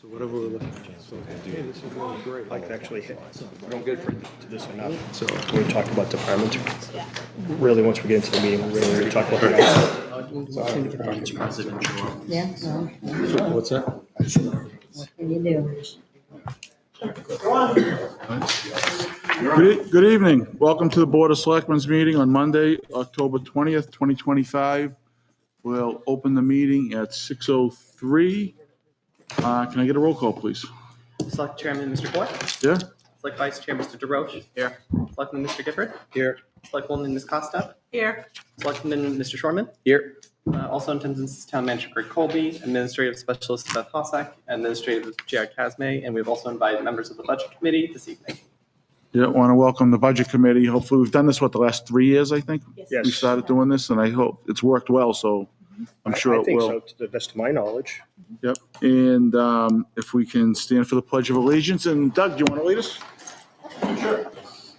So whatever we're looking at. So, hey, this is really great. I can actually hit. I don't get for this enough. So When we talk about departments, really, once we get into the meeting, we're really going to talk about the Yeah, well, what's that? what can you do? Good evening. Welcome to the Board of Selectmen's meeting on Monday, October 20th, 2025. We'll open the meeting at 6:03. Can I get a roll call, please? Select Chairman Mr. Foy. Yeah? Select Vice Chair Mr. DeRoche. Here. Selectman Mr. Gifford. Here. Selectwoman Ms. Costa. Here. Selectman Mr. Shorman. Here. Also in attendance is Town Manager Greg Colby, Administrative Specialist Seth Hossack, Administrative J.R. Casmay, and we've also invited members of the Budget Committee this evening. Yeah, want to welcome the Budget Committee. Hopefully, we've done this, the last 3 years, I think? Yes. We started doing this, and I hope it's worked well, so I'm sure I it think will. so, to the best of my knowledge. Yep. And if we can stand for the Pledge of Allegiance. And Doug, do you want to lead us? Sure.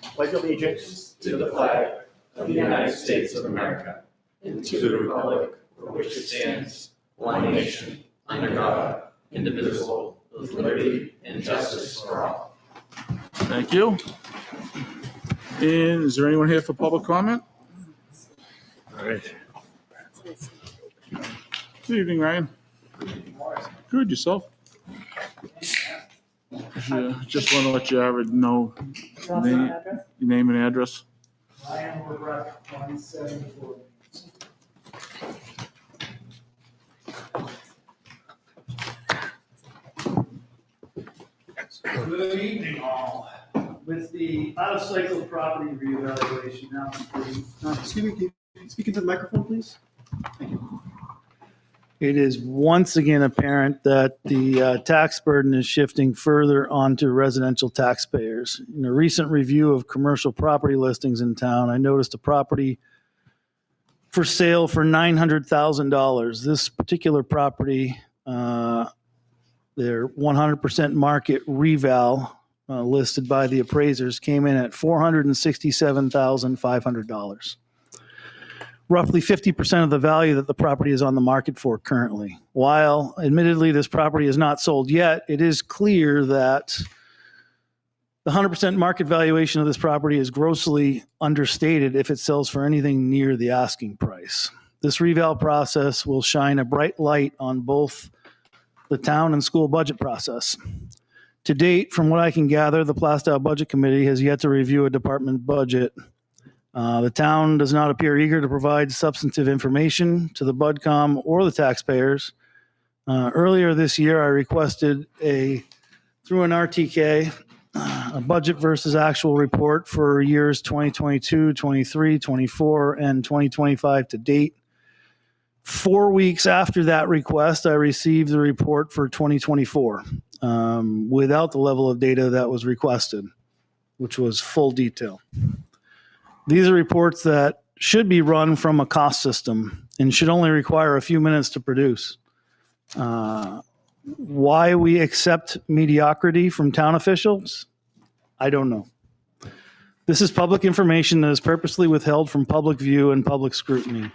Pledge allegiance to the flag of the United States of America and to the republic for which it stands, one nation, under God, indivisible, with liberty and justice for all. Thank you. And is there anyone here for public comment? All right. Good evening, Ryan. Good, yourself? Yeah, just want to let Jared know your name and address. Ryan Woodruff, 174. Good evening, all. With the out-of-cycle property reevaluation now complete. Excuse me, can you speak into the microphone, please? Thank you. It is once again apparent that the tax burden is shifting further onto residential taxpayers. In a recent review of commercial property listings in town, I noticed a property for sale for $900,000. This particular property, their 100% market reval listed by the appraisers came in at $467,500. Roughly 50% of the value that the property is on the market for currently. While admittedly this property is not sold yet, it is clear that the 100% market valuation of this property is grossly understated if it sells for anything near the asking price. This reval process will shine a bright light on both the town and school budget process. To date, from what I can gather, the Plastow Budget Committee has yet to review a department budget. The town does not appear eager to provide substantive information to the BudCom or the taxpayers. Earlier this year, I requested through an RTK, a budget versus actual report for years 2022, 23, 24, and 2025 to date. 4 weeks after that request, I received the report for 2024 without the level of data that was requested, which was full detail. These are reports that should be run from a cost system and should only require a few minutes to produce. Why we accept mediocrity from town officials, I don't know. This is public information that is purposely withheld from public view and public scrutiny.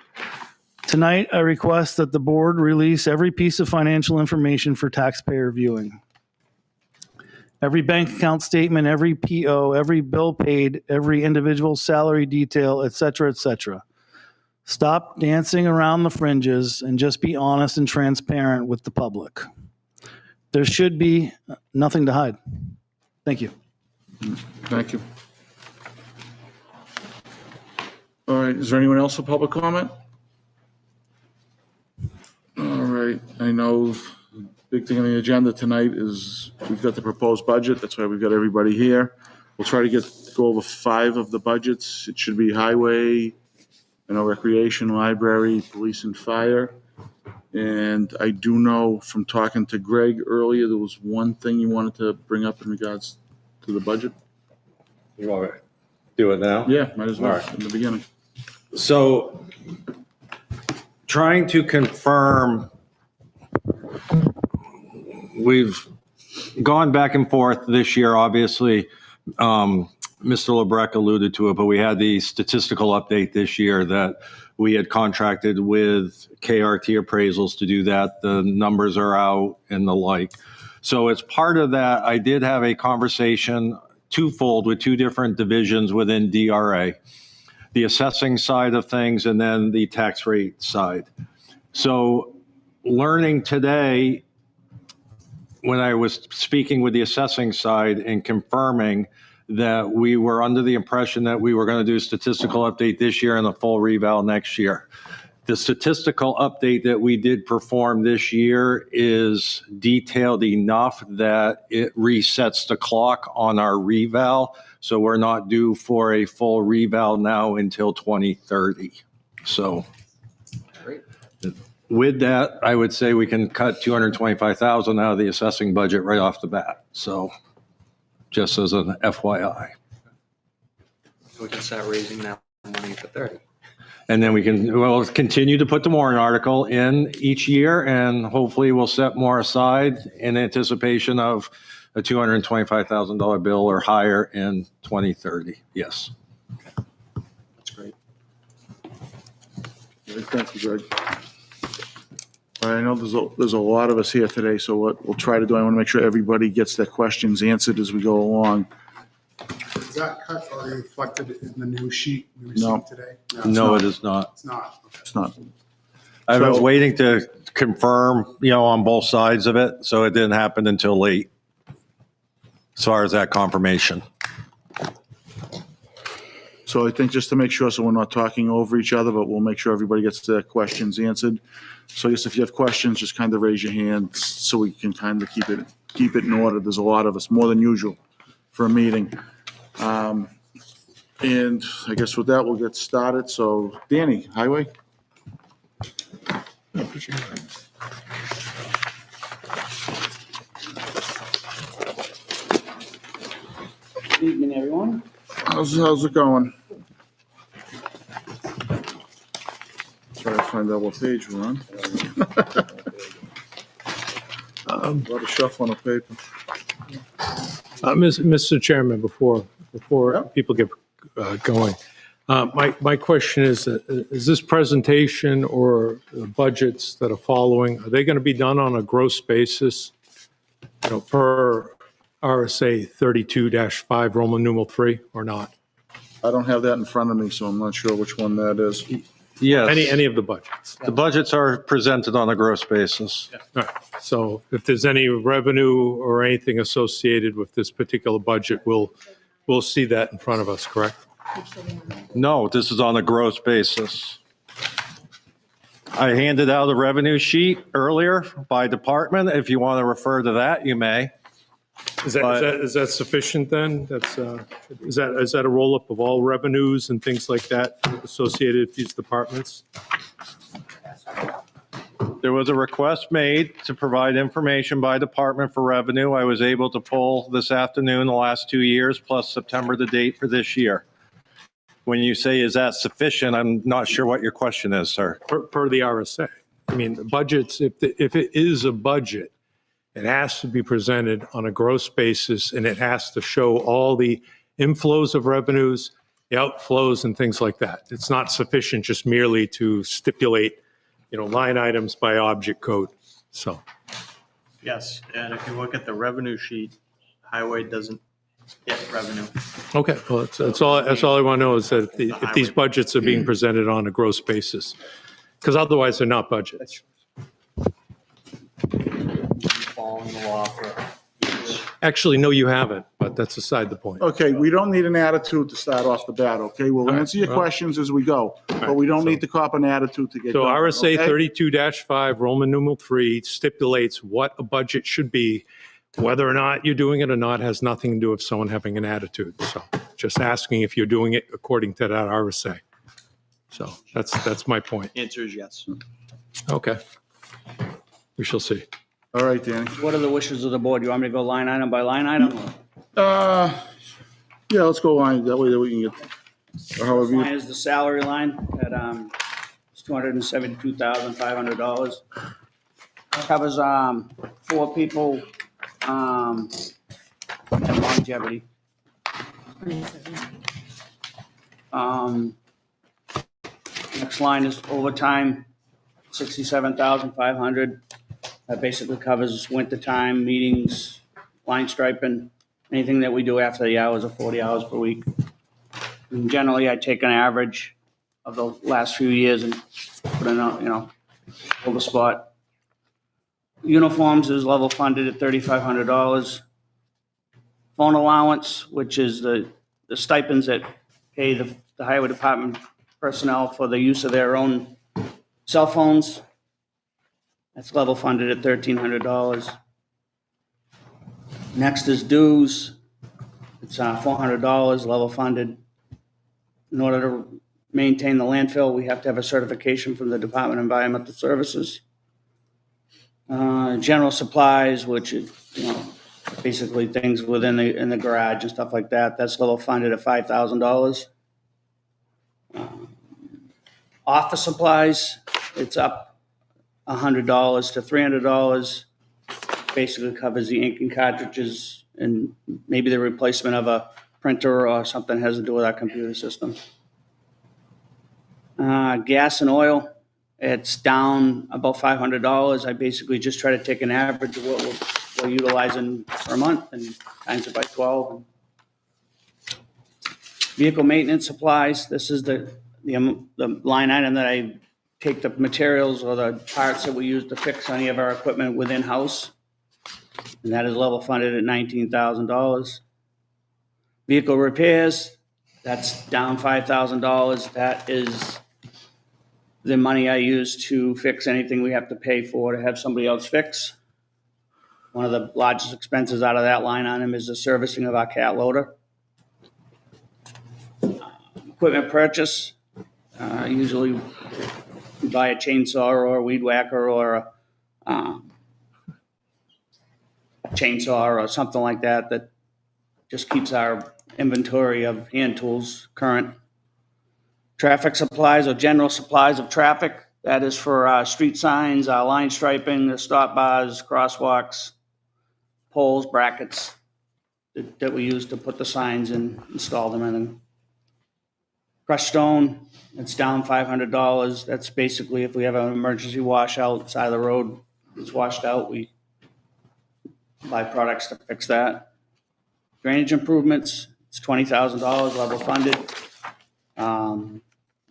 Tonight, I request that the board release every piece of financial information for taxpayer viewing. Every bank account statement, every PO, every bill paid, every individual salary detail, et cetera, et cetera. Stop dancing around the fringes and just be honest and transparent with the public. There should be nothing to hide. Thank you. Thank you. All right, is there anyone else for public comment? All right, I know the big thing on the agenda tonight is we've got the proposed budget. That's why we've got everybody here. We'll try to go over 5 of the budgets. It should be highway, recreation, library, police, and fire. And I do know from talking to Greg earlier, there was one thing you wanted to bring up in regards to the budget. You want to do it now? Yeah, might as well, All right. in the beginning. So, trying to confirm, we've gone back and forth this year, obviously. Mr. LeBrecq alluded to it, but we had the statistical update this year that we had contracted with KRT appraisals to do that. The numbers are out and the like. So as part of that, I did have a conversation twofold with two different divisions within DRA, the assessing side of things and then the tax rate side. So learning today, when I was speaking with the assessing side and confirming that we were under the impression that we were going to do a statistical update this year and a full reval next year. The statistical update that we did perform this year is detailed enough that it resets the clock on our reval. So we're not due for a full reval now until 2030. So with that, I would say we can cut 225,000 out of the assessing budget right off the bat. So just as an FYI. We can start raising that money for 30. And then we can, well, continue to put the warrant article in each year, and hopefully we'll set more aside in anticipation of a $225,000 bill or higher in 2030. Yes. That's great. Thank you, Greg. All right, I know there's a lot of us here today, so what we'll try to do, I want to make sure everybody gets their questions answered as we go along. Is that cut already reflected in the new sheet we No. received today? No, it is not. It's not. Okay. It's not. I've So- been waiting to confirm, on both sides of it, so it didn't happen until late, as far as that confirmation. So I think just to make sure, so we're not talking over each other, but we'll make sure everybody gets their questions answered. So I guess if you have questions, just kind of raise your hand so we can kind of keep it in order. There's a lot of us, more than usual for a meeting. And I guess with that, we'll get started. So Danny, Highway? Good evening, everyone. How's it going? Try to find out what page we're on. A lot of shuffling of paper. Mr. Chairman, before people get going, my question is this presentation or the budgets that are following, are they going to be done on a gross basis, per RSA 32-5 Roman numeral 3 or not? I don't have that in front of me, so I'm not sure which one that is. Yes. Any of the budgets? The budgets are presented on a gross basis. All right. So if there's any revenue or anything associated with this particular budget, we'll see that in front of us, correct? No, this is on a gross basis. I handed out a revenue sheet earlier by department. If you want to refer to that, you may. Is that sufficient then? Is that a roll-up of all revenues and things like that associated with these departments? There was a request made to provide information by department for revenue. I was able to pull this afternoon the last 2 years plus September to date for this year. When you say, is that sufficient, I'm not sure what your question is, sir. Per the RSA. I mean, the budgets, if it is a budget, it has to be presented on a gross basis, and it has to show all the inflows of revenues, the outflows, and things like that. It's not sufficient just merely to stipulate, line items by object code. So, Yes, and if you look at the revenue sheet, highway doesn't get revenue. okay, well, that's all I want to know is that if these budgets are being presented on a gross basis, because otherwise they're not budgets. Following the law for Actually, no, you haven't, but that's aside the point. Okay, we don't need an attitude to start off the bat, okay? We'll answer your questions as we go, but we don't need to cop an attitude to get So going, RSA okay? 32-5, Roman numeral 3 stipulates what a budget should be. Whether or not you're doing it or not has nothing to do with someone having an attitude. So just asking if you're doing it according to that RSA. So that's my point. answer is yes. Okay. We shall see. All right, Danny. What are the wishes of the board? You want me to go line item by line item? Yeah, let's go line, that way that we can get, or however Line you, is the salary line at, it's $272,500. Covers, 4 people, at longevity. Next line is overtime, $67,500. That basically covers wintertime, meetings, line striping, anything that we do after the hours of 40 hours per week. And generally, I take an average of the last few years and put in, hold the spot. Uniforms is level funded at $3,500. Phone allowance, which is the stipends that pay the highway department personnel for the use of their own cell phones. That's level funded at $1,300. Next is dues. It's $400, level funded. In order to maintain the landfill, we have to have a certification from the Department of Environmental Services. General supplies, which is, basically things within in the garage and stuff like that. That's level funded at $5,000. Office supplies, it's up $100 to $300. Basically covers the ink and cartridges and maybe the replacement of a printer or something has to do with our computer system. Gas and oil, it's down about $500. I basically just try to take an average of what we're utilizing per month and times it by 12. Vehicle maintenance supplies, this is the line item that I take the materials or the parts that we use to fix any of our equipment within house. And that is level funded at $19,000. Vehicle repairs, that's down $5,000. That is the money I use to fix anything we have to pay for to have somebody else fix. One of the largest expenses out of that line item is the servicing of our cat loader. Equipment purchase, usually buy a chainsaw or a weed whacker or a chainsaw or something like that that just keeps our inventory of hand tools current. Traffic supplies or general supplies of traffic, that is for street signs, line striping, the stop bars, crosswalks, poles, brackets that we use to put the signs and install them in. Crushed stone, it's down $500. That's basically if we have an emergency washout side of the road, it's washed out, we buy products to fix that. Drainage improvements, it's $20,000 level funded. I'm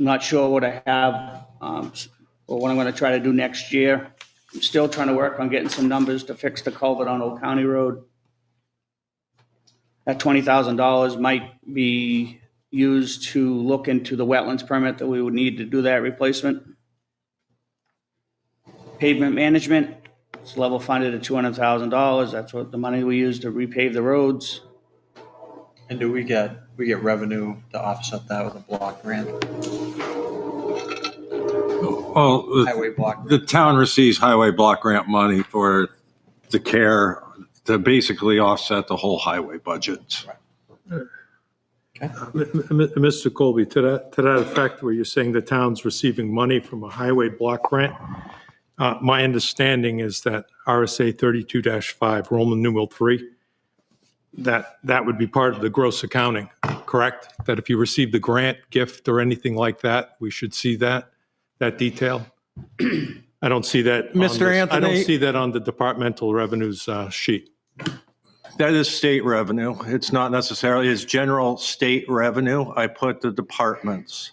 not sure what I have or what I'm going to try to do next year. I'm still trying to work on getting some numbers to fix the culvert on Old County Road. That $20,000 might be used to look into the wetlands permit that we would need to do that replacement. Pavement management, it's level funded at $200,000. That's what the money we use to repave the roads. And do we get revenue to offset that with a block grant, Well, highway block the grant? town receives highway block grant money for the care to basically offset the whole highway budget. Mr. Colby, to that effect, where you're saying the town's receiving money from a highway block grant, my understanding is that RSA 32-5, Roman numeral 3, that would be part of the gross accounting, correct? That if you receive the grant, gift, or anything like that, we should see that detail? I don't see that. Mr. Anthony? I don't see that on the departmental revenues sheet. That is state revenue. It's not necessarily, it's general state revenue. I put the departments.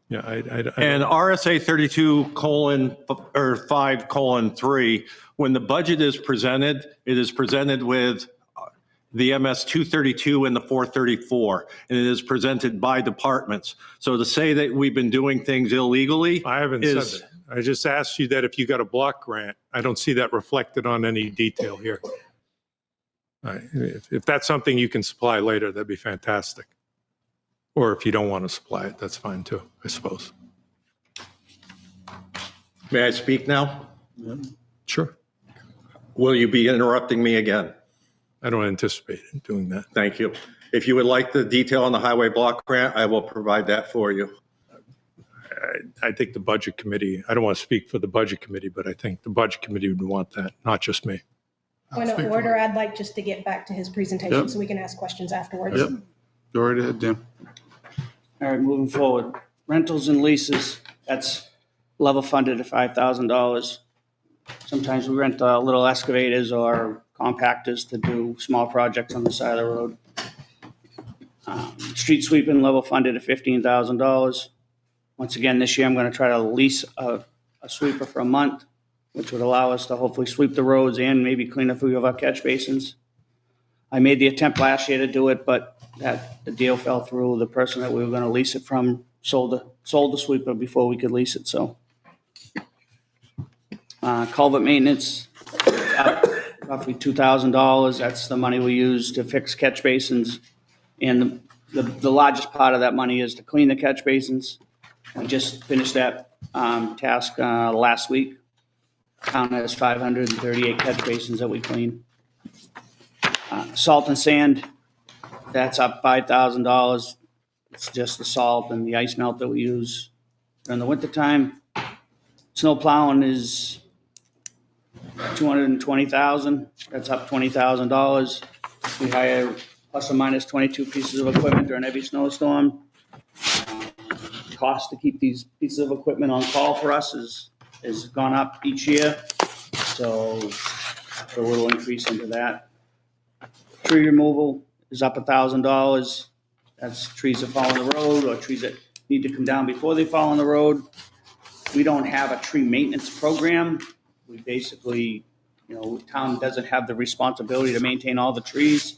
Yeah, And RSA 32:5:3, when the budget is presented, it is presented with the MS 232 and the 434, and it is presented by departments. So to say that we've been doing things illegally I haven't is, said that. I just asked you that if you got a block grant, I don't see that reflected on any detail here. All right, if that's something you can supply later, that'd be fantastic. Or if you don't want to supply it, that's fine too, I suppose. May I speak now? Sure. Will you be interrupting me again? I don't anticipate doing that. Thank you. If you would like the detail on the highway block grant, I will provide that for you. I think the budget committee, I don't want to speak for the budget committee, but I think the budget committee would want that, not just me. Point of order, I'd like just to get back to his presentation Yep. so we can ask questions afterwards. Yep. Go right ahead, Dan. All right, moving forward. Rentals and leases, that's level funded at $5,000. Sometimes we rent little excavators or compactors to do small projects on the side of the road. Street sweeping level funded at $15,000. Once again, this year I'm going to try to lease a sweeper for a month, which would allow us to hopefully sweep the roads and maybe clean a few of our catch basins. I made the attempt last year to do it, but the deal fell through. The person that we were going to lease it from sold the sweeper before we could lease it, so. Culvert maintenance, up roughly $2,000. That's the money we use to fix catch basins. And the largest part of that money is to clean the catch basins. We just finished that task last week. Town has 538 catch basins that we clean. Salt and sand, that's up $5,000. It's just the salt and the ice melt that we use during the wintertime. Snow plowing is $220,000. That's up $20,000. We hire plus or minus 22 pieces of equipment during every snowstorm. Cost to keep these pieces of equipment on call for us has gone up each year. So put a little increase into that. Tree removal is up $1,000. That's trees that fall on the road or trees that need to come down before they fall on the road. We don't have a tree maintenance program. We basically, town doesn't have the responsibility to maintain all the trees.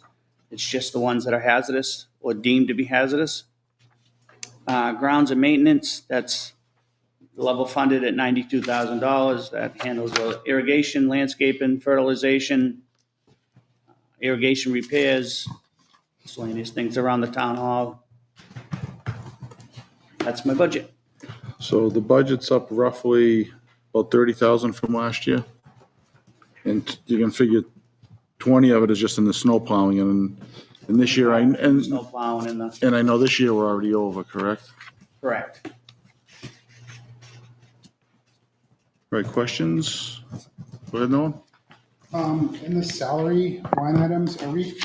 It's just the ones that are hazardous or deemed to be hazardous. Grounds and maintenance, that's level funded at $92,000. That handles irrigation, landscaping, fertilization, irrigation repairs, miscellaneous things around the town hall. That's my budget. So the budget's up roughly about 30,000 from last year. And you can figure 20 of it is just in the snow plowing, and this year, Snow plowing in the, and I know this year we're already over, correct? correct. Right, questions? Go ahead, Noah. In the salary line items, are we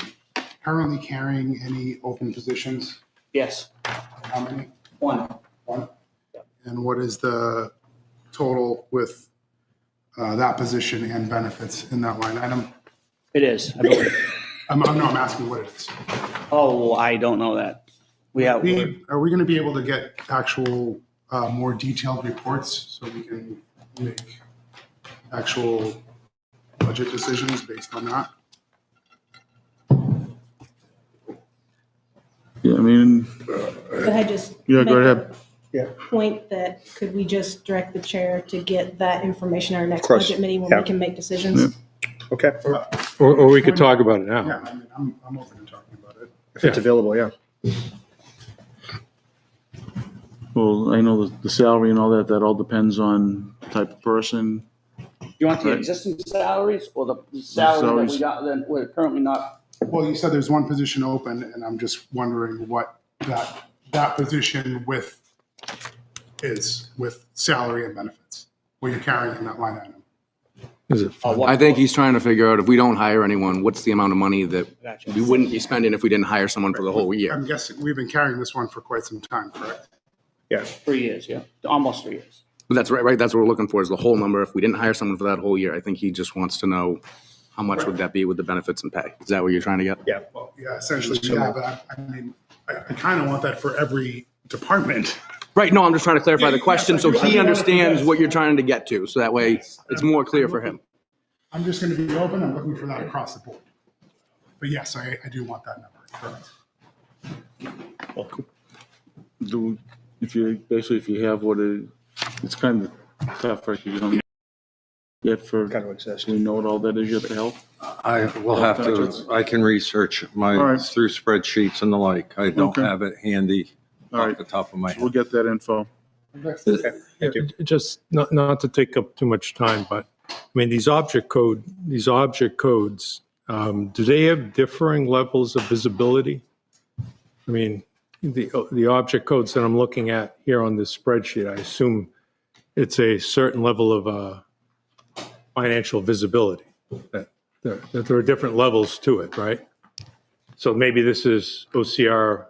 currently carrying any open positions? Yes, How many? one. One? And what is the total with that position and benefits in that line item? It is, I believe. I'm asking what it is. Oh, I don't know that. Are we going to be able to get actual more detailed reports so we can make actual budget decisions based on that? Yeah, I mean, Could I just? yeah, go make a ahead. Point that, could we just direct the chair to get that information at our next course. budget meeting when Yeah. we can make decisions? Okay, Or we could talk about it now. Yeah, I mean, I'm open to talking about it. if it's available, yeah. Well, I know the salary and all that all depends on the type of person. You want the Right. existing salaries or the salary that salaries. we got, then we're currently not? Well, you said there's one position open, and I'm just wondering what that position is with salary and benefits, what you're carrying in that line item. Is it fun? I think he's trying to figure out if we don't hire anyone, what's the amount of money that Gotcha. we wouldn't be spending if we didn't hire someone for the whole year? I'm guessing we've been carrying this one for quite some time, correct? 3 years, yeah, almost 3 years. But that's right, that's what we're looking for, is the whole number. If we didn't hire someone for that whole year, I think he just wants to know how much would that be with the benefits and pay? Is that what you're trying to get? Yeah. Well, yeah, essentially, yeah, but I mean, I kind of want that for every department. Right, no, I'm just trying to clarify the Yeah, question yes, so I do. he I understands do. what you're trying to get to, so that way it's more clear for him. I'm just going to be open. I'm looking for that across the board. But yes, I do want that number, correct? If you have it's kind of tough, right? You don't get for, Kind of exists. we know what all that is, you have to help. I will have to, I can research All right. through spreadsheets and the like. I don't Okay. have it handy All off right. the top of my We'll head. get that info. Thank you. Just not to take up too much time, but I mean, these object codes, do they have differing levels of visibility? I mean, the object codes that I'm looking at here on this spreadsheet, I assume it's a certain level of financial visibility, that there are different levels to it, right? So maybe this is OCR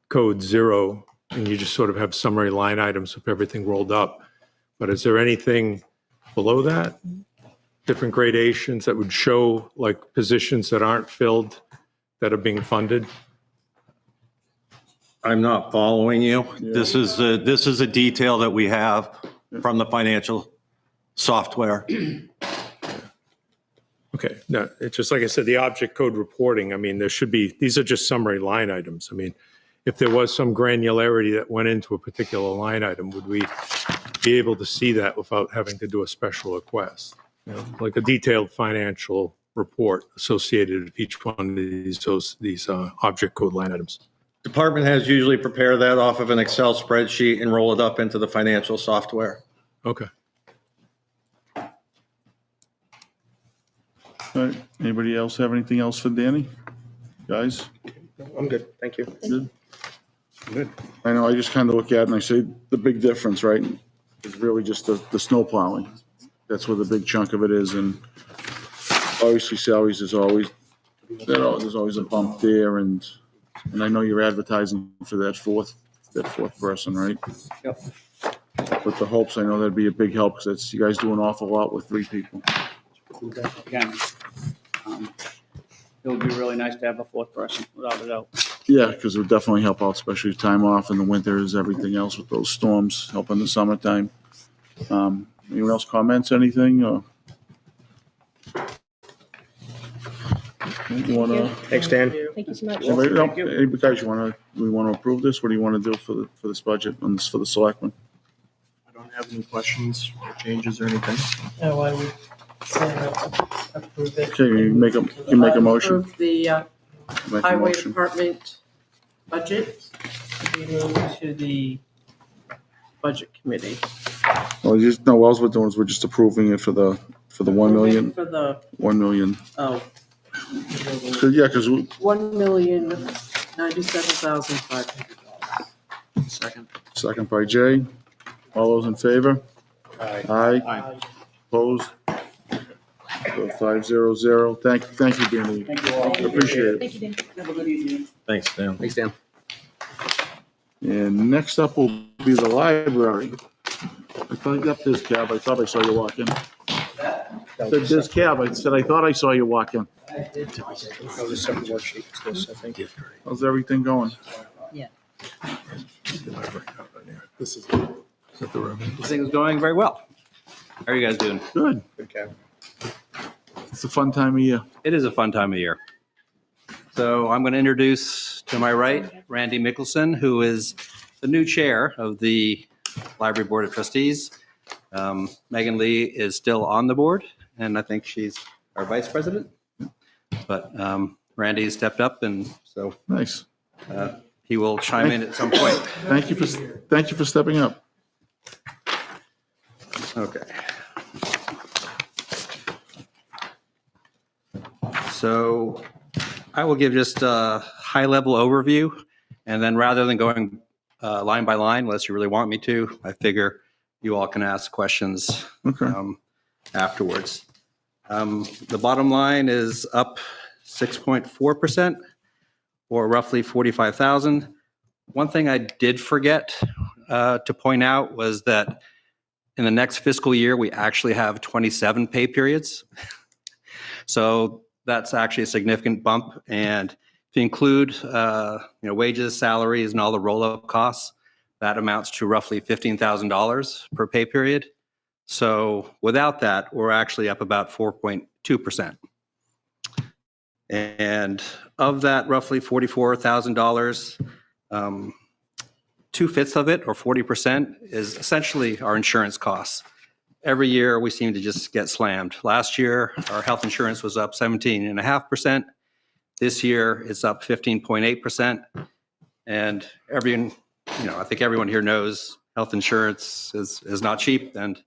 code 0, and you just sort of have summary line items of everything rolled up. But is there anything below that, different gradations that would show like positions that aren't filled that are being funded? I'm not following you. This is a detail that we have from the financial software. Okay, no, it's just like I said, the object code reporting, I mean, there should be, these are just summary line items. I mean, if there was some granularity that went into a particular line item, would we be able to see that without having to do a special request? You know, like a detailed financial report associated with each one of these object code line items. Department heads usually prepare that off of an Excel spreadsheet and roll it up into the financial software. Okay. All right, anybody else have anything else for Danny? Guys? I'm good. Thank you. Good. Good. I know, I just kind of look at it and I say, the big difference, right, is really just the snow plowing. That's where the big chunk of it is, and obviously salaries is always, there's always a bump there, and I know you're advertising for that fourth person, right? Yep. With the hopes, I know that'd be a big help, because you guys do an awful lot with 3 people. Again, it would be really nice to have a fourth person, without a doubt. Yeah, because it would definitely help out, especially time off in the winters, everything else with those storms, help in the summertime. Anyone else comments, anything, or? You wanna? Thanks, Dan. Thank you so much. Anybody, no, anybody, guys, we wanna approve this? What do you wanna do for this budget and this for the selectmen? I don't have any questions or changes or anything. No, I would say approve it. Okay, you make a motion. Approve the Make a highway motion. department budget to be moved to the budget committee. Well, all we're doing is we're just approving it for the 1 million, For the, 1 million. oh, Yeah, because $1,097,500. Second. second by Jay. All those in favor? Aye. Aye. Opposed? So 500. Thank you, Danny. Thank you all. Appreciate it. Thank you, Dan. Have a good evening. Thanks, Dan. Thanks, Dan. And next up will be the library. I thought, yep, there's Cab. I thought I saw you walk in. There's Cab. I said, I thought I saw you walk in. How's everything going? This thing is going very well. How are you guys doing? Good. Okay. It's a fun time of year. It is a fun time of year. So I'm going to introduce to my right, Randy Mickelson, who is the new chair of the Library Board of Trustees. Megan Lee is still on the board, and I think she's our vice president. But Randy stepped up, and so Nice. he will chime in at some point. Thank you for stepping up. Okay. So I will give just a high-level overview, and then rather than going line by line, unless you really want me to, I figure you all can ask questions Okay. afterwards. The bottom line is up 6.4%, or roughly 45,000. One thing I did forget to point out was that in the next fiscal year, we actually have 27 pay periods. So that's actually a significant bump. And if you include wages, salaries, and all the roll-up costs, that amounts to roughly $15,000 per pay period. So without that, we're actually up about 4.2%. And of that roughly $44,000, 2/5 of it, or 40%, is essentially our insurance costs. Every year, we seem to just get slammed. Last year, our health insurance was up 17.5%. This year, it's up 15.8%. And I think everyone here knows health insurance is not cheap. And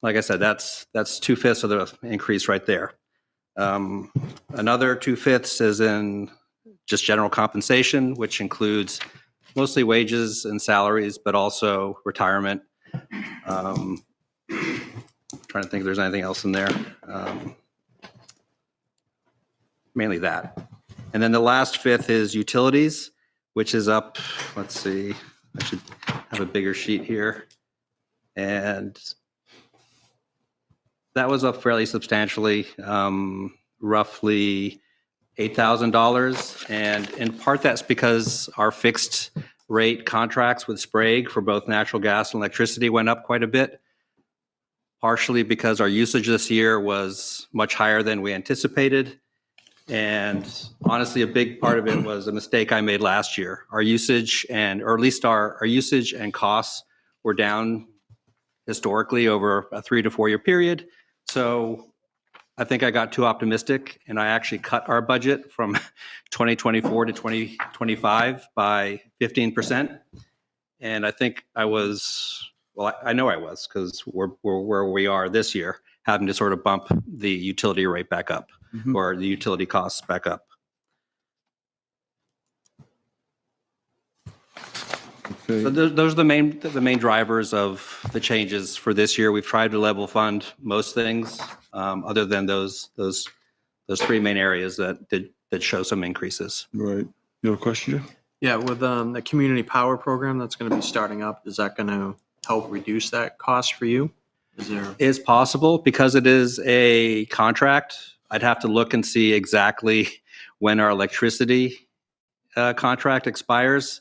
like I said, that's 2/5 of the increase right there. Another 2/5 is in just general compensation, which includes mostly wages and salaries, but also retirement. Trying to think if there's anything else in there. Mainly that. And then the last 5th is utilities, which is up, let's see, I should have a bigger sheet here. And That was up fairly substantially, roughly $8,000. And in part, that's because our fixed rate contracts with Sprague for both natural gas and electricity went up quite a bit. Partially because our usage this year was much higher than we anticipated. And honestly, a big part of it was a mistake I made last year. Our usage or at least our usage and costs were down historically over a 3 to 4 year period. So I think I got too optimistic, and I actually cut our budget from 2024 to 2025 by 15%. And I think I was, well, I know I was, because we're where we are this year, having to sort of bump the utility rate back up, or the utility costs back up. Okay. So those are the main drivers of the changes for this year. We've tried to level fund most things, other than those three main areas that show some increases. Right. You have a question, Jim? Yeah, with the community power program that's going to be starting up, is that going to help reduce that cost for you? Is possible, because it is a contract. I'd have to look and see exactly when our electricity contract expires.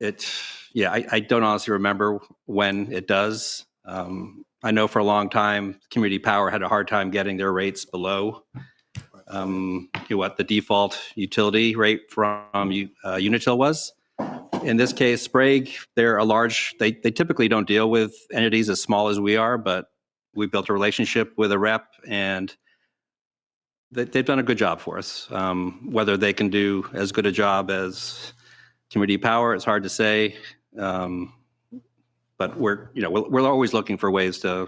I don't honestly remember when it does. I know for a long time, Community Power had a hard time getting their rates below what the default utility rate from Unitil was. In this case, Sprague, they're a large, they typically don't deal with entities as small as we are, but we built a relationship with a rep, and they've done a good job for us. Whether they can do as good a job as Community Power, it's hard to say. But we're always looking for ways to,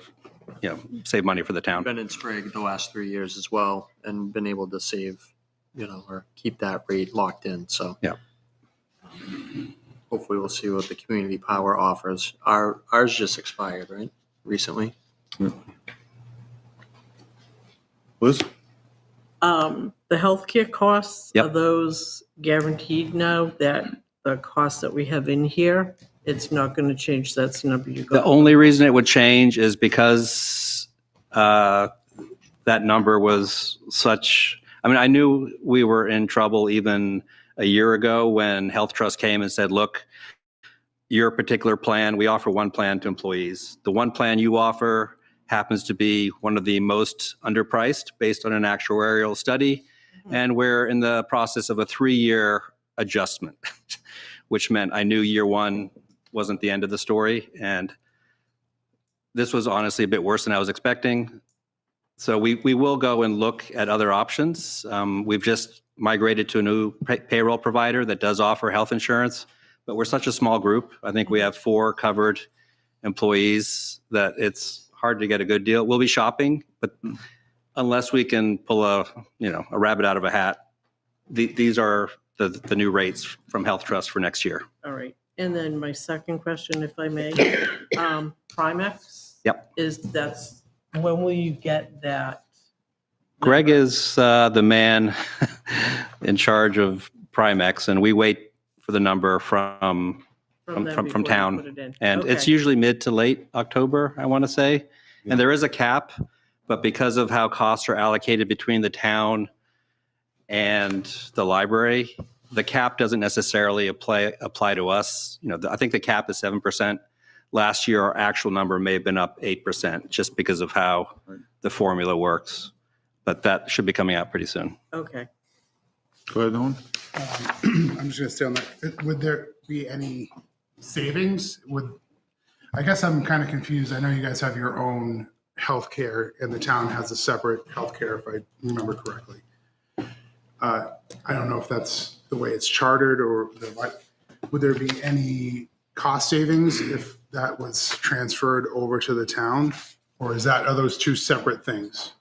save money for the town. Been in Sprague the last 3 years as well, and been able to save, or keep that rate locked in. So yeah. Hopefully we'll see what the Community Power offers. Ours just expired, right? Recently. Liz? The healthcare costs, Yep. are those guaranteed now, that the costs that we have in here, it's not going to change? That's the number you got? The only reason it would change is because that number was such, I knew we were in trouble even a year ago when Health Trust came and said, look, your particular plan, we offer one plan to employees. The one plan you offer happens to be one of the most underpriced based on an actuarial study. And we're in the process of a 3-year adjustment, which meant I knew year one wasn't the end of the story. And this was honestly a bit worse than I was expecting. So we will go and look at other options. We've just migrated to a new payroll provider that does offer health insurance, but we're such a small group. I think we have 4 covered employees that it's hard to get a good deal. We'll be shopping, but unless we can pull a rabbit out of a hat, these are the new rates from Health Trust for next year. All right. And then my second question, if I may, Primex? Yep. When will you get that? Greg is the man in charge of Primex, and we wait for the number from them before you town. put it in? And Okay. it's usually mid to late October, I want to say. And there is a cap, but because of how costs are allocated between the town and the library, the cap doesn't necessarily apply to us. I think the cap is 7%. Last year, our actual number may have been up 8% just because of how the formula works. But that should be coming out pretty soon. Okay. Go ahead, Owen. I'm just going to stay on that. Would there be any savings? I guess I'm kind of confused. I know you guys have your own healthcare, and the town has a separate healthcare, if I remember correctly. I don't know if that's the way it's chartered or would there be any cost savings if that was transferred over to the town, or are those two separate things?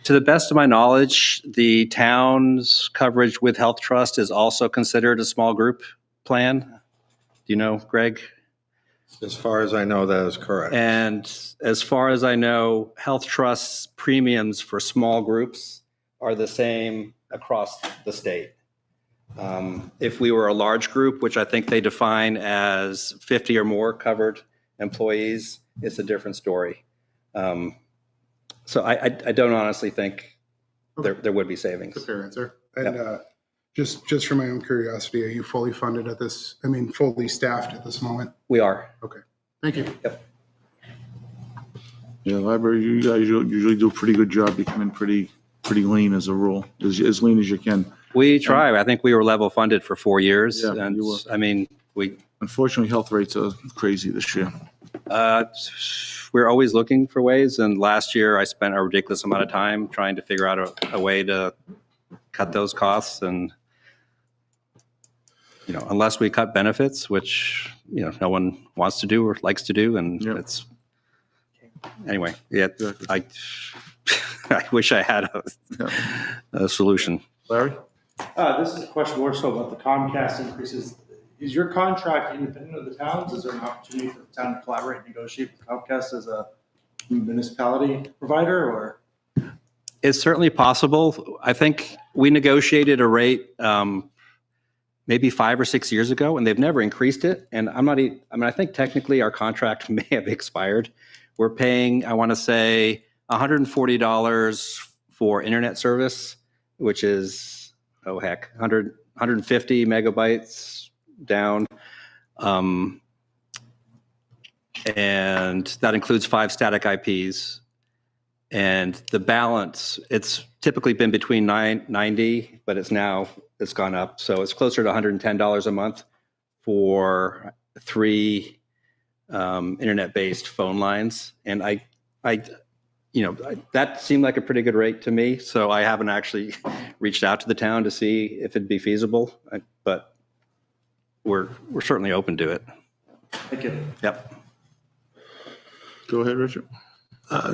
To the best of my knowledge, the town's coverage with Health Trust is also considered a small group plan. Do you know, Greg? As far as I know, that is correct. And as far as I know, Health Trust's premiums for small groups are the same across the state. If we were a large group, which I think they define as 50 or more covered employees, it's a different story. So I don't honestly think there would be savings. That's a fair answer. And just for my own curiosity, are you fully funded at this, I mean, fully staffed at this moment? We are. Okay. Thank you. Yep. Yeah, library, you guys usually do a pretty good job. You come in pretty lean as a rule, as lean as you can. We try. I think we were level funded for 4 years. Yeah, And you were. I mean, Unfortunately, health rates are crazy this year. we're always looking for ways. And last year I spent a ridiculous amount of time trying to figure out a way to cut those costs. And, unless we cut benefits, which, no one wants to do or likes to do. And it's, anyway, I wish I had a solution. Larry? This is a question more so about the Comcast increases. Is your contract independent of the towns? Is there an opportunity for the town to collaborate and negotiate with Comcast as a municipality provider, or? It's certainly possible. I think we negotiated a rate maybe 5 or 6 years ago, and they've never increased it. And I think technically our contract may have expired. We're paying, I want to say, $140 for internet service, which is, 150 megabytes down. And that includes 5 static IPs. And the balance, it's typically been between 90, but it's gone up. So it's closer to $110 a month for 3 internet-based phone lines. And that seemed like a pretty good rate to me. So I haven't actually reached out to the town to see if it'd be feasible, but we're certainly open to it. Thank you. Yep. Go ahead, Richard.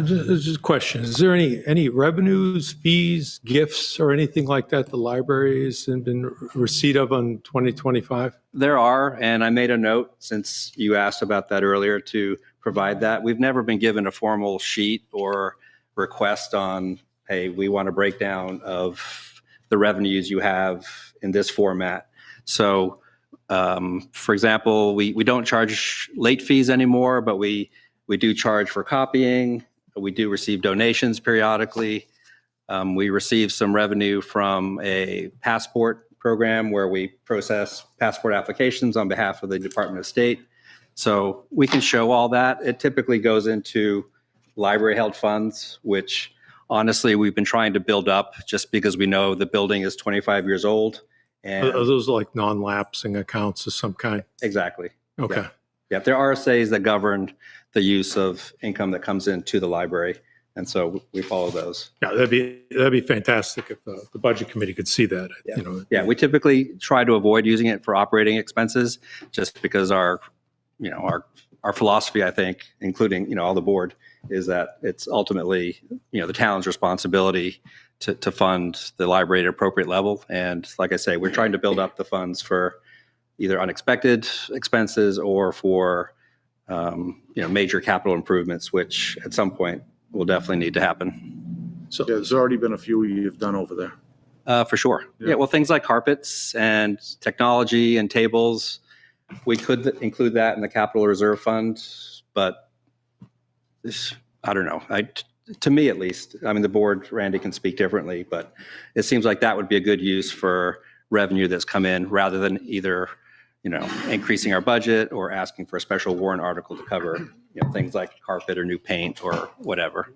Just a question. Is there any revenues, fees, gifts, or anything like that the library has been receipt of on 2025? There are, and I made a note since you asked about that earlier to provide that. We've never been given a formal sheet or request on, hey, we want a breakdown of the revenues you have in this format. So, for example, we don't charge late fees anymore, but we do charge for copying. We do receive donations periodically. We receive some revenue from a passport program where we process passport applications on behalf of the Department of State. So we can show all that. It typically goes into library-held funds, which honestly we've been trying to build up just because we know the building is 25 years old. And Are those like non-lapsing accounts of some kind? Exactly. Okay. Yeah, there are RSAs that govern the use of income that comes into the library, and so we follow those. Yeah, that'd be fantastic if the budget committee could see that. Yeah, we typically try to avoid using it for operating expenses, just because our philosophy, I think, including all the board, is that it's ultimately the town's responsibility to fund the library at an appropriate level. And like I say, we're trying to build up the funds for either unexpected expenses or for major capital improvements, which at some point will definitely need to happen. So there's already been a few you've done over there. For sure. Yeah, well, things like carpets and technology and tables, we could include that in the capital reserve fund, but I don't know. To me, at least, I mean, the board, Randy, can speak differently, but it seems like that would be a good use for revenue that's come in rather than either increasing our budget or asking for a special warrant article to cover things like carpet or new paint or whatever.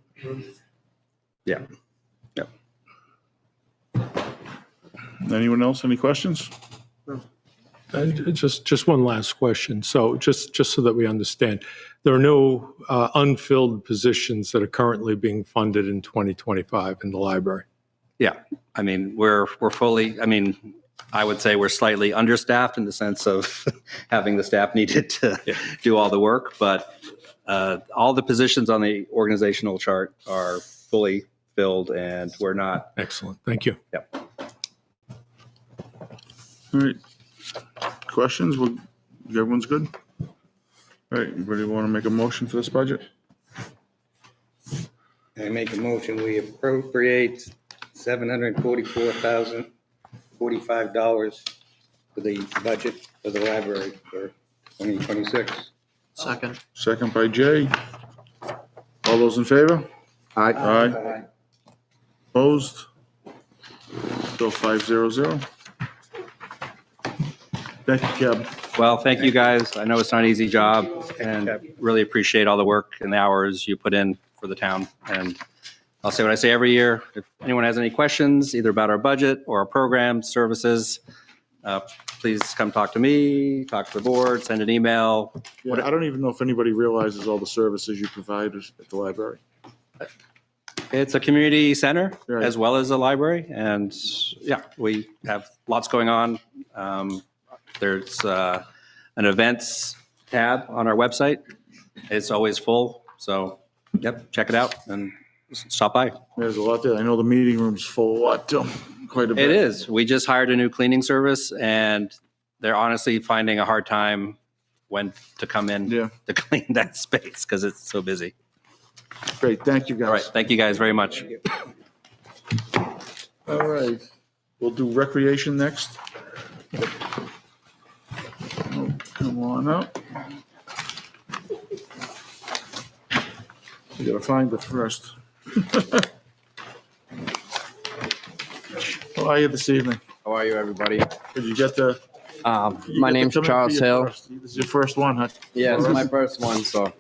Yeah. Yep. Anyone else? Any questions? And just one last question. So just so that we understand, there are no unfilled positions that are currently being funded in 2025 in the library. Yeah, I mean, we're fully. I mean, I would say we're slightly understaffed in the sense of having the staff needed to do all the work, but all the positions on the organizational chart are fully filled, and we're not. Excellent. Thank you. Yep. All right. Questions? Everyone's good? All right, anybody want to make a motion for this budget? I make a motion, we appropriate $744,045 for the budget for the library for 2026. Second. Second by Jay. All those in favor? Aye. Aye. Opposed? Bill 500. Thank you, Kevin. Well, thank you guys. I know it's not an easy job and really appreciate all the work and the hours you put in for the town. And I'll say what I say every year. If anyone has any questions, either about our budget or our programs, services, please come talk to me, talk to the board, send an email. Yeah, I don't even know if anybody realizes all the services you provide at the library. It's a community center Right. as well as a library. And yeah, we have lots going on. There's an events tab on our website. It's always full. So, yep, check it out and stop by. There's a lot there. I know the meeting room's full a lot, too. Quite a bit. It is. We just hired a new cleaning service and they're honestly finding a hard time when to come in to clean that space because it's so busy. Great. Thank you, guys. All right. Thank you guys very much. All right. We'll do recreation next. Oh, come on up. We gotta find it first. How are you this evening? How are you, everybody? Did you get the? My name's Charles Hill. This is your first one, huh? Yeah, it's my first one. So,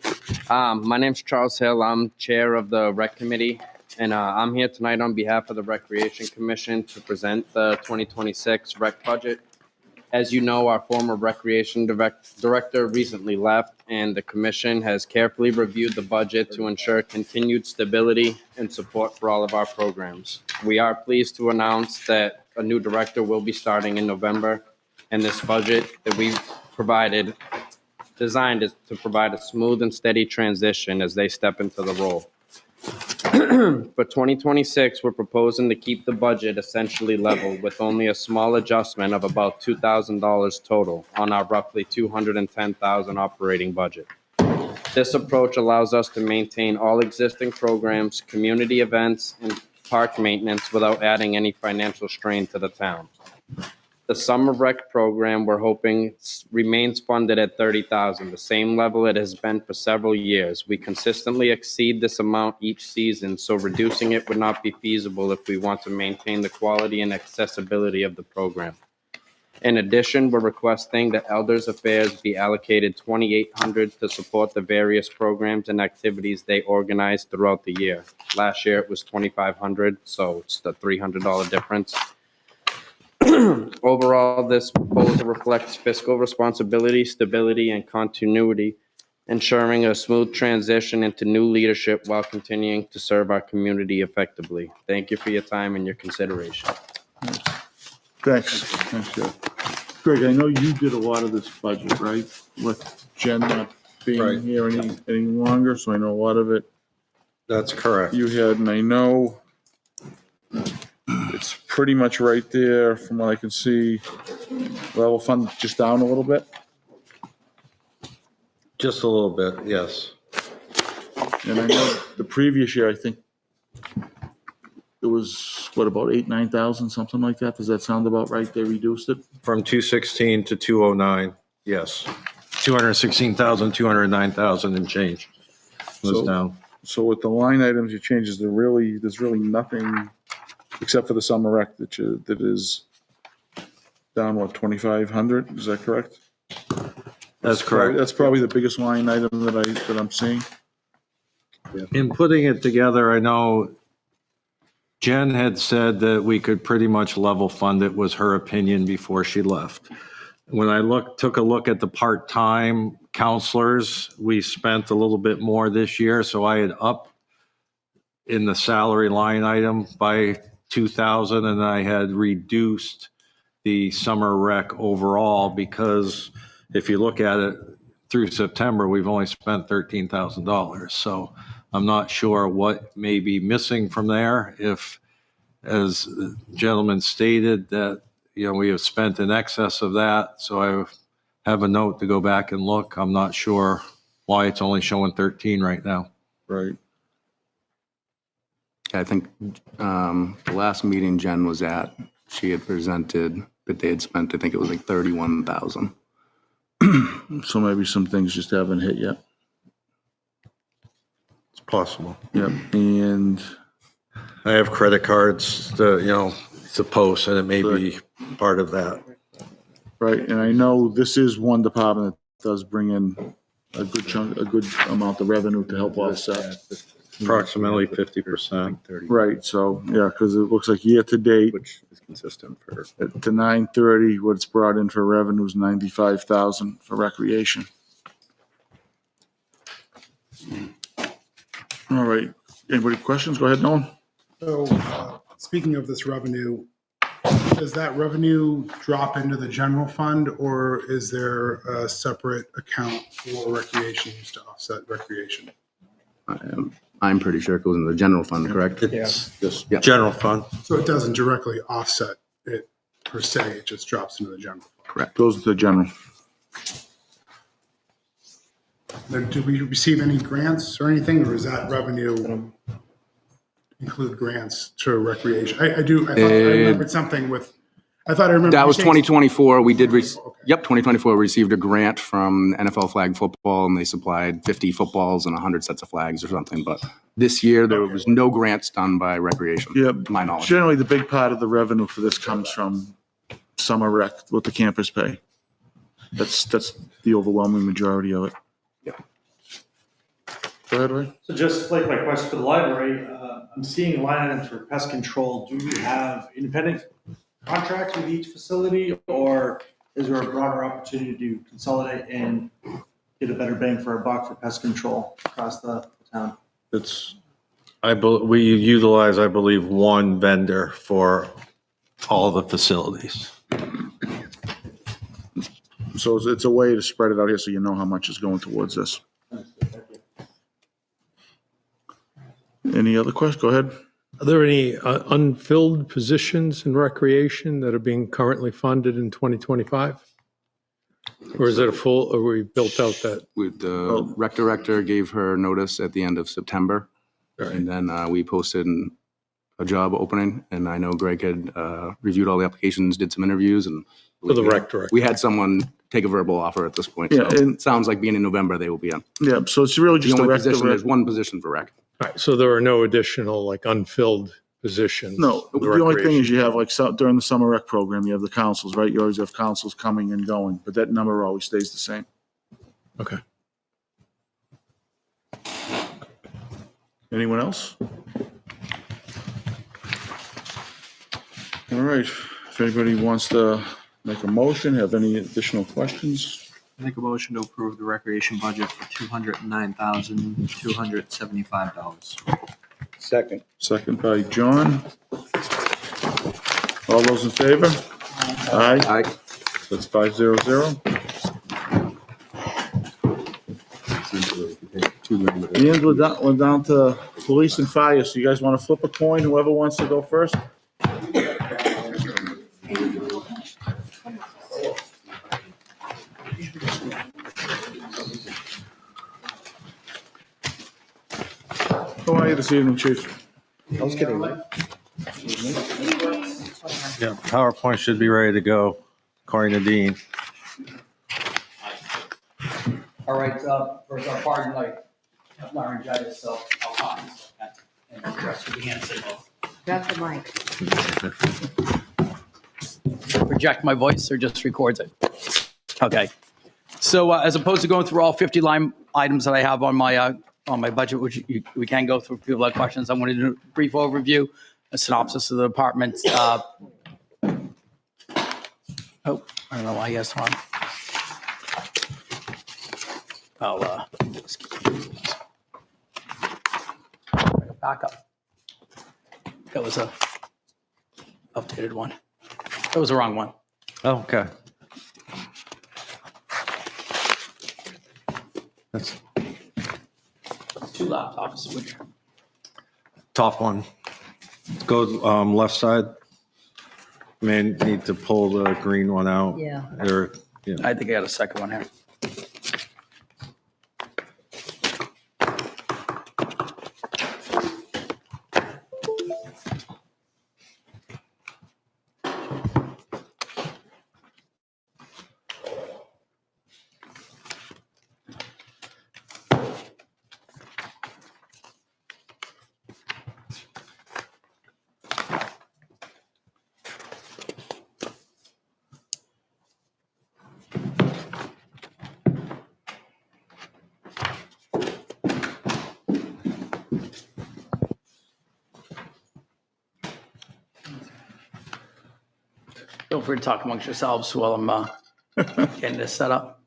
my name's Charles Hill. I'm chair of the rec committee, and I'm here tonight on behalf of the Recreation Commission to present the 2026 rec budget. As you know, our former recreation director recently left, and the commission has carefully reviewed the budget to ensure continued stability and support for all of our programs. We are pleased to announce that a new director will be starting in November, and this budget that we've provided designed is to provide a smooth and steady transition as they step into the role. For 2026, we're proposing to keep the budget essentially level with only a small adjustment of about $2,000 total on our roughly $210,000 operating budget. This approach allows us to maintain all existing programs, community events, and park maintenance without adding any financial strain to the town. The summer rec program, we're hoping, remains funded at $30,000, the same level it has been for several years. We consistently exceed this amount each season, so reducing it would not be feasible if we want to maintain the quality and accessibility of the program. In addition, we're requesting that Elders Affairs be allocated $2,800 to support the various programs and activities they organize throughout the year. Last year it was $2,500, so it's the $300 difference. Overall, this proposal reflects fiscal responsibility, stability, and continuity, ensuring a smooth transition into new leadership while continuing to serve our community effectively. Thank you for your time and your consideration. Thanks. Thanks, Jeff. Greg, I know you did a lot of this budget, right? With Jen not being here any longer, so I know a lot of it. That's correct. You had, and I know it's pretty much right there from what I can see. Level fund just down a little bit. Just a little bit, yes. And I know the previous year, I think it was, what, about 9,000, something like that? Does that sound about right? They reduced it? From 216 to 209, yes. 216,000, 209,000 and change was down. So with the line items you changes, there's really nothing except for the summer rec that is down, what, 2,500? Is that correct? That's correct. That's probably the biggest line item that I'm seeing. In putting it together, I know Jen had said that we could pretty much level fund it, was her opinion before she left. When I took a look at the part-time counselors, we spent a little bit more this year, so I had upped in the salary line item by 2,000, and I had reduced the summer rec overall because if you look at it through September, we've only spent $13,000. So I'm not sure what may be missing from there. If, as the gentleman stated, that we have spent in excess of that. So I have a note to go back and look. I'm not sure why it's only showing 13 right now. Right. I think the last meeting Jen was at, she had presented that they had spent, I think it was like 31,000. So maybe some things just haven't hit yet. Possible. Yep, and I have credit cards to post, and it may be part of that. right, and I know this is one department that does bring in a good amount of revenue to help offset. Approximately 50%. Right, so, yeah, because it looks like year to date, Which is consistent for. to 9/30, what it's brought in for revenue is 95,000 for recreation. All right, anybody questions? Go ahead, Nolan. So, speaking of this revenue, does that revenue drop into the general fund, or is there a separate account for recreation used to offset recreation? I'm pretty sure it goes in the general fund, correct? It's just general fund. So it doesn't directly offset it per se, it just drops into the general fund. Correct. Goes to the general. Then do we receive any grants or anything, or is that revenue include grants to recreation? I thought I remembered something with, I remembered. That was 2024. We did, Okay. 2024 received a grant from NFL Flag Football, and they supplied 50 footballs and 100 sets of flags or something. But this year, there was no grants done by recreation, Yeah, to my knowledge. generally, the big part of the revenue for this comes from summer rec, what the campers pay. That's the overwhelming majority of it. Go ahead, Ray. So just like my question for the library, I'm seeing line items for pest control. Do you have independent contracts with each facility, or is there a broader opportunity to consolidate and get a better bang for a buck for pest control across the town? We utilize, I believe, one vendor for all the facilities. So it's a way to spread it out here so you know how much is going towards this. Any other questions? Go ahead. Are there any unfilled positions in recreation that are being currently funded in 2025? Or is it a full, or we built out that? The rec director gave her notice at the end of September. And then we posted a job opening, and I know Greg had reviewed all the applications, did some interviews, and For the rec director. we had someone take a verbal offer at this point. Yeah, So and- it sounds like being in November, they will be on. Yeah, so it's really The just a only rec. position, there's one position for rec. All right, so there are no additional like unfilled positions? No, in the only thing recreation is you have like during the summer rec program, you have the councils, right? You always have councils coming and going, but that number always stays the same. Okay. Anyone else? All right, if anybody wants to make a motion, have any additional questions? Make a motion to approve the recreation budget for $209,275. Second. Second by John. All those in favor? Aye. Aye. That's 500. And we're down to police and fire, so you guys want to flip a coin, whoever wants to go first? How are you this evening, chief? I was kidding, Mike. Yeah, PowerPoint should be ready to go, according to Dean. All right, first our pardon, like laryngitis, so I'll talk. And the rest of the hand signal. Drop the mic. Project my voice or just records it? Okay. So as opposed to going through all 50 line items that I have on my budget, which we can go through if people have questions, I'm going to do a brief overview, a synopsis of the departments. Oh, I don't know why you guys on. I'll back up. That was a updated one. That was the wrong one. Oh, okay. That's Two laptops. Which top one. Go left side. May need to pull the green one out. Yeah. Or, yeah. I think I got a second one here. Feel free to talk amongst yourselves while I'm getting this set up.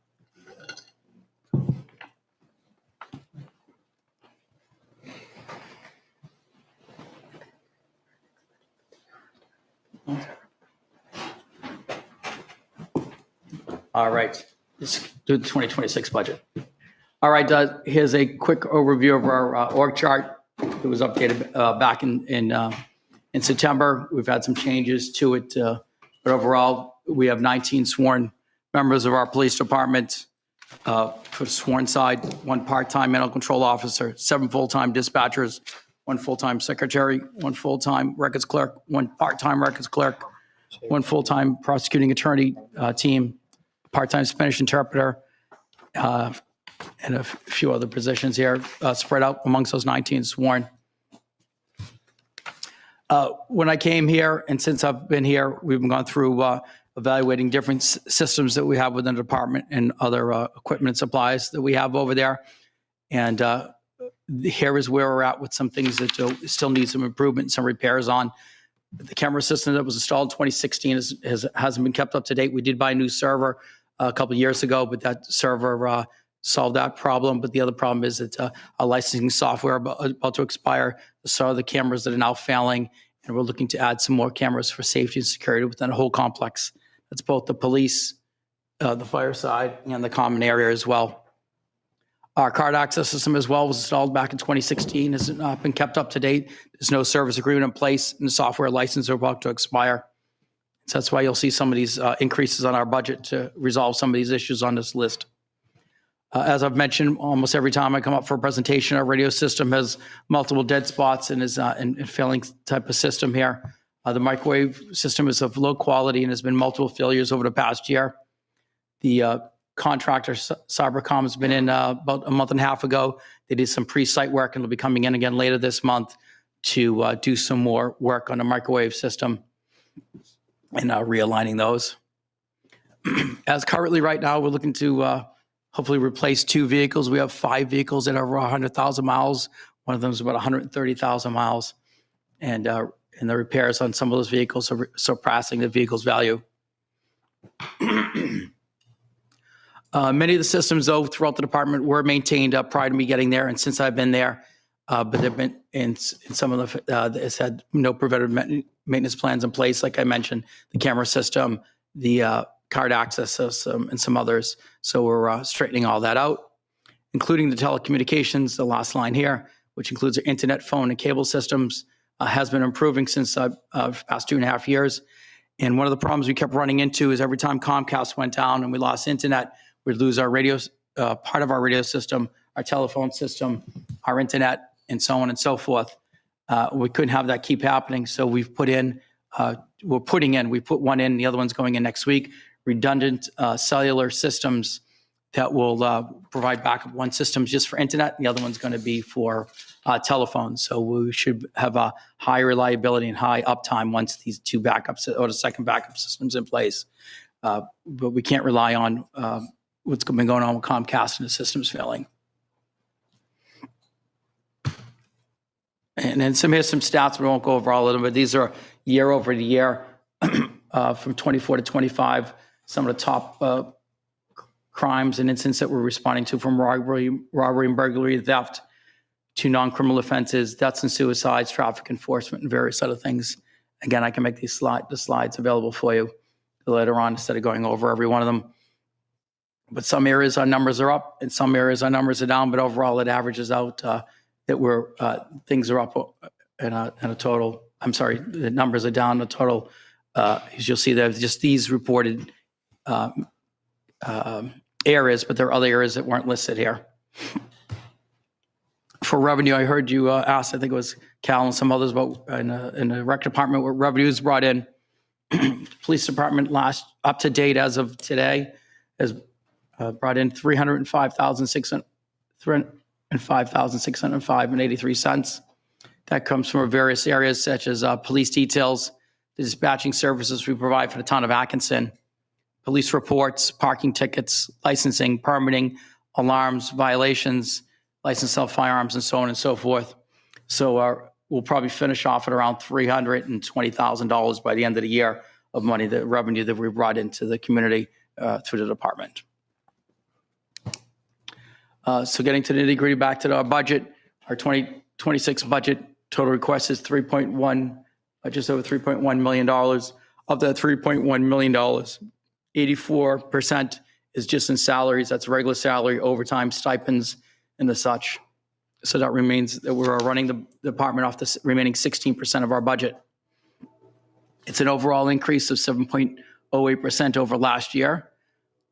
All right, let's do the 2026 budget. All right, here's a quick overview of our org chart. It was updated back in September. We've had some changes to it, but overall, we have 19 sworn members of our police department. For the sworn side, 1 part-time animal control officer, 7 full-time dispatchers, 1 full-time secretary, 1 full-time records clerk, 1 part-time records clerk, 1 full-time prosecuting attorney team, part-time Spanish interpreter, and a few other positions here spread out amongst those 19 sworn. When I came here, and since I've been here, we've been going through evaluating different systems that we have within the department and other equipment and supplies that we have over there. And here is where we're at with some things that still need some improvement and some repairs on. The camera system that was installed in 2016 hasn't been kept up to date. We did buy a new server a couple of years ago, but that server solved that problem. But the other problem is that our licensing software about to expire. So the cameras that are now failing, and we're looking to add some more cameras for safety and security within the whole complex. That's both the police, the fire side, and the common area as well. Our card access system as well was installed back in 2016. Has not been kept up to date. There's no service agreement in place, and the software license are about to expire. So that's why you'll see some of these increases on our budget to resolve some of these issues on this list. As I've mentioned, almost every time I come up for a presentation, our radio system has multiple dead spots and is a failing type of system here. The microwave system is of low quality and has been multiple failures over the past year. The contractor, Cybercom, has been in about a month and a half ago. They did some pre-site work and will be coming in again later this month to do some more work on the microwave system and realigning those. As currently right now, we're looking to hopefully replace 2 vehicles. We have 5 vehicles that are over 100,000 miles. One of them is about 130,000 miles. And the repairs on some of those vehicles are surpassing the vehicle's value. Many of the systems, though, throughout the department were maintained prior to me getting there, and since I've been there, but they've been in some of the, it's had no preventive maintenance plans in place, like I mentioned, the camera system, the card access system, and some others. So we're straightening all that out, including the telecommunications, the last line here, which includes our internet, phone, and cable systems, has been improving since the past 2.5 years. And one of the problems we kept running into is every time Comcast went down and we lost internet, we'd lose our radio, part of our radio system, our telephone system, our internet, and so on and so forth. We couldn't have that keep happening. So we've put in, we put one in, the other one's going in next week, redundant cellular systems that will provide backup. One system's just for internet, and the other one's going to be for telephone. So we should have a high reliability and high uptime once these 2 backups or the second backup system's in place. But we can't rely on what's been going on with Comcast and the system's failing. And then here's some stats. We won't go over all of them, but these are year over year from 24 to 25. Some of the top crimes and incidents that we're responding to, from robbery and burglary, theft, to non-criminal offenses, deaths and suicides, traffic enforcement, and various other things. Again, I can make the slides available for you later on instead of going over every one of them. But some areas our numbers are up, and some areas our numbers are down. But overall, it averages out that things are up in a total. I'm sorry, the numbers are down. The total, as you'll see, there's just these reported areas, but there are other areas that weren't listed here. For revenue, I heard you ask, I think it was Cal and some others, about in the rec department what revenues brought in. Police department up to date as of today has brought in $305,605.83. That comes from various areas such as police details, the dispatching services we provide for the town of Atkinson, police reports, parking tickets, licensing, permitting, alarms, violations, license sell firearms, and so on and so forth. So we'll probably finish off at around $320,000 by the end of the year money, the revenue that we brought into the community through the department. So getting to the nitty gritty, back to our budget, our 2026 budget total request is just over $3.1 million. Of that $3.1 million, 84% is just in salaries. That's regular salary, overtime, stipends, and the such. So that remains that we're running the department off the remaining 16% of our budget. It's an overall increase of 7.08% over last year.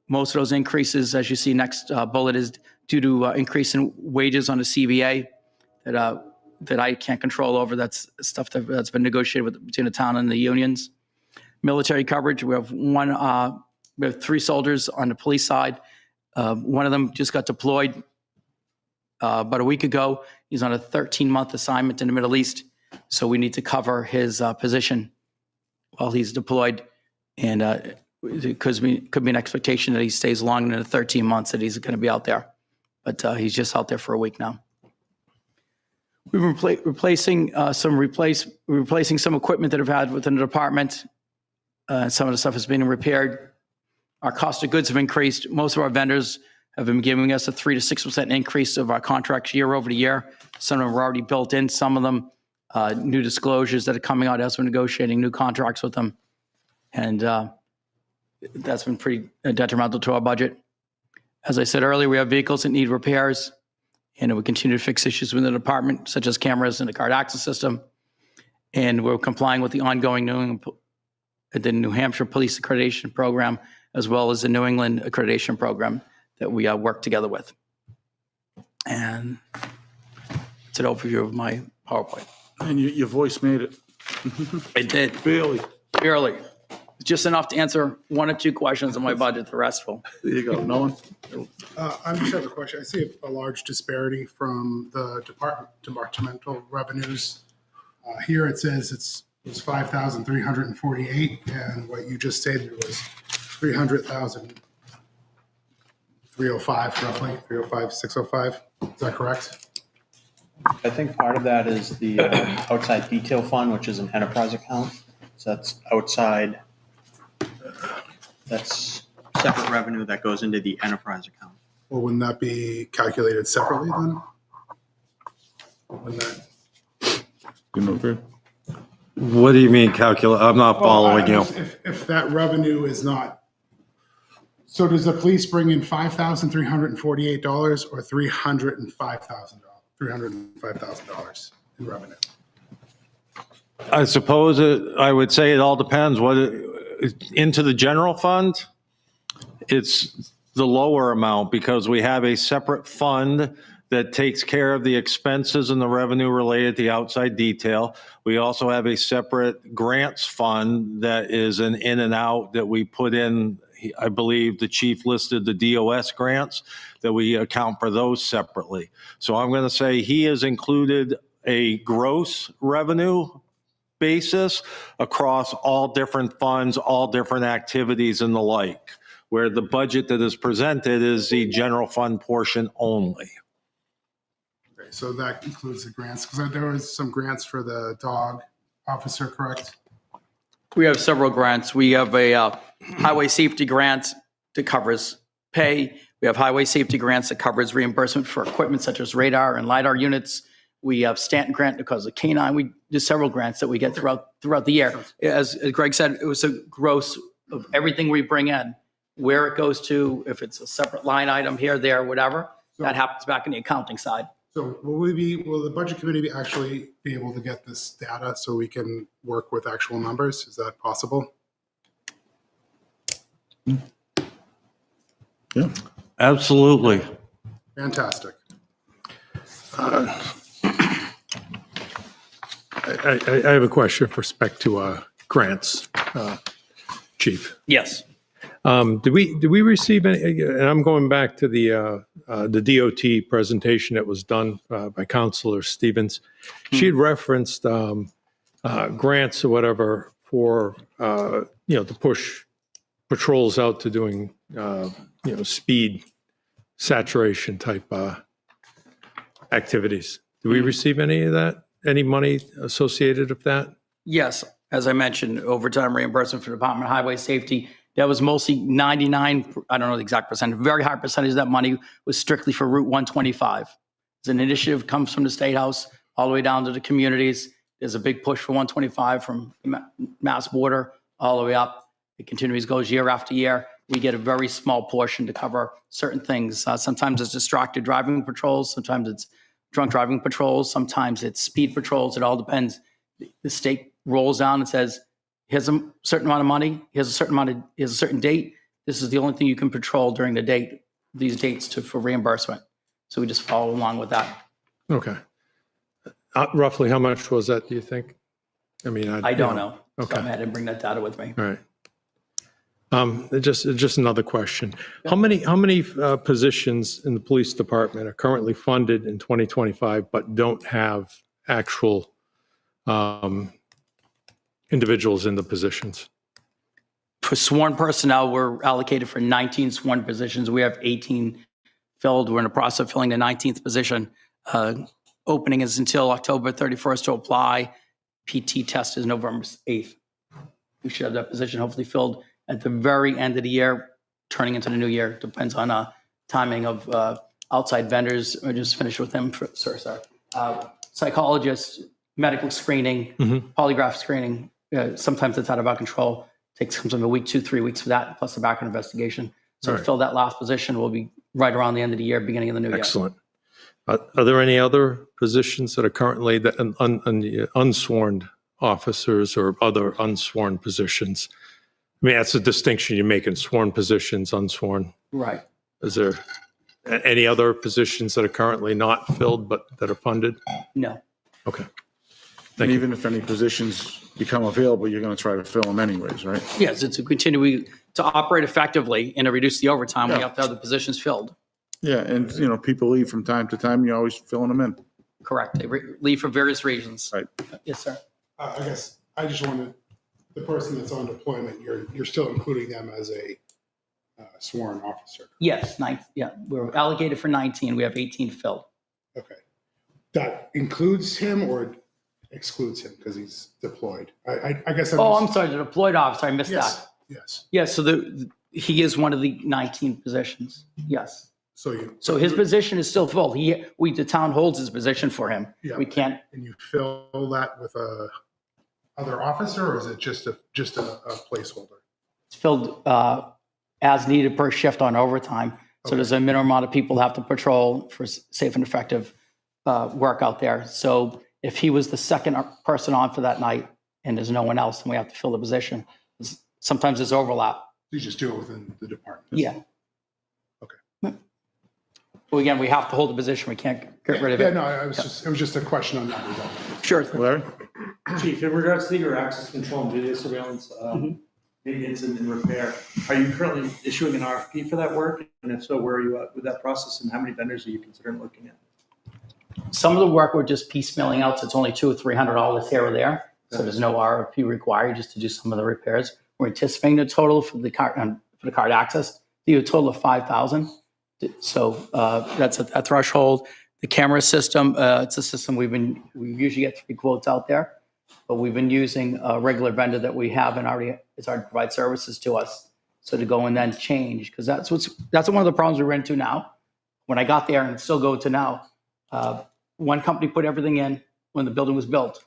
Most of those increases, as you see next bullet, is due to increase in wages on the CBA that I can't control over. That's stuff that's been negotiated between the town and the unions. Military coverage, we have three soldiers on the police side. One of them just got deployed about a week ago. He's on a 13-month assignment in the Middle East, so we need to cover his position while he's deployed. And because could be an expectation that he stays longer than the 13 months that he's going to be out there. But he's just out there for a week now. We're replacing some equipment that I've had within the department. Some of the stuff is being repaired. Our cost of goods have increased. Most of our vendors have been giving us a 3 to 6% increase of our contracts year over year. Some of them are already built in. Some of them new disclosures that are coming out as we're negotiating new contracts with them. And that's been pretty detrimental to our budget. As I said earlier, we have vehicles that need repairs, and we continue to fix issues within the department, such as cameras and the card access system. And we're complying with the ongoing the New Hampshire Police Accreditation Program, as well as the New England Accreditation Program that we work together with. And it's an overview of my PowerPoint. And your voice made it. It did. Barely. Barely. Just enough to answer one or two questions on my budget, the rest will. There you go. No one? I just have a question. I see a large disparity from the departmental revenues. Here it says it's 5,348, and what you just stated was 300,305 roughly, 305, 605. Is that correct? I think part of that is the outside detail fund, which is an enterprise account. So that's outside, that's separate revenue that goes into the enterprise account. Well, wouldn't that be calculated separately then? Wouldn't that? You know, Greg? What do you mean calculate? I'm not following you. If that revenue is not, so does the police bring in $5,348 or $305,000 in revenue? I suppose I would say it all depends. Into the general fund, it's the lower amount because we have a separate fund that takes care of the expenses and the revenue related to the outside detail. We also have a separate grants fund that is an in and out that we put in. I believe the chief listed the DOS grants that we account for those separately. So I'm going to say he has included a gross revenue basis across all different funds, all different activities and the like, where the budget that is presented is the general fund portion only. Okay, so that includes the grants, because there was some grants for the dog officer, correct? We have several grants. We have a highway safety grant that covers pay. We have highway safety grants that covers reimbursement for equipment such as radar and LiDAR units. We have Stanton grant because of K9. We do several grants that we get throughout the year. As Greg said, it was a gross of everything we bring in, where it goes to, if it's a separate line item here, there, whatever, that happens back in the accounting side. So will the budget committee actually be able to get this data so we can work with actual numbers? Is that possible? Yeah, absolutely. Fantastic. I have a question with respect to grants, Chief. Yes. Did we receive any? And I'm going back to the DOT presentation that was done by Councilor Stevens. She had referenced grants or whatever for to push patrols out to doing speed saturation type activities. Do we receive any of that? Any money associated with that? Yes. as I mentioned, overtime reimbursement for Department of Highway Safety. That was mostly 99, I don't know the exact percentage, very high percentage of that money was strictly for Route 125. It's an initiative, comes from the State House all the way down to the communities. There's a big push for 125 from Mass border all the way up. It continues, goes year after year. We get a very small portion to cover certain things. Sometimes it's distracted driving patrols. Sometimes it's drunk driving patrols. Sometimes it's speed patrols. It all depends. The state rolls down and says, here's a certain amount of money. Here's a certain date. This is the only thing you can patrol during the date, these dates for reimbursement. So we just follow along with that. Okay. Roughly how much was that, do you think? I mean, I don't know. Okay. So I didn't bring that data with me. All right. Just another question. How many positions in the police department are currently funded in 2025 but don't have actual individuals in the positions? For sworn personnel, we're allocated for 19 sworn positions. We have 18 filled. We're in the process of filling the 19th position. Opening is until October 31st to apply. PT test is November 8th. We should have that position hopefully filled at the very end of the year, turning into the new year. Depends on timing of outside vendors. I just finished with them, psychologists, medical screening, polygraph screening. Sometimes it's out of our control. Takes sometimes a week, 2-3 weeks for that, plus the background investigation. So to fill that last position will be right around the end of the year, beginning of the new year. Excellent. Are there any other positions that are currently unsworn officers or other unsworn positions? I mean, that's a distinction you make in sworn positions, unsworn. Right. Is there any other positions that are currently not filled but that are funded? No. Okay. And even if any positions become available, you're going to try to fill them anyways, right? Yes, it's to continue to operate effectively and to reduce the overtime. We have to have the positions filled. Yeah, and people leave from time to time. You're always filling them in. Correct. They leave for various reasons. Right. Yes, sir. I guess I just wanted, the person that's on deployment, you're still including them as a sworn officer. Yes, we're allocated for 19. We have 18 filled. Okay. That includes him or excludes him because he's deployed? I guess. I'm sorry, the deployed officer. I missed that. Yes. Yes, so he is one of the 19 positions. Yes. So his position is still full. The town holds his position for him. Yeah, we can't. And you fill that with a other officer, or is it just a placeholder? It's filled as needed per shift on overtime. So there's a minimum amount of people that have to patrol for safe and effective work out there. So if he was the second person on for that night and there's no one else, then we have to fill the position. Sometimes there's overlap. You just do it within the department. Yeah. Okay. Well, again, we have to hold the position. We can't get rid of it. Yeah, no, it was just a question on that. Sure. Larry? Chief, in regards to your access control and video surveillance, maintenance and repair, are you currently issuing an RFP for that work? And if so, where are you at with that process and how many vendors are you considering looking at? Some of the work we're just piecemealing out, so it's only $200 or $300 here or there. So there's no RFP required just to do some of the repairs. We're anticipating the total for the card access, a total of $5,000. So that's a threshold. The camera system, it's a system we usually get 3 quotes out there, but we've been using a regular vendor that we have and already is already provide services to us. So to go and then change, because that's one of the problems we ran into now. When I got there and still go to now, one company put everything in when the building was built.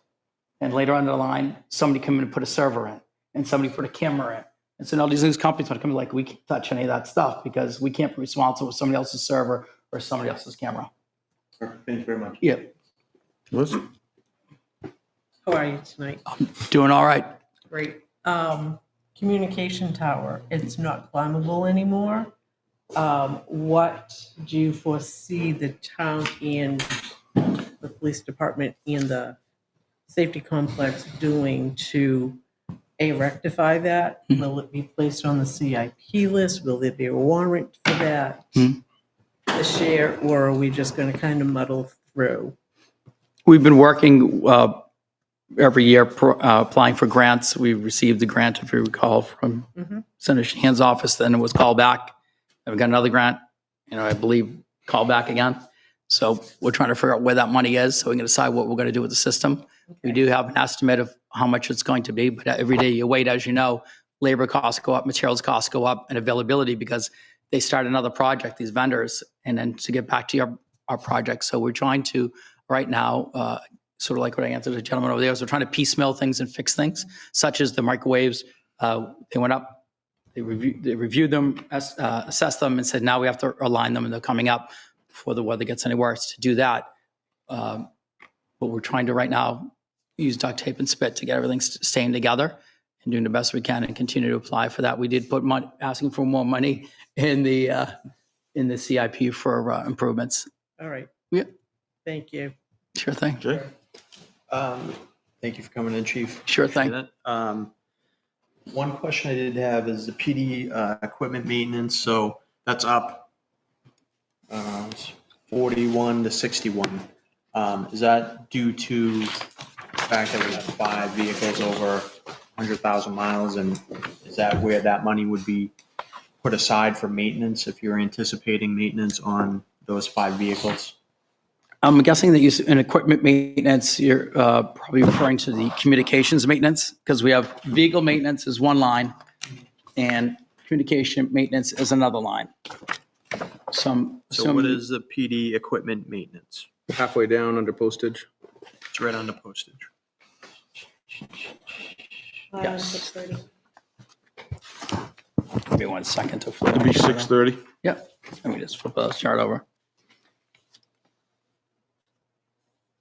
And later on the line, somebody came in and put a server in and somebody put a camera in. And so now these companies want to come in like, we can't touch any of that stuff because we can't be responsible for somebody else's server or somebody else's camera. Perfect. Thank you very much. Yeah. Listen. How are you tonight? Doing all right. Great. Communication tower, it's not climbable anymore. What do you foresee the town and the police department and the safety complex doing to rectify that? Will it be placed on the CIP list? Will there be a warrant for that? This year, or are we just going to kind of muddle through? We've been working every year applying for grants. We received the grant, if you recall, from Senator Sheehan's office. Then it was called back. And we got another grant, I believe, called back again. So we're trying to figure out where that money is so we can decide what we're going to do with the system. We do have an estimate of how much it's going to be, but every day you wait, as you know, labor costs go up, materials costs go up, and availability because they start another project, these vendors, and then to get back to our project. So we're trying to, right now, sort of like what I answered the gentleman over there, is we're trying to piecemeal things and fix things, such as the microwaves. They went up, they reviewed them, assessed them, and said, now we have to align them, and they're coming up before the weather gets any worse to do that. But we're trying to right now use duct tape and spit to get everything staying together and doing the best we can and continue to apply for that. We did put money, asking for more money in the CIP for improvements. All right. Yeah. Thank you. Sure thing. Jay? Thank you for coming in, Chief. Sure thing. Appreciate it. One question I did have is the PD equipment maintenance. So that's up 41 to 61. Is that due to the fact that we have 5 vehicles over 100,000 miles? And is that where that money would be put aside for maintenance if you're anticipating maintenance on those 5 vehicles? I'm guessing that in equipment maintenance, you're probably referring to the communications maintenance, because we have vehicle maintenance is one line and communication maintenance is another line. So what is the PD equipment maintenance? Halfway down under postage. It's right under postage. Yes. 6:30. Give me 1 second to flip. It'd be 6:30. Yep. Let me just flip the chart over.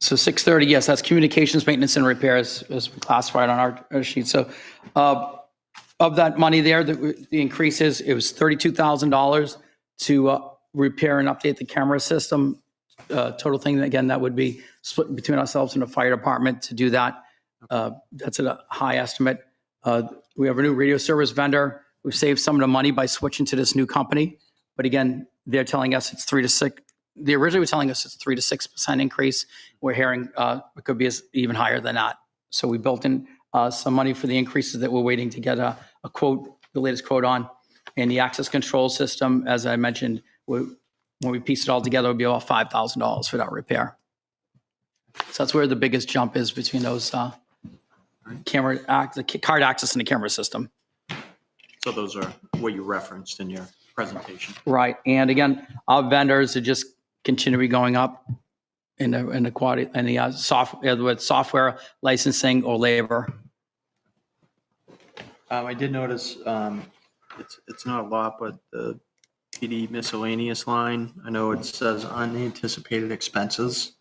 So 6:30, yes, that's communications, maintenance, and repairs as classified on our sheet. So of that money there, the increase is, it was $32,000 to repair and update the camera system. Total thing, again, that would be split between ourselves and the fire department to do that. That's a high estimate. We have a new radio service vendor. We've saved some of the money by switching to this new company. But again, they're telling us it's 3 to 6. They originally were telling us it's 3 to 6% increase. We're hearing it could be even higher than that. So we built in some money for the increases that we're waiting to get a quote, the latest quote on. And the access control system, as I mentioned, when we piece it all together, it would be about $5,000 for that repair. So that's where the biggest jump is between those the card access and the camera system. So those are what you referenced in your presentation. Right. And again, our vendors are just continually going up in the quality and the software, with software licensing or labor. I did notice it's not a lot, but the PD miscellaneous line, I know it says unanticipated expenses.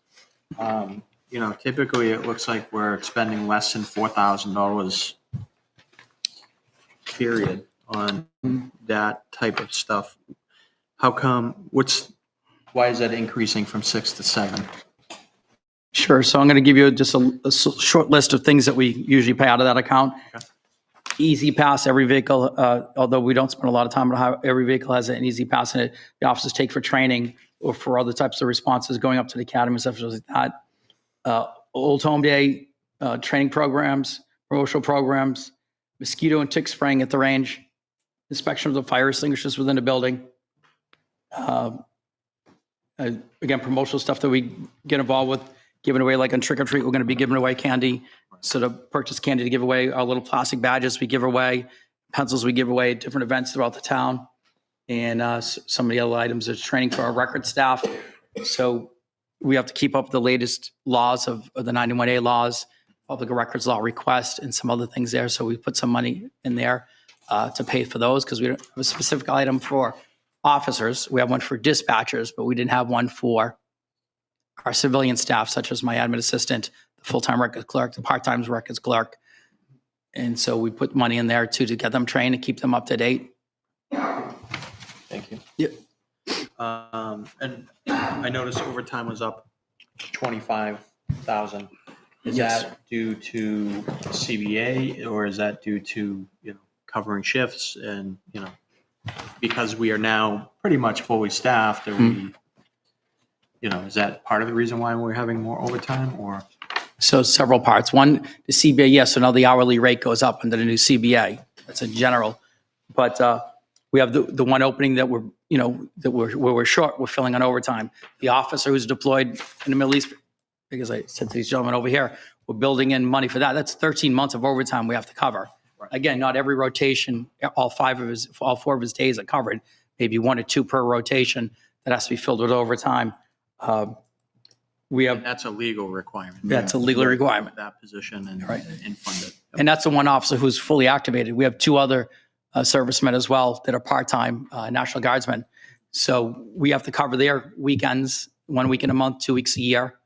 Typically it looks like we're spending less than $4,000 period on that type of stuff. How come, why is that increasing from 6 to 7? Sure. So I'm going to give you just a short list of things that we usually pay out of that account. Okay. Easy Pass, every vehicle, although we don't spend a lot of time on how every vehicle has an Easy Pass in it, the officers take for training or for other types of responses, going up to the academy, stuff like that. Old Home Day training programs, promotional programs, mosquito and tick spraying at the range, inspection of the fire extinguishers within the building. Again, promotional stuff that we get involved with, giving away, like on Trick or Treat, we're going to be giving away candy. So to purchase candy to give away, our little plastic badges we give away, pencils we give away at different events throughout the town. And some of the other items is training for our record staff. So we have to keep up the latest laws of the 91A laws, public records law request, and some other things there. So we put some money in there to pay for those, because we don't have a specific item for officers. We have one for dispatchers, but we didn't have one for our civilian staff, such as my admin assistant, the full-time records clerk, the part-time records clerk. And so we put money in there too to get them trained and keep them up to date. Thank you. Yep. And I noticed overtime was up 25,000. Is Yes. that due to CBA, or is that due to, covering shifts and, because we are now pretty much fully staffed, are we, is that part of the reason why we're having more overtime, or? So several parts. One, the CBA, yes, so now the hourly rate goes up under the new CBA. That's in general. But We have the one opening that where we're short, we're filling on overtime. The officer who's deployed in the Middle East, because I said to these gentlemen over here, we're building in money for that. That's 13 months of overtime we have to cover. Again, not every rotation, all 4 of his days are covered. Maybe 1 or 2 per rotation that has to be filled with overtime. We have. And that's a legal requirement. That's a legal requirement. That position and fund it. And that's the one officer who's fully activated. We have 2 other servicemen as well that are part-time National Guardsmen. So we have to cover their weekends, 1 week in a month, 2 weeks a year,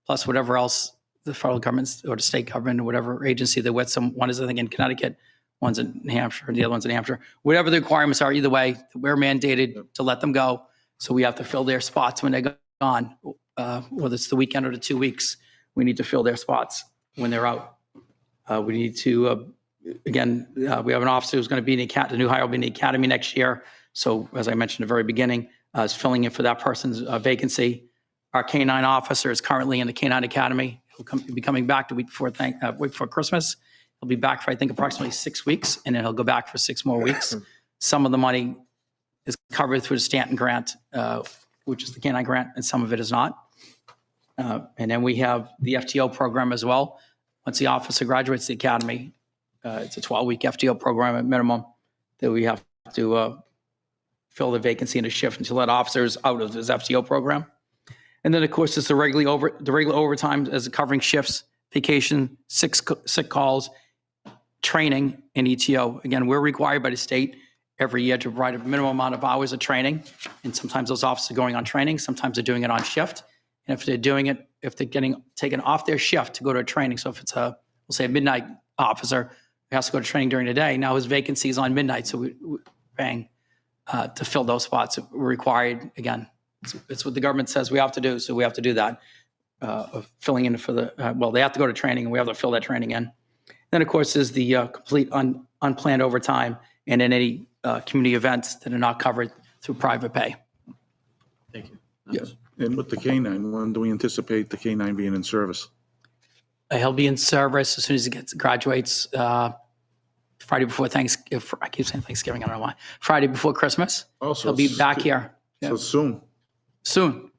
plus whatever else the federal government or the state government or whatever agency they're with. One is, I think, in Connecticut, one's in New Hampshire, and the other one's in New Hampshire. Whatever the requirements are, either way, we're mandated to let them go. So we have to fill their spots when they're gone, whether it's the weekend or the 2 weeks. We need to fill their spots when they're out. We need to, again, we have an officer who's going to be in the new hire will be in the academy next year. So as I mentioned at the very beginning, is filling in for that person's vacancy. Our K-9 officer is currently in the K-9 academy. He'll be coming back the week before Christmas. He'll be back for, I think, approximately 6 weeks, and then he'll go back for 6 more weeks. Some of the money is covered through the Stanton grant, which is the K-9 grant, and some of it is not. And then we have the FTO program as well. Once the officer graduates the academy, it's a 12-week FTO program at minimum that we have to fill the vacancy in a shift until that officer is out of his FTO program. And then, of course, it's the regular overtime as covering shifts, vacation, sick calls, training, and ETO. Again, we're required by the state every year to provide a minimum amount of hours of training. And sometimes those officers are going on training. Sometimes they're doing it on shift. And if they're doing it, if they're getting taken off their shift to go to a training, so if it's we'll say a midnight officer who has to go to training during the day, now his vacancy is on midnight, so we're paying to fill those spots. We're required, again, it's what the government says we have to do, so we have to do that, of filling in for they have to go to training, and we have to fill that training in. Then, of course, is the complete unplanned overtime and in any community events that are not covered through private pay. Thank you. Yes. And with the K-9, when do we anticipate the K-9 being in service? He'll be in service as soon as he graduates Friday before Thanksgiving. I keep saying Thanksgiving, I don't know why. Friday before Christmas. Oh, so he'll be back here. So soon. Soon.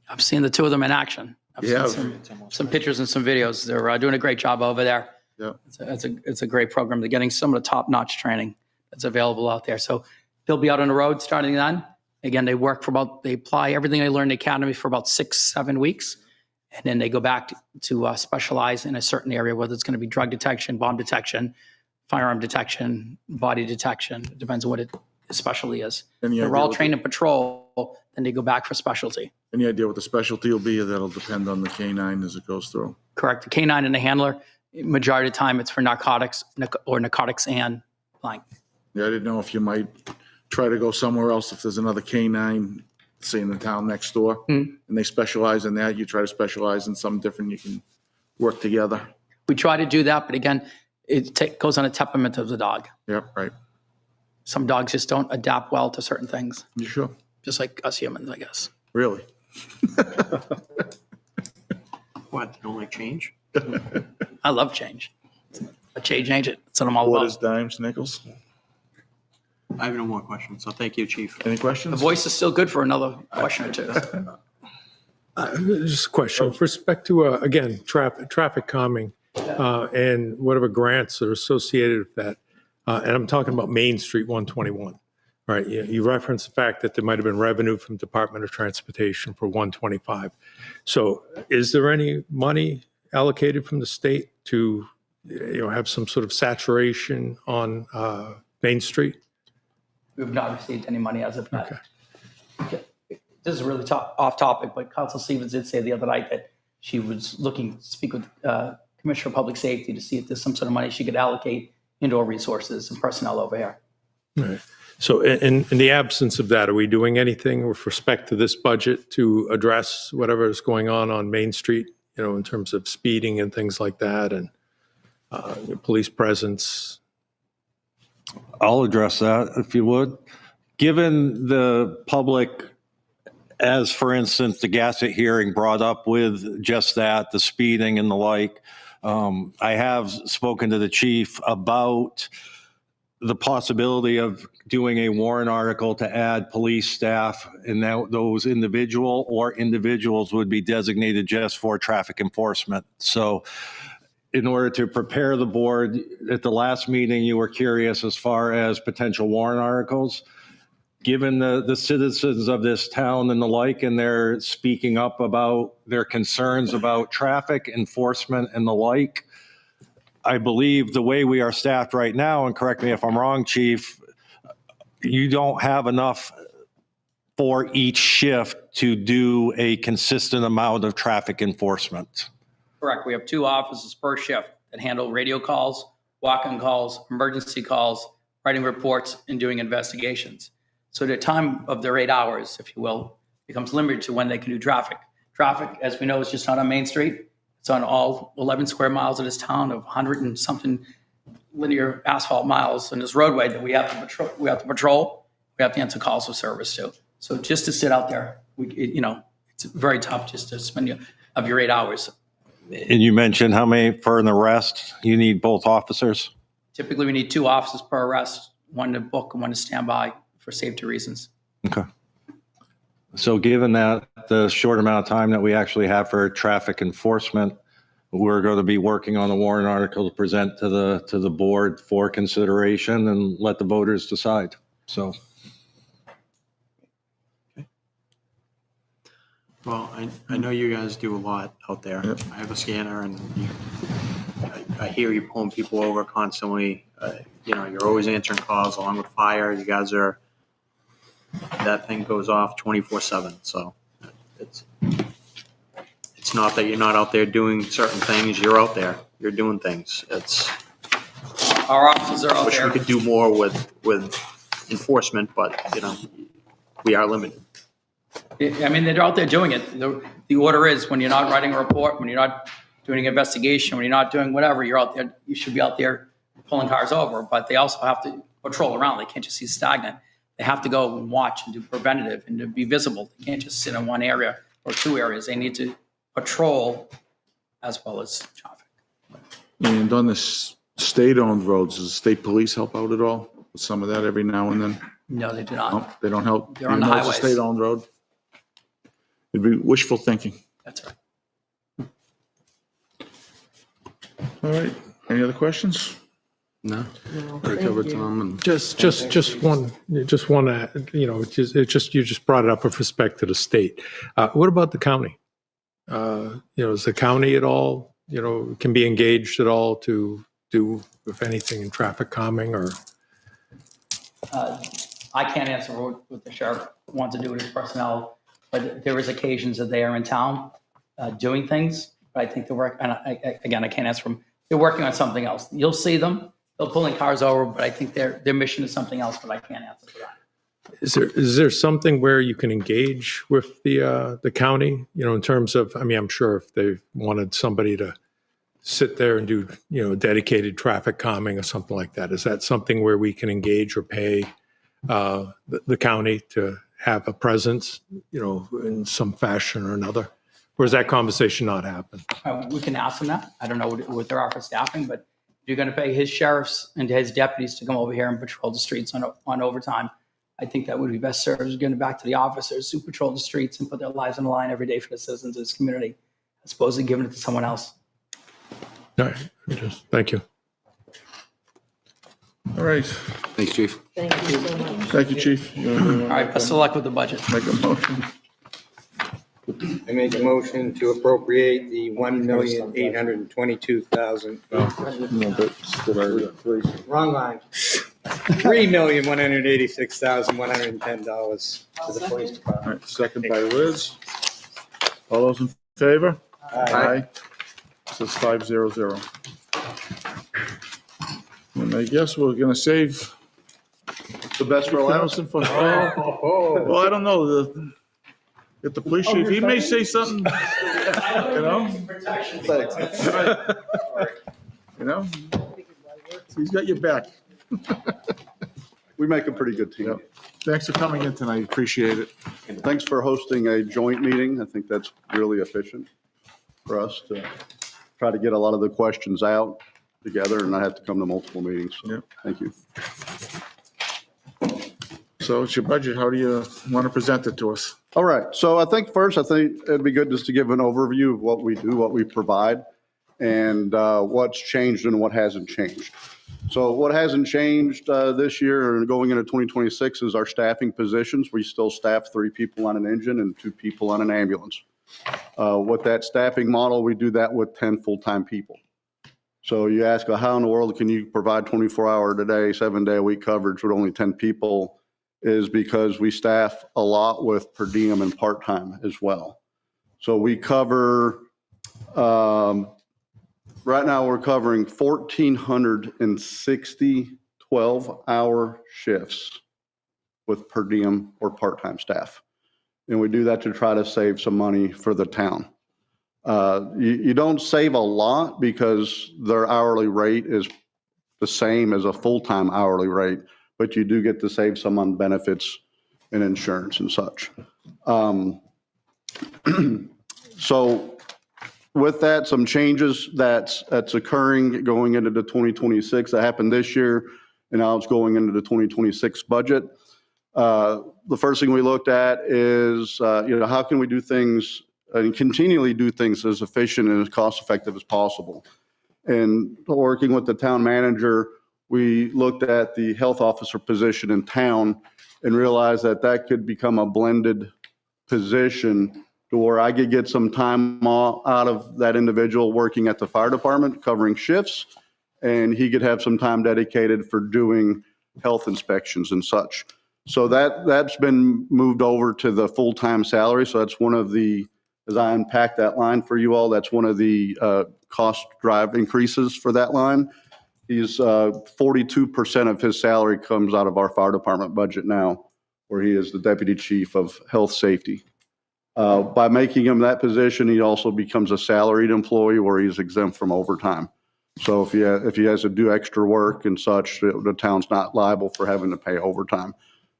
I've seen the 2 of them in action. I've Yeah. seen some pictures and some videos. They're doing a great job over there. Yeah. It's a great program. They're getting some of the top-notch training that's available out there. So they'll be out on the road starting then. Again, they apply everything they learned in the academy for about 6-7 weeks. And then they go back to specialize in a certain area, whether it's going to be drug detection, bomb detection, firearm detection, body detection. It depends on what it specialty is. They're all trained in patrol, then they go back for specialty. Any idea what the specialty will be? That'll depend on the K-9 as it goes through. Correct. The K-9 and the handler, majority of the time it's for narcotics or narcotics and blank. Yeah, I didn't know if you might try to go somewhere else if there's another K-9, say in the town next door, and they specialize in that. You try to specialize in something different. You can work together. We try to do that, but again, it goes on a temperament of the dog. Yep, right. Some dogs just don't adapt well to certain things. You sure? Just like us humans, I guess. Really? What, don't like change? I love change. A change agent. That's what I'm all Quarters, about. dimes, nickels. I have no more questions, so thank you, Chief. Any questions? The voice is still good for another question or two. Just a question with respect to, again, traffic calming and whatever grants are associated with that. And I'm talking about Main Street 121. All right, you referenced the fact that there might have been revenue from Department of Transportation for 125. So is there any money allocated from the state to have some sort of saturation on Main Street? We have not received any money as of yet. Okay. This is really off topic, but Council Stevens did say the other night that she was looking to speak with Commissioner of Public Safety to see if there's some sort of money she could allocate into our resources and personnel over here. All right. So in the absence of that, are we doing anything with respect to this budget to address whatever is going on Main Street, in terms of speeding and things like that and police presence? I'll address that if you would. Given the public, as for instance, the Gassett hearing brought up with just that, the speeding and the like, I have spoken to the chief about the possibility of doing a warrant article to add police staff, and that those individuals would be designated just for traffic enforcement. So in order to prepare the board, at the last meeting, you were curious as far as potential warrant articles. Given the citizens of this town and the like, and they're speaking up about their concerns about traffic enforcement and the like, I believe the way we are staffed right now, and correct me if I'm wrong, Chief, you don't have enough for each shift to do a consistent amount of traffic enforcement. Correct. We have 2 officers per shift that handle radio calls, walk-in calls, emergency calls, writing reports, and doing investigations. So the time of their 8 hours, if you will, becomes limited to when they can do traffic. Traffic, as we know, is just not on Main Street. It's on all 11 square miles of this town of 100 and something linear asphalt miles in this roadway that we have to patrol. We have to answer calls for service too. So just to sit out there, it's very tough just to spend of your 8 hours. And you mentioned how many for an arrest? You need both officers? Typically, we need 2 officers per arrest, 1 to book and 1 to stand by for safety reasons. Okay. So given that the short amount of time that we actually have for traffic enforcement, we're going to be working on the warrant article to present to the board for consideration and let the voters decide. So. Well, I know you guys do a lot out there. Yep. I have a scanner, and I hear you pulling people over constantly. You're always answering calls along with fire. You guys that thing goes off 24/7. So it's not that you're not out there doing certain things. You're out there. You're doing things. Our officers are out Wish there. we could do more with enforcement, but we are limited. I mean, they're out there doing it. The order is when you're not writing a report, when you're not doing an investigation, when you're not doing whatever, you're out there. You should be out there pulling cars over. But they also have to patrol around. They can't just see stagnant. They have to go and watch and do preventative and to be visible. They can't just sit in one area or 2 areas. They need to patrol as well as traffic. And on the state-owned roads, does the state police help out at all with some of that every now and then? No, they do not. No, they don't help? They're on the Even though it's a highways. state-owned road? It'd be wishful thinking. That's right. All right, any other questions? No. I covered some. And Just one, you just brought it up with respect to the state. What about the county? Is the county at all, can be engaged at all to do, if anything, in traffic calming or? I can't answer what the sheriff wants to do with his personnel, but there is occasions that they are in town doing things. But I think they're working, and I can't answer them. They're working on something else. You'll see them. They'll pulling cars over, but I think their mission is something else, but I can't answer for that. Is there something where you can engage with the county, in terms of, I'm sure if they wanted somebody to sit there and do, dedicated traffic calming or something like that, is that something where we can engage or pay the county to have a presence, in some fashion or another? Or does that conversation not happen? We can ask them that. I don't know what there are for staffing, but if you're going to pay his sheriffs and his deputies to come over here and patrol the streets on overtime, I think that would be best served getting back to the officers who patrol the streets and put their lives on the line every day for the citizens of this community, as opposed to giving it to someone else. All right, thank you. All right, thanks, Chief. Thank you so much. thank you, Chief. All right, best of luck with the budget. Make a motion. I make a motion to appropriate the $1,822,000. Wrong line. $3,186,110 to the police All department. right, second by Liz. All those in favor? Aye. Says 500. And I guess we're gonna save the best for last. Well, I don't know, get the police chief, he may say something, he's got your back. We make a pretty good team. Yep. Thanks for coming in tonight, appreciate it. Thanks for hosting a joint meeting. I think that's really efficient for us to try to get a lot of the questions out together and not have to come to multiple meetings. So, Yep. thank you. So it's your budget. How do you want to present it to us? All right, so I think it'd be good just to give an overview of what we do, what we provide, and what's changed and what hasn't changed. So what hasn't changed this year and going into 2026 is our staffing positions. We still staff 3 people on an engine and 2 people on an ambulance. With that staffing model, we do that with 10 full-time people. So you ask, well, how in the world can you provide 24-hour a day, 7-day-a-week coverage with only 10 people? Is because we staff a lot with per diem and part-time as well. So we cover, right now we're covering 1,460 12-hour shifts with per diem or part-time staff. And we do that to try to save some money for the town. You don't save a lot because their hourly rate is the same as a full-time hourly rate, but you do get to save some on benefits and insurance and such. So with that, some changes that's occurring going into the 2026 that happened this year, and now it's going into the 2026 budget. The first thing we looked at is, how can we do things and continually do things as efficient and as cost-effective as possible? And working with the town manager, we looked at the health officer position in town and realized that that could become a blended position to where I could get some time out of that individual working at the fire department, covering shifts, and he could have some time dedicated for doing health inspections and such. So that's been moved over to the full-time salary. So that's one of the, as I unpack that line for you all, that's one of the cost drive increases for that line. He's 42% of his salary comes out of our fire department budget now, where he is the deputy chief of health safety. By making him that position, he also becomes a salaried employee where he's exempt from overtime. So if he has to do extra work and such, the town's not liable for having to pay overtime.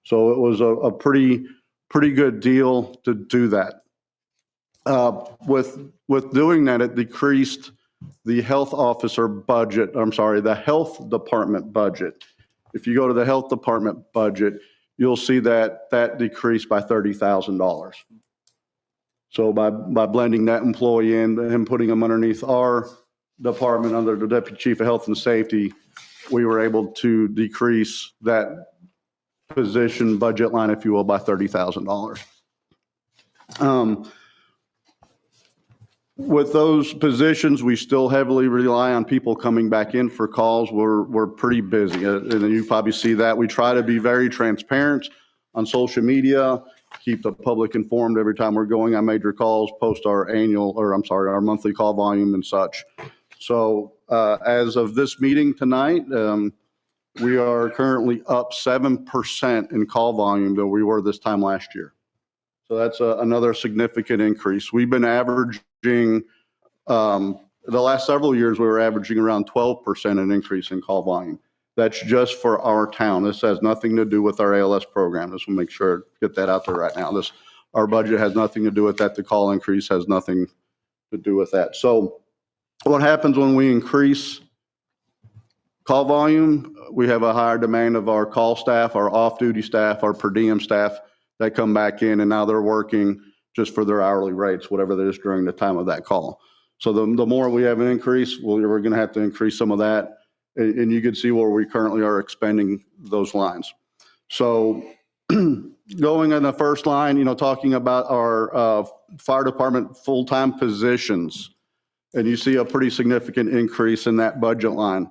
So it was a pretty good deal to do that. With doing that, it decreased the health officer budget, the health department budget. If you go to the health department budget, you'll see that decreased by $30,000. So by blending that employee in and putting him underneath our department under the deputy chief of health and safety, we were able to decrease that position budget line, if you will, by $30,000. With those positions, we still heavily rely on people coming back in for calls. We're pretty busy, and you probably see that. We try to be very transparent on social media, keep the public informed every time we're going on major calls, post our monthly call volume and such. So as of this meeting tonight, we are currently up 7% in call volume than we were this time last year. So that's another significant increase. We've been averaging, the last several years, we were averaging around 12% an increase in call volume. That's just for our town. This has nothing to do with our ALS program. Just want to make sure to get that out there right now. Our budget has nothing to do with that. The call increase has nothing to do with that. So what happens when we increase call volume? We have a higher demand of our call staff, our off-duty staff, our per diem staff that come back in, and now they're working just for their hourly rates, whatever that is during the time of that call. So the more we have an increase, we're going to have to increase some of that. And you can see where we currently are expending those lines. So going on the first line, talking about our fire department full-time positions, and you see a pretty significant increase in that budget line.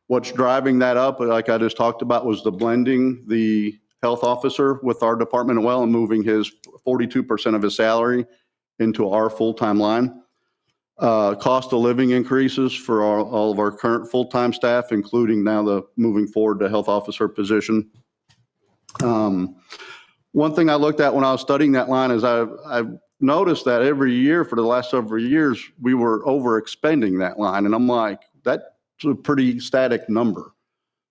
What's driving that up, like I just talked about, was the blending the health officer with our department as well and moving his 42% of his salary into our full-time line. Cost of living increases for all of our current full-time staff, including now moving forward the health officer position. One thing I looked at when I was studying that line is I've noticed that every year for the last several years, we were overexpending that line. And I'm like, that's a pretty static number.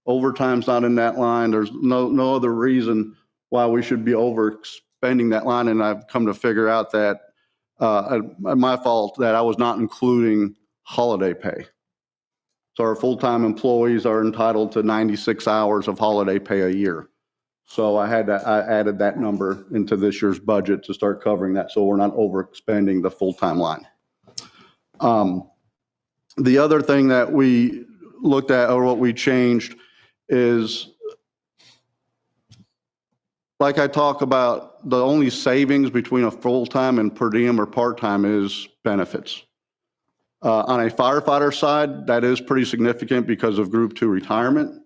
Overtime's not in that line. There's no other reason why we should be overspending that line. And I've come to figure out that my fault that I was not including holiday pay. So our full-time employees are entitled to 96 hours of holiday pay a year. So I added that number into this year's budget to start covering that, so we're not overexpending the full-time line. The other thing that we looked at, or what we changed, is, like I talk about, the only savings between a full-time and per diem or part-time is benefits. On a firefighter side, that is pretty significant because of Group 2 retirement.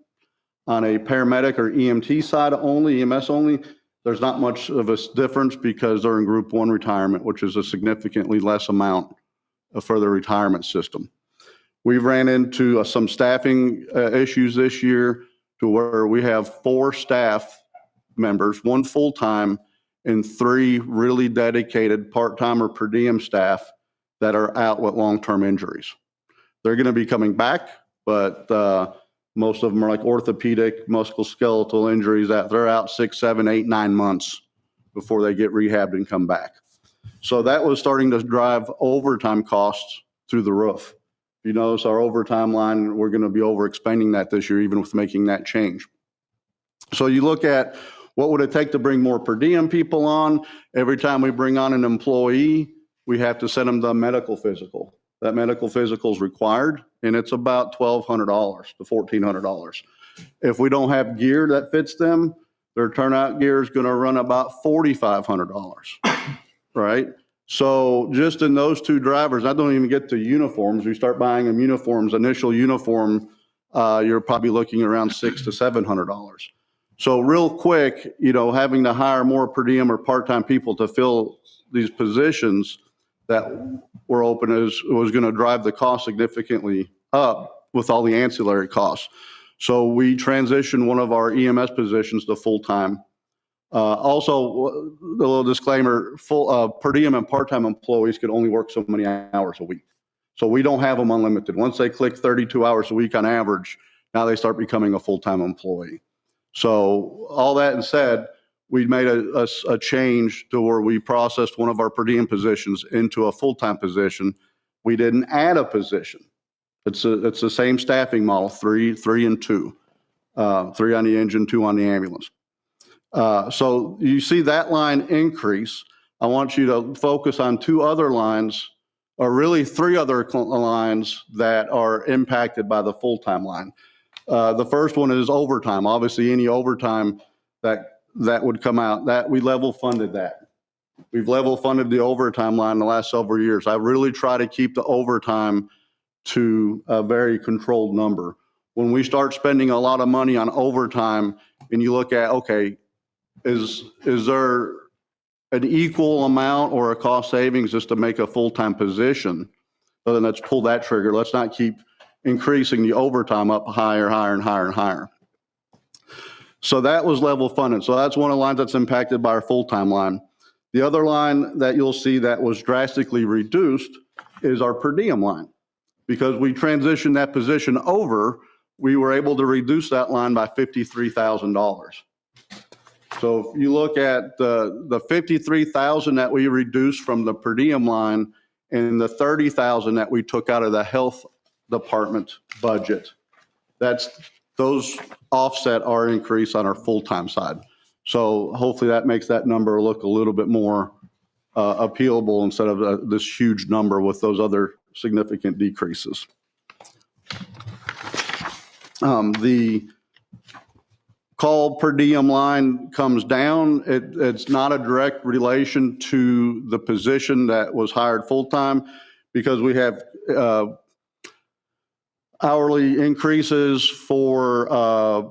On a paramedic or EMT side only, EMS only, there's not much of a difference because they're in Group 1 retirement, which is a significantly less amount for the retirement system. We've ran into some staffing issues this year to where we have 4 staff members, 1 full-time and 3 really dedicated part-time or per diem staff that are out with long-term injuries. They're going to be coming back, but most of them are like orthopedic, musculoskeletal injuries that they're out 6, 7, 8, 9 months before they get rehabbed and come back. So that was starting to drive overtime costs through the roof. You notice our overtime line, we're going to be overexpending that this year, even with making that change. So you look at what would it take to bring more per diem people on. Every time we bring on an employee, we have to send them the medical physical. That medical physical is required, and it's about $1,200 to $1,400. If we don't have gear that fits them, their turnout gear is going to run about $4,500, right? So just in those 2 drivers, I don't even get to uniforms. We start buying them uniforms, initial uniform, you're probably looking around $600 to $700. So real quick, having to hire more per diem or part-time people to fill these positions that were open was going to drive the cost significantly up with all the ancillary costs. So we transitioned one of our EMS positions to full-time. Also, a little disclaimer, per diem and part-time employees could only work so many hours a week. So we don't have them unlimited. Once they click 32 hours a week on average, now they start becoming a full-time employee. So all that said, we made a change to where we processed one of our per diem positions into a full-time position. We didn't add a position. It's the same staffing model, 3 and 2, 3 on the engine, 2 on the ambulance. So you see that line increase. I want you to focus on 2 other lines, or really 3 other lines that are impacted by the full-time line. The first one is overtime. Obviously, any overtime that would come out, that we level funded that. We've level funded the overtime line the last several years. I really try to keep the overtime to a very controlled number. When we start spending a lot of money on overtime and you look at, okay, is there an equal amount or a cost savings just to make a full-time position? So then let's pull that trigger. Let's not keep increasing the overtime up higher, higher, and higher, and higher. So that was level funded. So that's one of the lines that's impacted by our full-time line. The other line that you'll see that was drastically reduced is our per diem line. Because we transitioned that position over, we were able to reduce that line by $53,000. So if you look at the $53,000 that we reduced from the per diem line and the $30,000 that we took out of the health department budget, those offset our increase on our full-time side. So hopefully that makes that number look a little bit more appealable instead of this huge number with those other significant decreases. The call per diem line comes down. It's not a direct relation to the position that was hired full-time because we have hourly increases for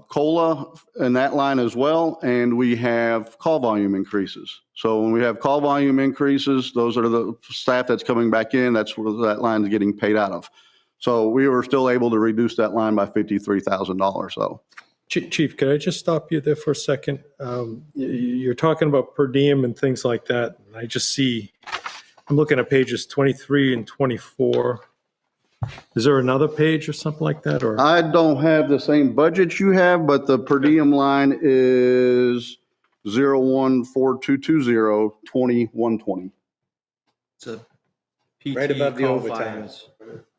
COLA in that line as well, and we have call volume increases. So when we have call volume increases, those are the staff that's coming back in, that's where that line is getting paid out of. So we were still able to reduce that line by $53,000. So, Chief, could I just stop you there for a second? You're talking about per diem and things like that. And I just see, I'm looking at pages 23 and 24. Is there another page or something like that? Or I don't have the same budget you have, but the per diem line is 014220-2120. It's a Right above the call overtime. files.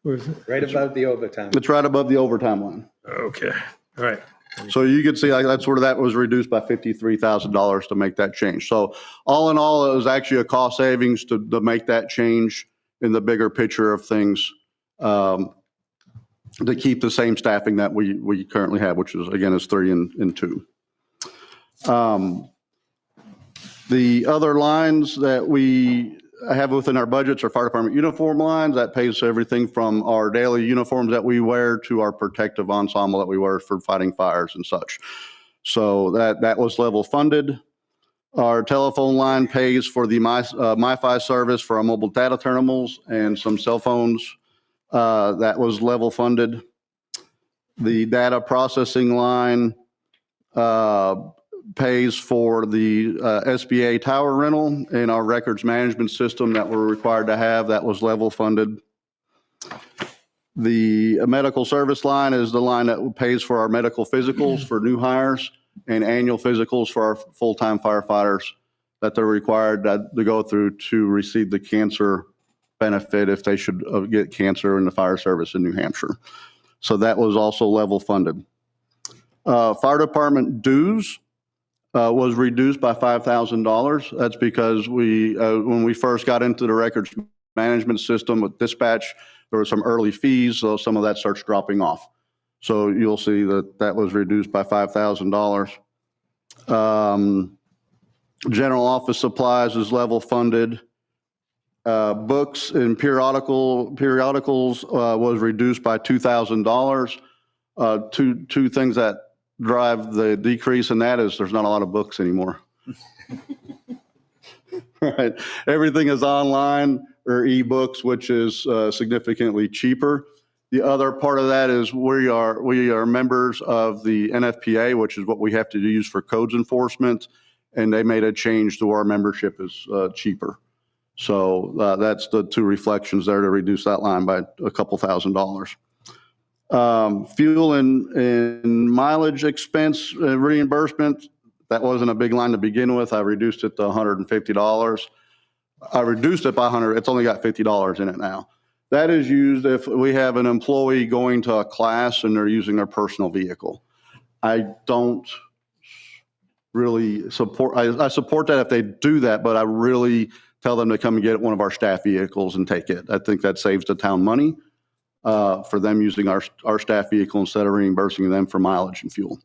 where is it? Right above the overtime. It's right above the overtime line. Okay, all right. So you can see like that's where that was reduced by $53,000 to make that change. So all in all, it was actually a cost savings to make that change in the bigger picture of things, to keep the same staffing that we currently have, which is, again, is 3 and 2. The other lines that we have within our budgets are fire department uniform lines. That pays everything from our daily uniforms that we wear to our protective ensemble that we wear for fighting fires and such. So that was level funded. Our telephone line pays for the MiFi service for our mobile data terminals and some cell phones. That was level funded. The data processing line pays for the SBA tower rental and our records management system that we're required to have. That was level funded. The medical service line is the line that pays for our medical physicals for new hires and annual physicals for our full-time firefighters that they're required to go through to receive the cancer benefit if they should get cancer in the fire service in New Hampshire. So that was also level funded. Fire department dues was reduced by $5,000. That's because when we first got into the records management system with dispatch, there were some early fees, so some of that starts dropping off. So you'll see that was reduced by $5,000. General office supplies is level funded. Books and periodicals was reduced by $2,000. Two things that drive the decrease in that is there's not a lot of books anymore. Right. Everything is online or ebooks, which is significantly cheaper. The other part of that is we are members of the NFPA, which is what we have to use for codes enforcement, and they made a change to our membership is cheaper. So that's the two reflections there to reduce that line by a couple $1,000s. Fuel and mileage expense reimbursement, that wasn't a big line to begin with. I reduced it to $150. I reduced it by $100. It's only got $50 in it now. That is used if we have an employee going to a class and they're using their personal vehicle. I don't really support, I support that if they do that, but I really tell them to come and get one of our staff vehicles and take it. I think that saves the town money for them using our staff vehicle instead of reimbursing them for mileage and fuel.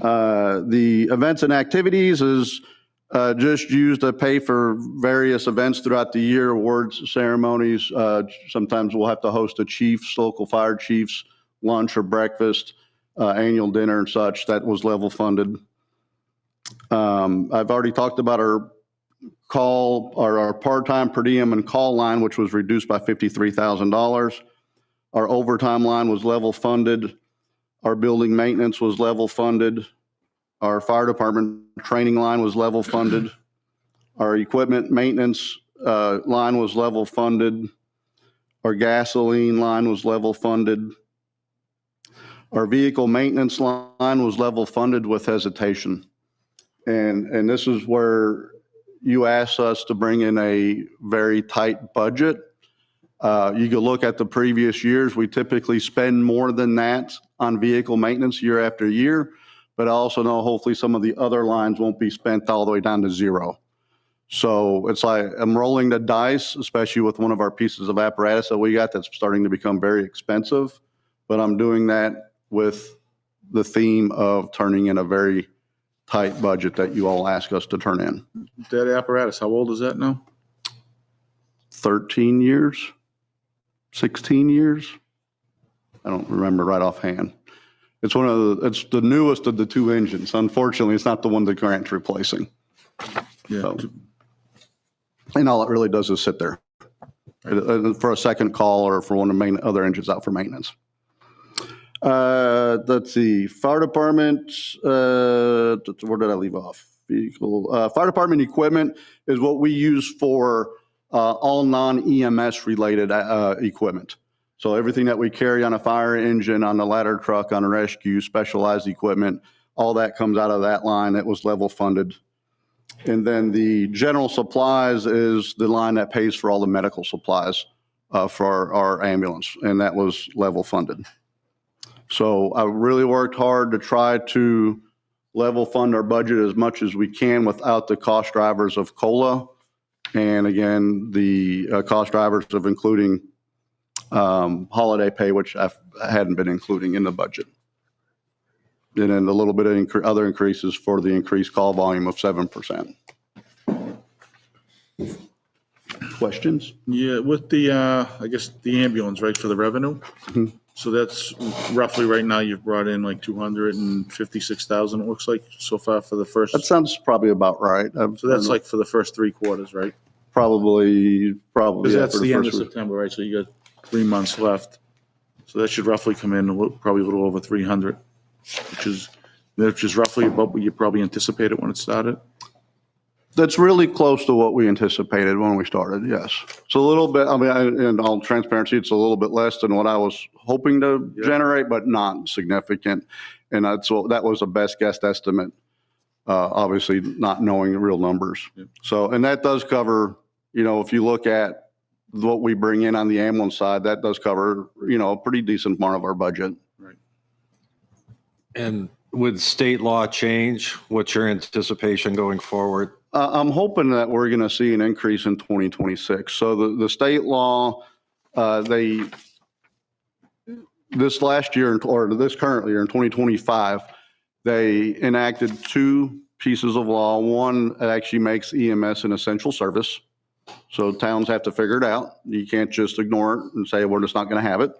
The events and activities is just used to pay for various events throughout the year, awards, ceremonies. Sometimes we'll have to host a chief's, local fire chief's lunch or breakfast, annual dinner and such. That was level funded. I've already talked about our call, or our part-time per diem and call line, which was reduced by $53,000. Our overtime line was level funded. Our building maintenance was level funded. Our fire department training line was level funded. Our equipment maintenance line was level funded. Our gasoline line was level funded. Our vehicle maintenance line was level funded with hesitation. And this is where you asked us to bring in a very tight budget. You can look at the previous years. We typically spend more than that on vehicle maintenance year after year, but I also know hopefully some of the other lines won't be spent all the way down to zero. So it's like I'm rolling the dice, especially with one of our pieces of apparatus that we got that's starting to become very expensive, but I'm doing that with the theme of turning in a very tight budget that you all ask us to turn in. That apparatus, how old is that now? 13 years, 16 years. I don't remember right offhand. It's it's the newest of the two engines. Unfortunately, it's not the one that Grant's replacing. Yeah. So, and all it really does is sit there for a second call or for one of the other engines out for maintenance. Let's see, fire department, where did I leave off? Vehicle, fire department equipment is what we use for all non-EMS related equipment. So everything that we carry on a fire engine, on the ladder truck, on a rescue, specialized equipment, all that comes out of that line. That was level funded. And then the general supplies is the line that pays for all the medical supplies for our ambulance, and that was level funded. So I really worked hard to try to level fund our budget as much as we can without the cost drivers of COLA. And again, the cost drivers of including holiday pay, which I hadn't been including in the budget. And then a little bit of other increases for the increased call volume of 7%. Questions? Yeah, with the, I guess, the ambulance, right, for the revenue? Mhm. So that's roughly right now you've brought in like 256,000, it looks like, so far for the first. That sounds probably about right. So that's like for the first 3 quarters, right? Probably. Because Yeah, that's for the end of first week. September, right? So you got 3 months left. So that should roughly come in probably a little over 300, which is roughly about what you probably anticipated when it started. That's really close to what we anticipated when we started, yes. It's a little bit, I mean, in all transparency, it's a little bit less than what I was hoping to generate, but not significant. And that was a best guess estimate, obviously not knowing the real numbers. So, and that does cover, if you look at what we bring in on the ambulance side, that does cover, a pretty decent part of our budget. Right. And with state law change, what's your anticipation going forward? I'm hoping that we're going to see an increase in 2026. So the state law, this last year, or this current year in 2025, they enacted 2 pieces of law. One actually makes EMS an essential service. So towns have to figure it out. You can't just ignore it and say, we're just not going to have it.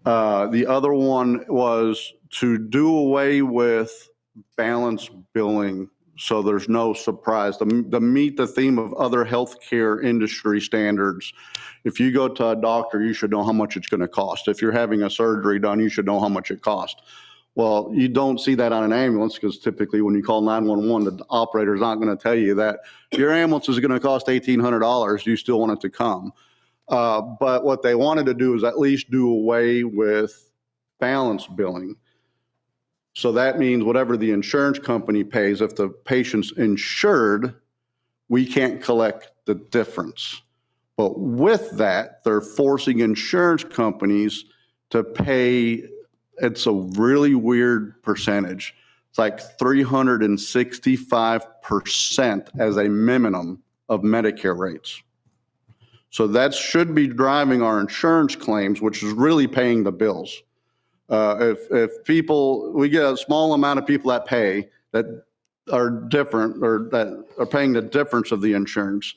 The other one was to do away with balance billing, so there's no surprise. To meet the theme of other healthcare industry standards, if you go to a doctor, you should know how much it's going to cost. If you're having a surgery done, you should know how much it costs. Well, you don't see that on an ambulance, because typically when you call 911, the operator's not going to tell you that your ambulance is going to cost $1,800. You still want it to come. But what they wanted to do is at least do away with balance billing. So that means whatever the insurance company pays, if the patient's insured, we can't collect the difference. But with that, they're forcing insurance companies to pay, it's a really weird percentage. It's like 365% as a minimum of Medicare rates. So that should be driving our insurance claims, which is really paying the bills. If people, we get a small amount of people that pay that are different, or that are paying the difference of the insurance.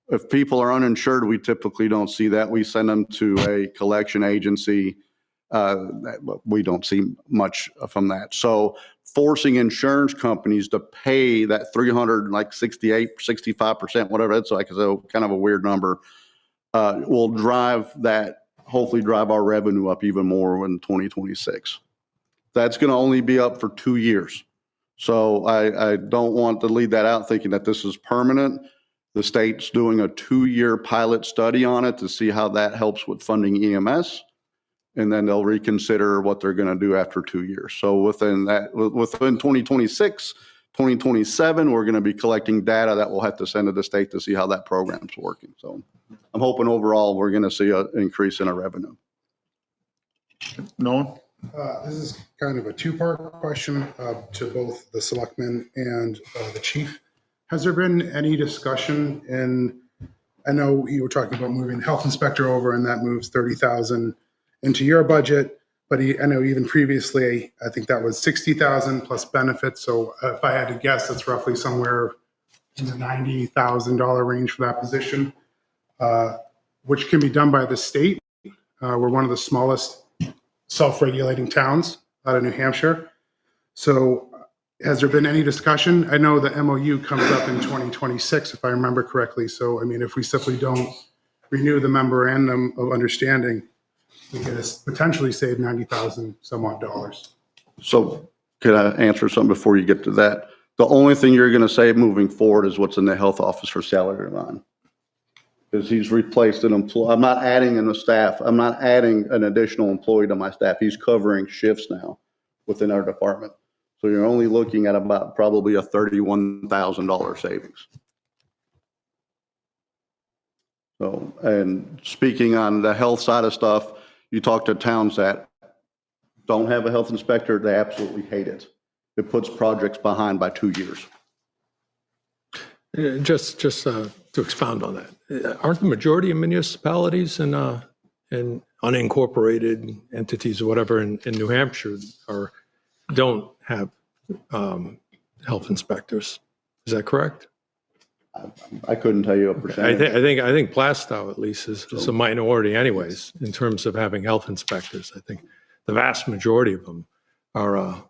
If people are uninsured, we typically don't see that. We send them to a collection agency. We don't see much from that. So forcing insurance companies to pay that 65%, whatever, that's like a kind of a weird number, will hopefully drive our revenue up even more in 2026. That's going to only be up for 2 years. So I don't want to lead that out thinking that this is permanent. The state's doing a 2-year pilot study on it to see how that helps with funding EMS. And then they'll reconsider what they're going to do after 2 years. So within 2026, 2027, we're going to be collecting data that we'll have to send to the state to see how that program's working. So I'm hoping overall we're going to see an increase in our revenue. Nolan? This is kind of a 2-part question to both the selectmen and the chief. Has there been any discussion I know you were talking about moving the health inspector over, and that moves 30,000 into your budget, but I know even previously, I think that was 60,000 plus benefits. So if I had to guess, that's roughly somewhere in the $90,000 range for that position, which can be done by the state. We're one of the smallest self-regulating towns out of New Hampshire. So has there been any discussion? I know the MOU comes up in 2026, if I remember correctly. So, I mean, if we simply don't renew the memorandum of understanding, we could potentially save 90,000 some odd dollars. So could I answer something before you get to that? The only thing you're going to save moving forward is what's in the health officer salary line. Because he's replaced an employee. I'm not adding in the staff. I'm not adding an additional employee to my staff. He's covering shifts now within our department. So you're only looking at about probably a $31,000 savings. So, and speaking on the health side of stuff, you talk to towns that don't have a health inspector, they absolutely hate it. It puts projects behind by 2 years. Just to expound on that, aren't the majority of municipalities and unincorporated entities or whatever in New Hampshire don't have health inspectors? Is that correct? I couldn't tell you a percentage. I think Plastow at least is a minority anyways in terms of having health inspectors. I think the vast majority of them are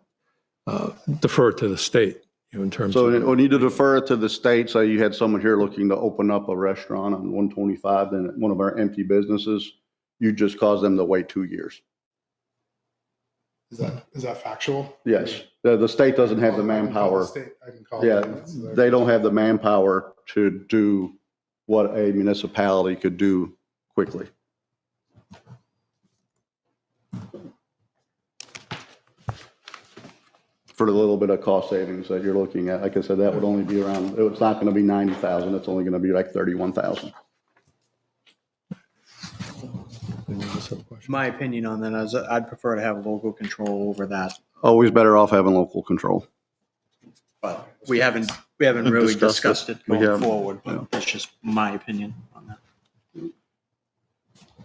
deferred to the state. In terms So of we need to defer it to the state. So you had someone here looking to open up a restaurant on 125 in one of our empty businesses. You just caused them to wait 2 years. Is that factual? Yes, the state doesn't have the manpower. I can call Yeah, them. they don't have the manpower to do what a municipality could do quickly. For the little bit of cost savings that you're looking at, like I said, that would only be around, it's not going to be 90,000, it's only going to be like 31,000. My opinion on that is I'd prefer to have local control over that, Always better off having local control. but we haven't really discussed it We going haven't, forward, but yeah. that's just my opinion on that.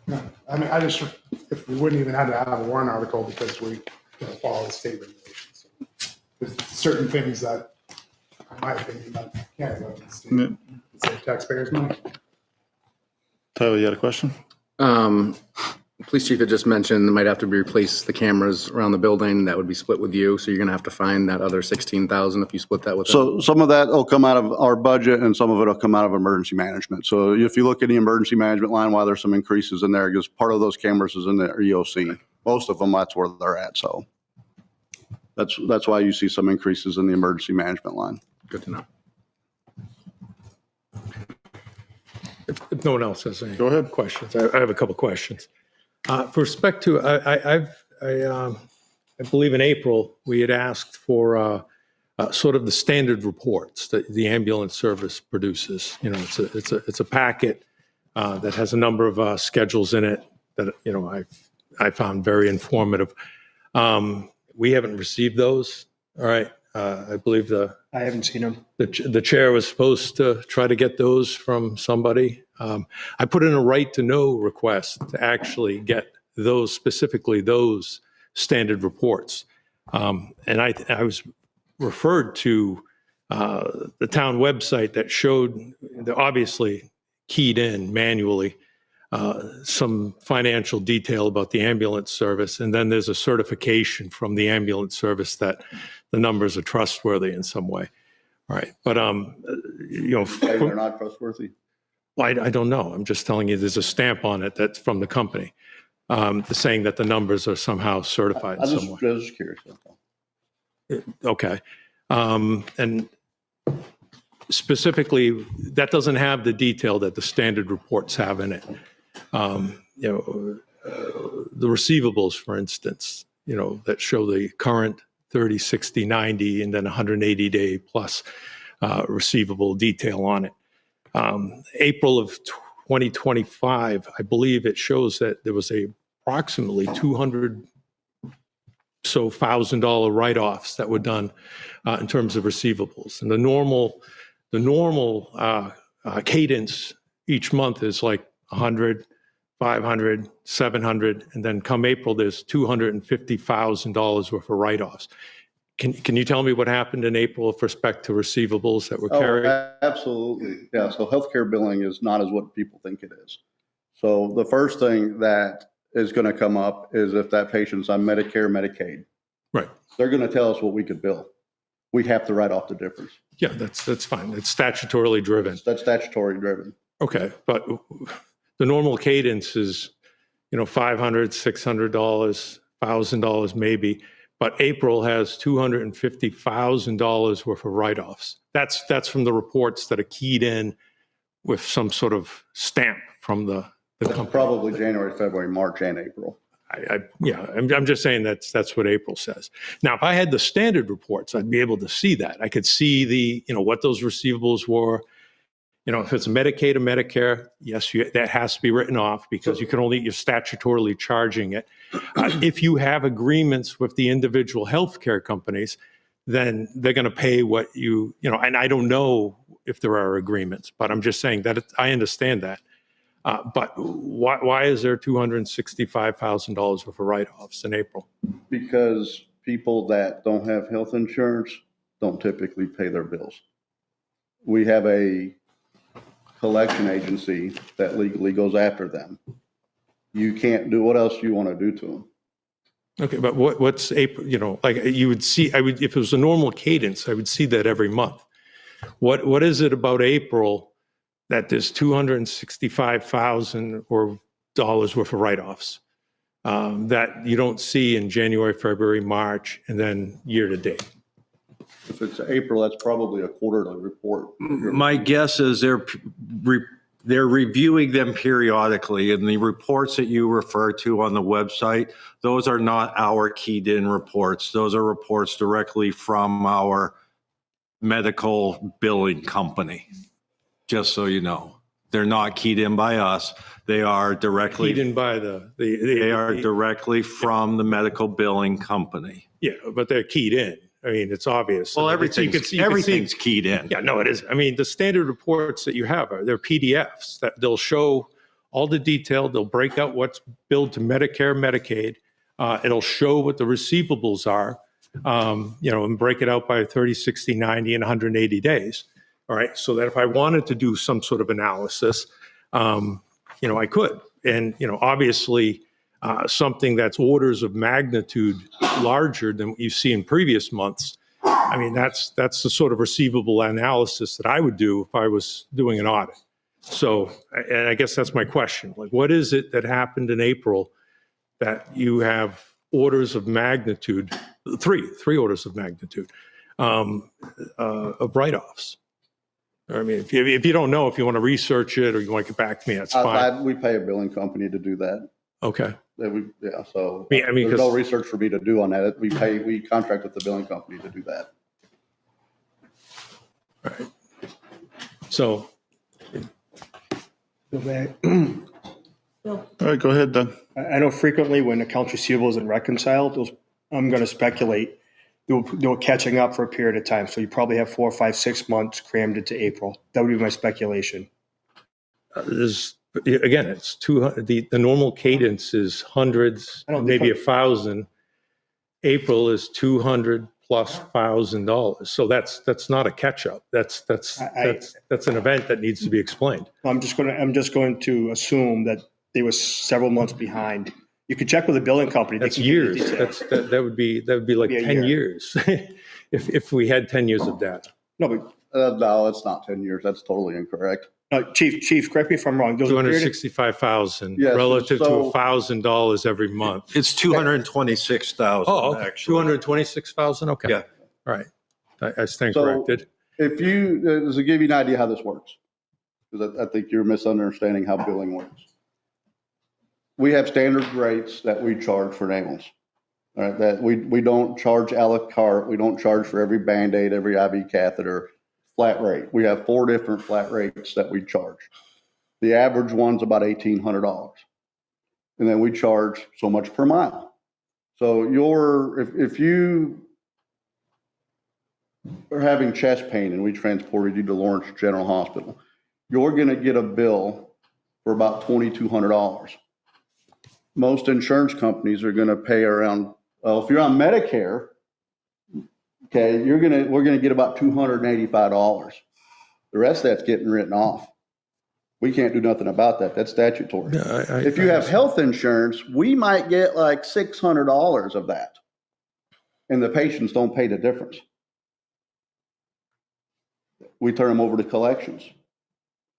No, I mean, if we wouldn't even have to have a warrant article because we follow the state regulations. So there's certain things that, in my opinion, that can't go to the state. Save taxpayers' money. Tyler, you had a question? Police chief had just mentioned might have to replace the cameras around the building. That would be split with you. So you're going to have to find that other 16,000 if you split that with them. So some of that will come out of our budget and some of it will come out of emergency management. So if you look at the emergency management line, why there's some increases in there, because part of those cameras is in the EOC. Most of them, that's where they're at. So that's why you see some increases in the emergency management line. Good to know. If no one else has any questions, I have a couple questions. For respect to, I believe in April, we had asked for sort of the standard reports that the ambulance service produces. You know, it's a packet that has a number of schedules in it that, you know, I found very informative. We haven't received those. All right. I believe I haven't seen them. the chair was supposed to try to get those from somebody. I put in a right to know request to actually get those, specifically those standard reports. And I was referred to the town website that showed, obviously keyed in manually, some financial detail about the ambulance service. And then there's a certification from the ambulance service that the numbers are trustworthy in some way. All right. But, you know, They're not trustworthy. well, I don't know. I'm just telling you there's a stamp on it that's from the company saying that the numbers are somehow certified in some way. I was just curious. Okay. And specifically, that doesn't have the detail that the standard reports have in it. You know, the receivables, for instance, you know, that show the current 30, 60, 90, and then 180-day plus receivable detail on it. April of 2025, I believe it shows that there was approximately $200,000 write-offs that were done in terms of receivables. And the normal cadence each month is like 100, 500, 700, and then come April, there's $250,000 worth of write-offs. Can you tell me what happened in April with respect to receivables that were carried? Absolutely. Yeah. So healthcare billing is not as what people think it is. So the first thing that is going to come up is if that patient's on Medicare, Medicaid. Right. They're going to tell us what we could bill. We have to write off the difference. Yeah, that's fine. It's statutorily driven. That's statutory driven. Okay, but the normal cadence is, you know, $500, $600, $1,000 maybe. But April has $250,000 worth of write-offs. That's from the reports that are keyed in with some sort of stamp from the company. Probably January, February, March, and April. I'm just saying that's what April says. Now, if I had the standard reports, I'd be able to see that. I could see the, you know, what those receivables were, if it's Medicaid or Medicare, yes, that has to be written off because you're statutorily charging it. If you have agreements with the individual healthcare companies, then they're going to pay what and I don't know if there are agreements, but I'm just saying that I understand that. But why is there $265,000 worth of write-offs in April? Because people that don't have health insurance don't typically pay their bills. We have a collection agency that legally goes after them. You can't do what else you want to do to them. Okay, but what's April, like you would see, if it was a normal cadence, I would see that every month. What is it about April that there's $265,000 or dollars worth of write-offs that you don't see in January, February, March, and then year to date? If it's April, that's probably a quarterly report. My guess is they're reviewing them periodically, and the reports that you refer to on the website, those are not our keyed-in reports. Those are reports directly from our medical billing company, just so you know. They're not keyed in by us. They are directly Keyed in by they are directly from the medical billing company. Yeah, but they're keyed in. I mean, it's obvious. Well, I mean, everything's keyed in. Yeah, no, it is. I mean, the standard reports that you have they're PDFs that they'll show all the detail. They'll break out what's billed to Medicare, Medicaid. It'll show what the receivables are, and break it out by 30, 60, 90, and 180 days. All right, so that if I wanted to do some sort of analysis, I could. And, obviously, something that's orders of magnitude larger than what you see in previous months. I mean, that's the sort of receivable analysis that I would do if I was doing an audit. So, and I guess that's my question. Like, what is it that happened in April that you have orders of magnitude, three orders of magnitude of write-offs? I mean, if you don't know, if you want to research it or you want to get back to me, that's fine. We pay a billing company to do that. Okay. So I mean, there's no research for me to do on that. We contract with the billing company to do that. All right. So. Bill. Bill. All right, go ahead, Doug. I know frequently when accounts receivable isn't reconciled, I'm going to speculate they were catching up for a period of time. So you probably have 4, 5, 6 months crammed into April. That would be my speculation. Again, it's 200. The normal cadence is hundreds, maybe 1,000. April is $200 plus $1,000. So that's not a catch up. That's an event that needs to be explained. I'm just going to assume that they were several months behind. You could check with the billing company. That's years. That would be like 10 years if we had 10 years of data. No, it's not 10 years. That's totally incorrect. Chief, correct me if I'm wrong. $265,000 relative to $1,000 every month. It's $226,000. Oh, actually. $226,000. Okay. Yeah. All right. I stand corrected. If to give you an idea how this works, because I think you're misunderstanding how billing works. We have standard rates that we charge for an ambulance. All right, that we don't charge a la carte. We don't charge for every Band-Aid, every IV catheter. Flat rate. We have 4 different flat rates that we charge. The average one's about $1,800, and then we charge so much per mile. So if you are having chest pain and we transported you to Lawrence General Hospital, you're going to get a bill for about $2,200. Most insurance companies are going to pay around, if you're on Medicare, okay, we're going to get about $285. The rest of that's getting written off. We can't do nothing about that. That's statutory. If you have health insurance, we might get like $600 of that, and the patients don't pay the difference. We turn them over to collections.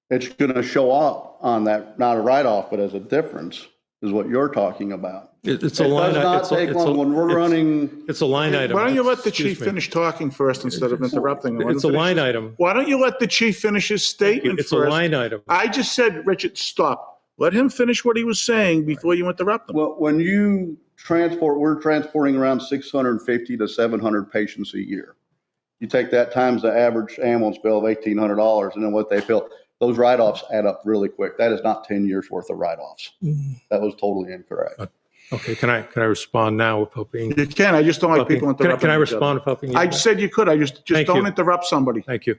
It's going to show up on that, not a write-off, but as a difference. Is what you're talking about. It's a line item. When we're running. It's a line item. Why don't you let the chief finish talking first instead of interrupting him? It's a line item. Why don't you let the chief finish his statement It's first? a line item. I just said, Richard, stop. Let him finish what he was saying before you interrupt him. Well, when you we're transporting around 650 to 700 patients a year. You take that times the average ambulance bill of $1,800 and then what they bill. those write-offs add up really quick. That is not 10 years worth of write-offs. That was totally incorrect. Okay, can I respond now with hoping? You can, I just don't like people interrupting. Can I each other. respond with hoping? I said you could, I just Thank don't you. interrupt somebody. Thank you.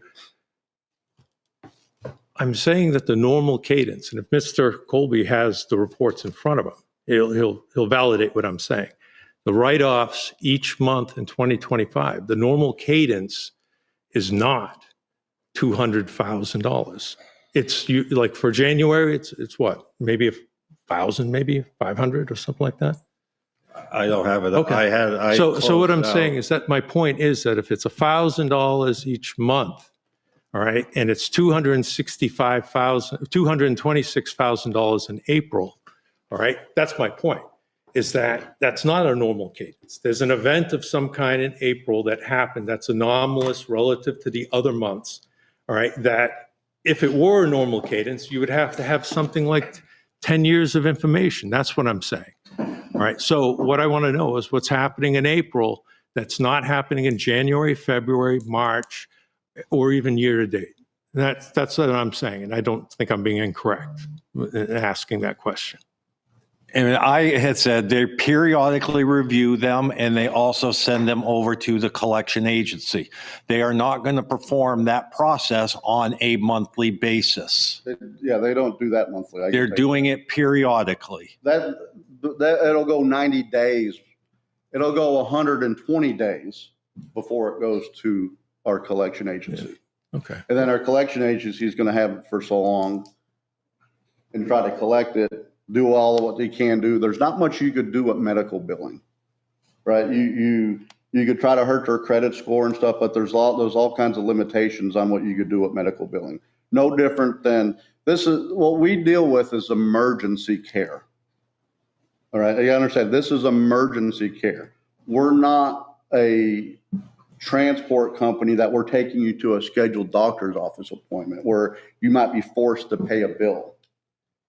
I'm saying that the normal cadence, and if Mr. Colby has the reports in front of him, he'll validate what I'm saying. The write-offs each month in 2025, the normal cadence is not $200,000. It's like for January, it's what? Maybe 1,000, maybe 500 or something like that. I don't have it. Okay. So what I'm saying is that my point is that if it's $1,000 each month, all right, and it's $226,000 in April, all right, that's my point, is that that's not a normal cadence. There's an event of some kind in April that happened that's anomalous relative to the other months, all right, that if it were a normal cadence, you would have to have something like 10 years of information. That's what I'm saying. All right, so what I want to know is what's happening in April that's not happening in January, February, March, or even year to date. That's what I'm saying, and I don't think I'm being incorrect in asking that question. And I had said they periodically review them and they also send them over to the collection agency. They are not going to perform that process on a monthly basis. Yeah, they don't do that monthly. They're doing it periodically. That it'll go 90 days. It'll go 120 days before it goes to our collection agency. Yeah. Okay. And then our collection agency is going to have it for so long and try to collect it, do all of what they can do. There's not much you could do with medical billing, right? You could try to hurt their credit score and stuff, but there's all kinds of limitations on what you could do with medical billing. No different than this is what we deal with is emergency care. All right, you understand this is emergency care. We're not a transport company that we're taking you to a scheduled doctor's office appointment where you might be forced to pay a bill.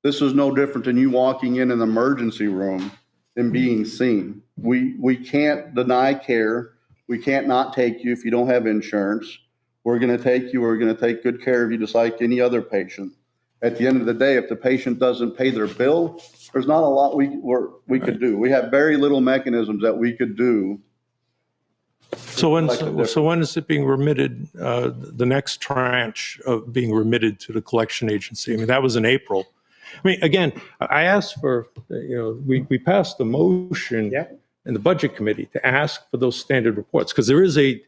This is no different than you walking in an emergency room and being seen. We can't deny care. We can't not take you if you don't have insurance. We're going to take you. We're going to take good care of you just like any other patient. At the end of the day, if the patient doesn't pay their bill, there's not a lot we could do. We have very little mechanisms that we could do. So when is it being remitted, the next tranche of being remitted to the collection agency? I mean, that was in April. I mean, again, I asked for, we passed the motion in the budget committee to ask for those standard reports because there is a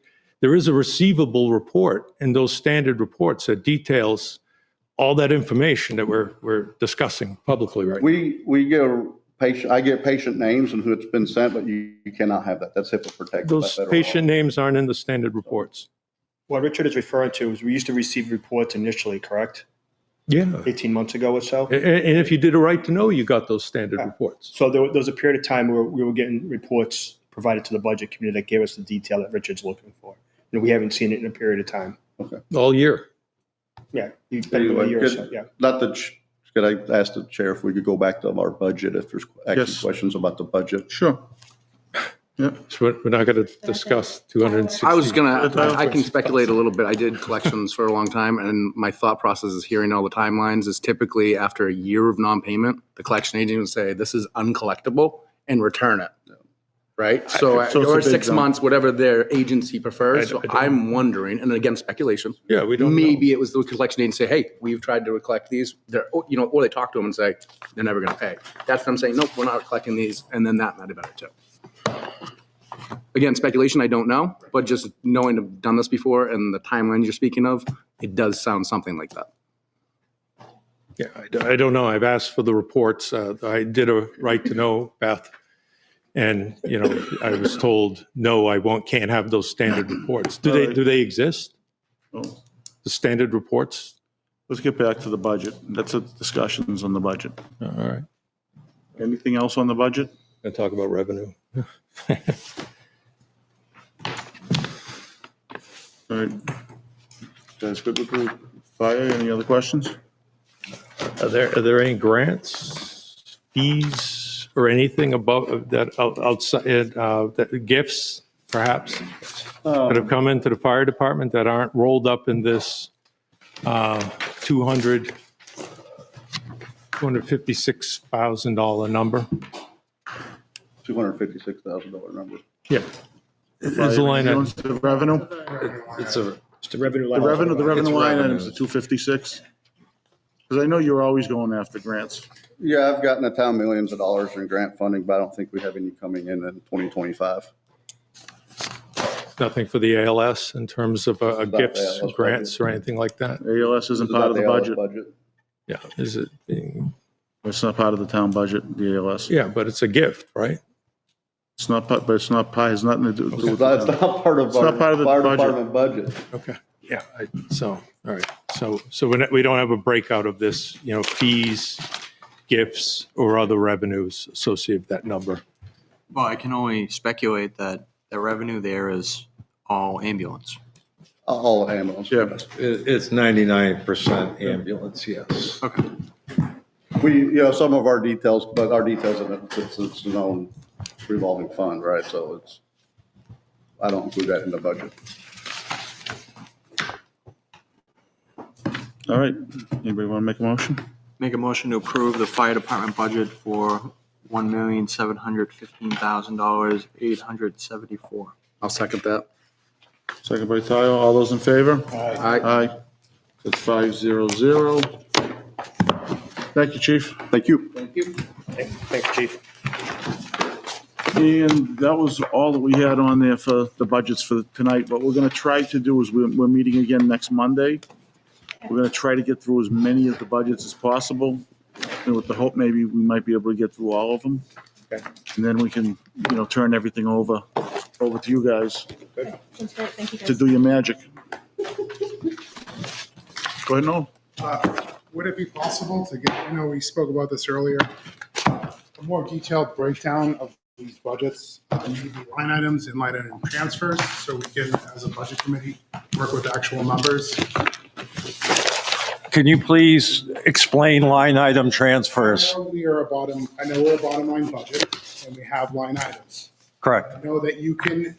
receivable report in those standard reports that details all that information that we're discussing publicly right now. We get I get patient names and who it's been sent, but you cannot have that. That's HIPAA protected. Those patient names aren't in the standard reports. What Richard is referring to is we used to receive reports initially, correct? Yeah. 18 months ago or so. And if you did a right to know, you got those standard reports. So there was a period of time where we were getting reports provided to the budget committee that gave us the detail that Richard's looking for. And we haven't seen it in a period of time. Okay. All year. Yeah. You've been a year or so, yeah. Could I ask the chair if we could go back to our budget if there's actually questions about the budget? Sure. Yeah. So we're not going to discuss 260. I can speculate a little bit. I did collections for a long time, and my thought process is hearing all the timelines is typically after a year of non-payment, the collection agent would say, this is uncollectible and return it. Right? Or 6 months, whatever their agency prefers. So I'm wondering, and again, speculation. Yeah, we don't Maybe it was the collection agency say, hey, we've tried to collect these. Or they talk to them and say, they're never going to pay. That's what I'm saying. Nope, we're not collecting these. And then that might have been it too. Again, speculation, I don't know. But just knowing I've done this before and the timeline you're speaking of, it does sound something like that. Yeah, I don't know. I've asked for the reports. I did a right to know, Beth. And, I was told, no, can't have those standard reports. Do they exist? The standard reports? Let's get back to the budget. That's the discussions on the budget. All right. Anything else on the budget? Gonna talk about revenue. All right. Guys, good with the fire? Any other questions? Are there any grants, fees, or anything above that outside that gifts perhaps that have come into the fire department that aren't rolled up in this $256,000 number. $256,000 number. Yeah. There's a line item. The revenue? It's the revenue The revenue line item is revenues. the 256? Because I know you're always going after grants. Yeah, I've gotten the town millions of dollars in grant funding, but I don't think we have any coming in 2025. Nothing for the ALS in terms of Not the gifts, ALS grants, budget. or anything like that? ALS isn't This is part not of the ALS budget. Yeah, is it being, It's not part of the town budget, the ALS. yeah, but it's a gift, right? It's not, but it's not, has nothing to do with It's not part of It's not part of the fire budget. department budget. Okay, yeah, all right, so we don't have a breakout of this, fees, gifts, or other revenues associated with that number. Well, I can only speculate that the revenue there is all ambulance. All ambulance. Yeah. It's 99% ambulance, yes. Okay. Some of our details, but our details in it's its own revolving fund, right? So I don't include that in the budget. All right, anybody want to make a motion? Make a motion to approve the fire department budget for $1,715,000, $874. I'll second that. Second by Tayo, all those in favor? Aye. Aye. That's 500. Thank you, chief. Thank you. Thank you, chief. And that was all that we had on there for the budgets for tonight. What we're going to try to do is we're meeting again next Monday. We're going to try to get through as many of the budgets as possible. And with the hope maybe we might be able to get through all of them. Okay. And then we can, turn everything over to you guys That's great. Thank you, to guys. do your magic. Go ahead, Noel. Would it be possible to get, I know we spoke about this earlier, a more detailed breakdown of these budgets, maybe line items and line item transfers, so we can, as a budget committee, work with actual numbers? Can you please explain line item transfers? I know we're a bottom line budget, and we have line items. Correct. I know that you can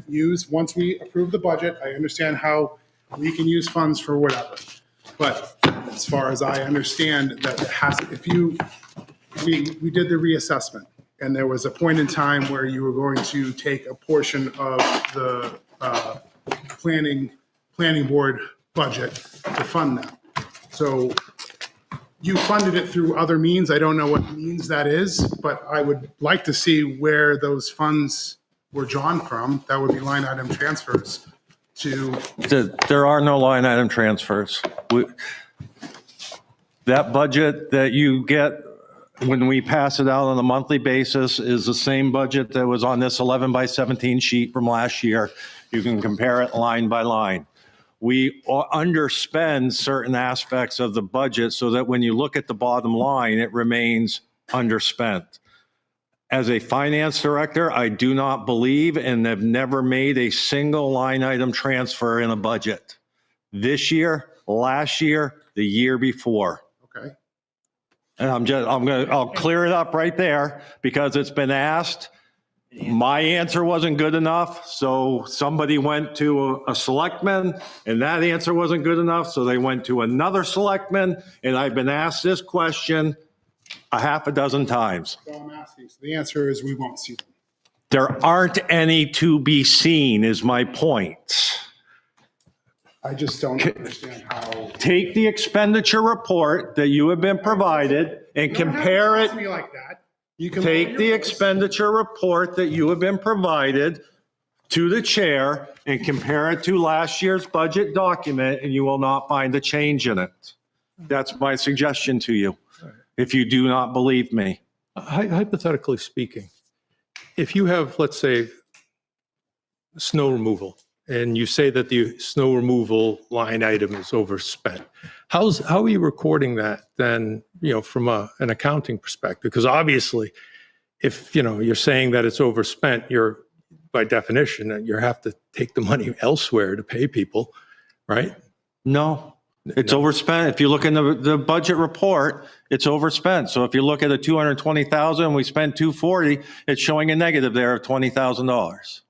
use, once we approve the budget, I understand how we can use funds for whatever. But as far as I understand, that it has, we did the reassessment, and there was a point in time where you were going to take a portion of the planning board budget to fund that. So you funded it through other means. I don't know what means that is, but I would like to see where those funds were drawn from. That would be line item transfers to. There are no line item transfers. That budget that you get when we pass it out on a monthly basis is the same budget that was on this 11 by 17 sheet from last year. You can compare it line by line. We underspend certain aspects of the budget so that when you look at the bottom line, it remains underspent. As a finance director, I do not believe and have never made a single line item transfer in a budget. This year, last year, the year before. Okay. And I'll clear it up right there because it's been asked. My answer wasn't good enough, so somebody went to a selectman, and that answer wasn't good enough, so they went to another selectman, and I've been asked this question a half a dozen times. So I'm asking, so the answer is we won't see them. There aren't any to be seen, is my point. I just don't understand how. Take the expenditure report that you have been provided and compare it. Ask me like that. You can Take the expenditure report that you have been provided to the chair and compare it to last year's budget document, and you will not find a change in it. That's my suggestion to you, if you do not believe me. Hypothetically speaking, if you have, let's say, snow removal, and you say that the snow removal line item is overspent, how are you recording that then, from an accounting perspective? Because obviously, if, you're saying that it's overspent, you're, by definition, you have to take the money elsewhere to pay people, right? No, it's overspent. If you look in the budget report, it's overspent. So if you look at the 220,000, we spent 240, it's showing a negative there of $20,000.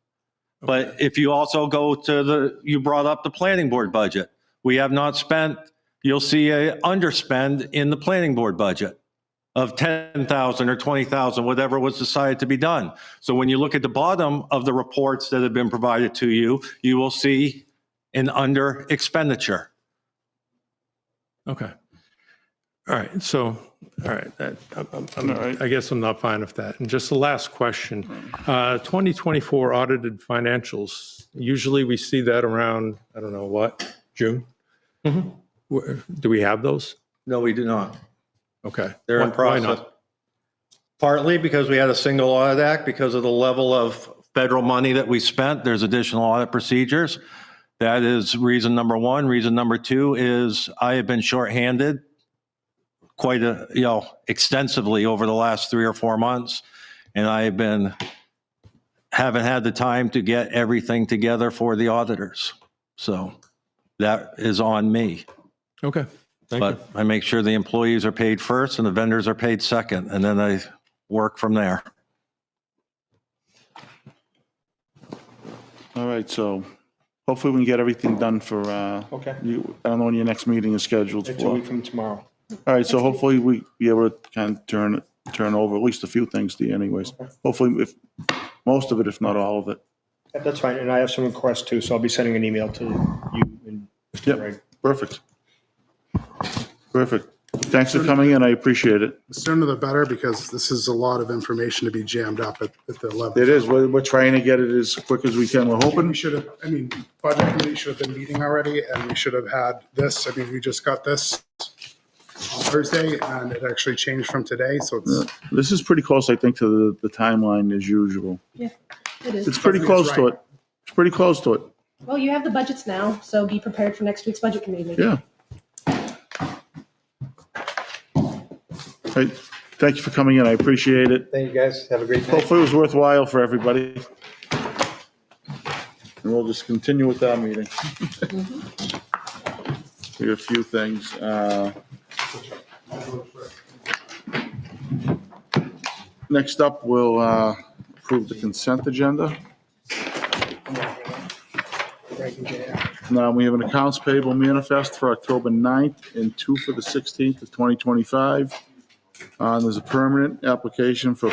But if you also go to you brought up the planning board budget. We have not spent you'll see a underspend in the planning board budget of 10,000 or 20,000, whatever was decided to be done. So when you look at the bottom of the reports that have been provided to you, you will see an under expenditure. Okay. All right, so, all right, I guess I'm not fine with that. And just the last question, 2024 audited financials, usually we see that around, I don't know what, June? Do we have those? No, we do not. Okay. They're in Why process. not? Partly because we had a single audit act, because of the level of federal money that we spent, there's additional audit procedures. That is reason number one. Reason number two is I have been shorthanded quite extensively over the last 3 or 4 months. And haven't had the time to get everything together for the auditors. So that is on me. Okay, thank you. But I make sure the employees are paid first and the vendors are paid second, and then I work from there. All right, so hopefully we can get everything done for, Okay. I don't know when your next meeting is scheduled It's a for. week from tomorrow. All right, so hopefully we be able to kind of turn over at least a few things to you anyways. Hopefully, if most of it, if not all of it. Yeah, that's fine, and I have some requests too, so I'll be sending an email to you and Mr. Gregg. Yep, perfect. Perfect. Thanks for coming in, I appreciate it. The sooner the better, because this is a lot of information to be jammed up at the 11th. It is, we're trying to get it as quick as we can. We're hoping. We should have, budget committee should have been meeting already, and we should have had this. We just got this on Thursday, and it actually changed from today, so it's. This is pretty close, I think, to the timeline as usual. Yeah, it is. It's pretty close to it. It's pretty close to it. Well, you have the budgets now, so be prepared for next week's budget committee meeting. Yeah. Right. Thank you for coming in. I appreciate it. Thank you, guys. Have a great night. Hopefully it was worthwhile for everybody. And we'll just continue with our meeting. We have a few things. Next up, we'll approve the consent agenda. Now, we have an accounts payable manifest for October 9th and 2 for the 16th of 2025. There's a permanent application for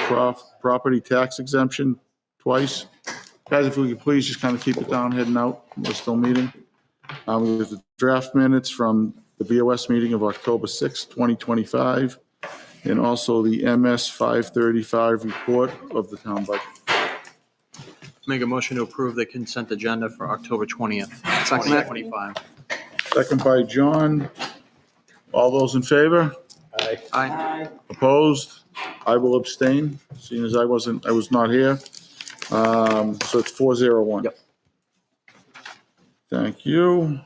property tax exemption twice. Guys, if we could please just kind of keep it down, heading out. We're still meeting. We have the draft minutes from the BOS meeting of October 6th, 2025, and also the MS 535 report of the town budget. Make a motion to approve the consent agenda for October 20th, Second. 2025. Second by John. All those in favor? Aye. Aye. Opposed? I will abstain, seeing as I was not here. So it's 401. Yep. Thank you.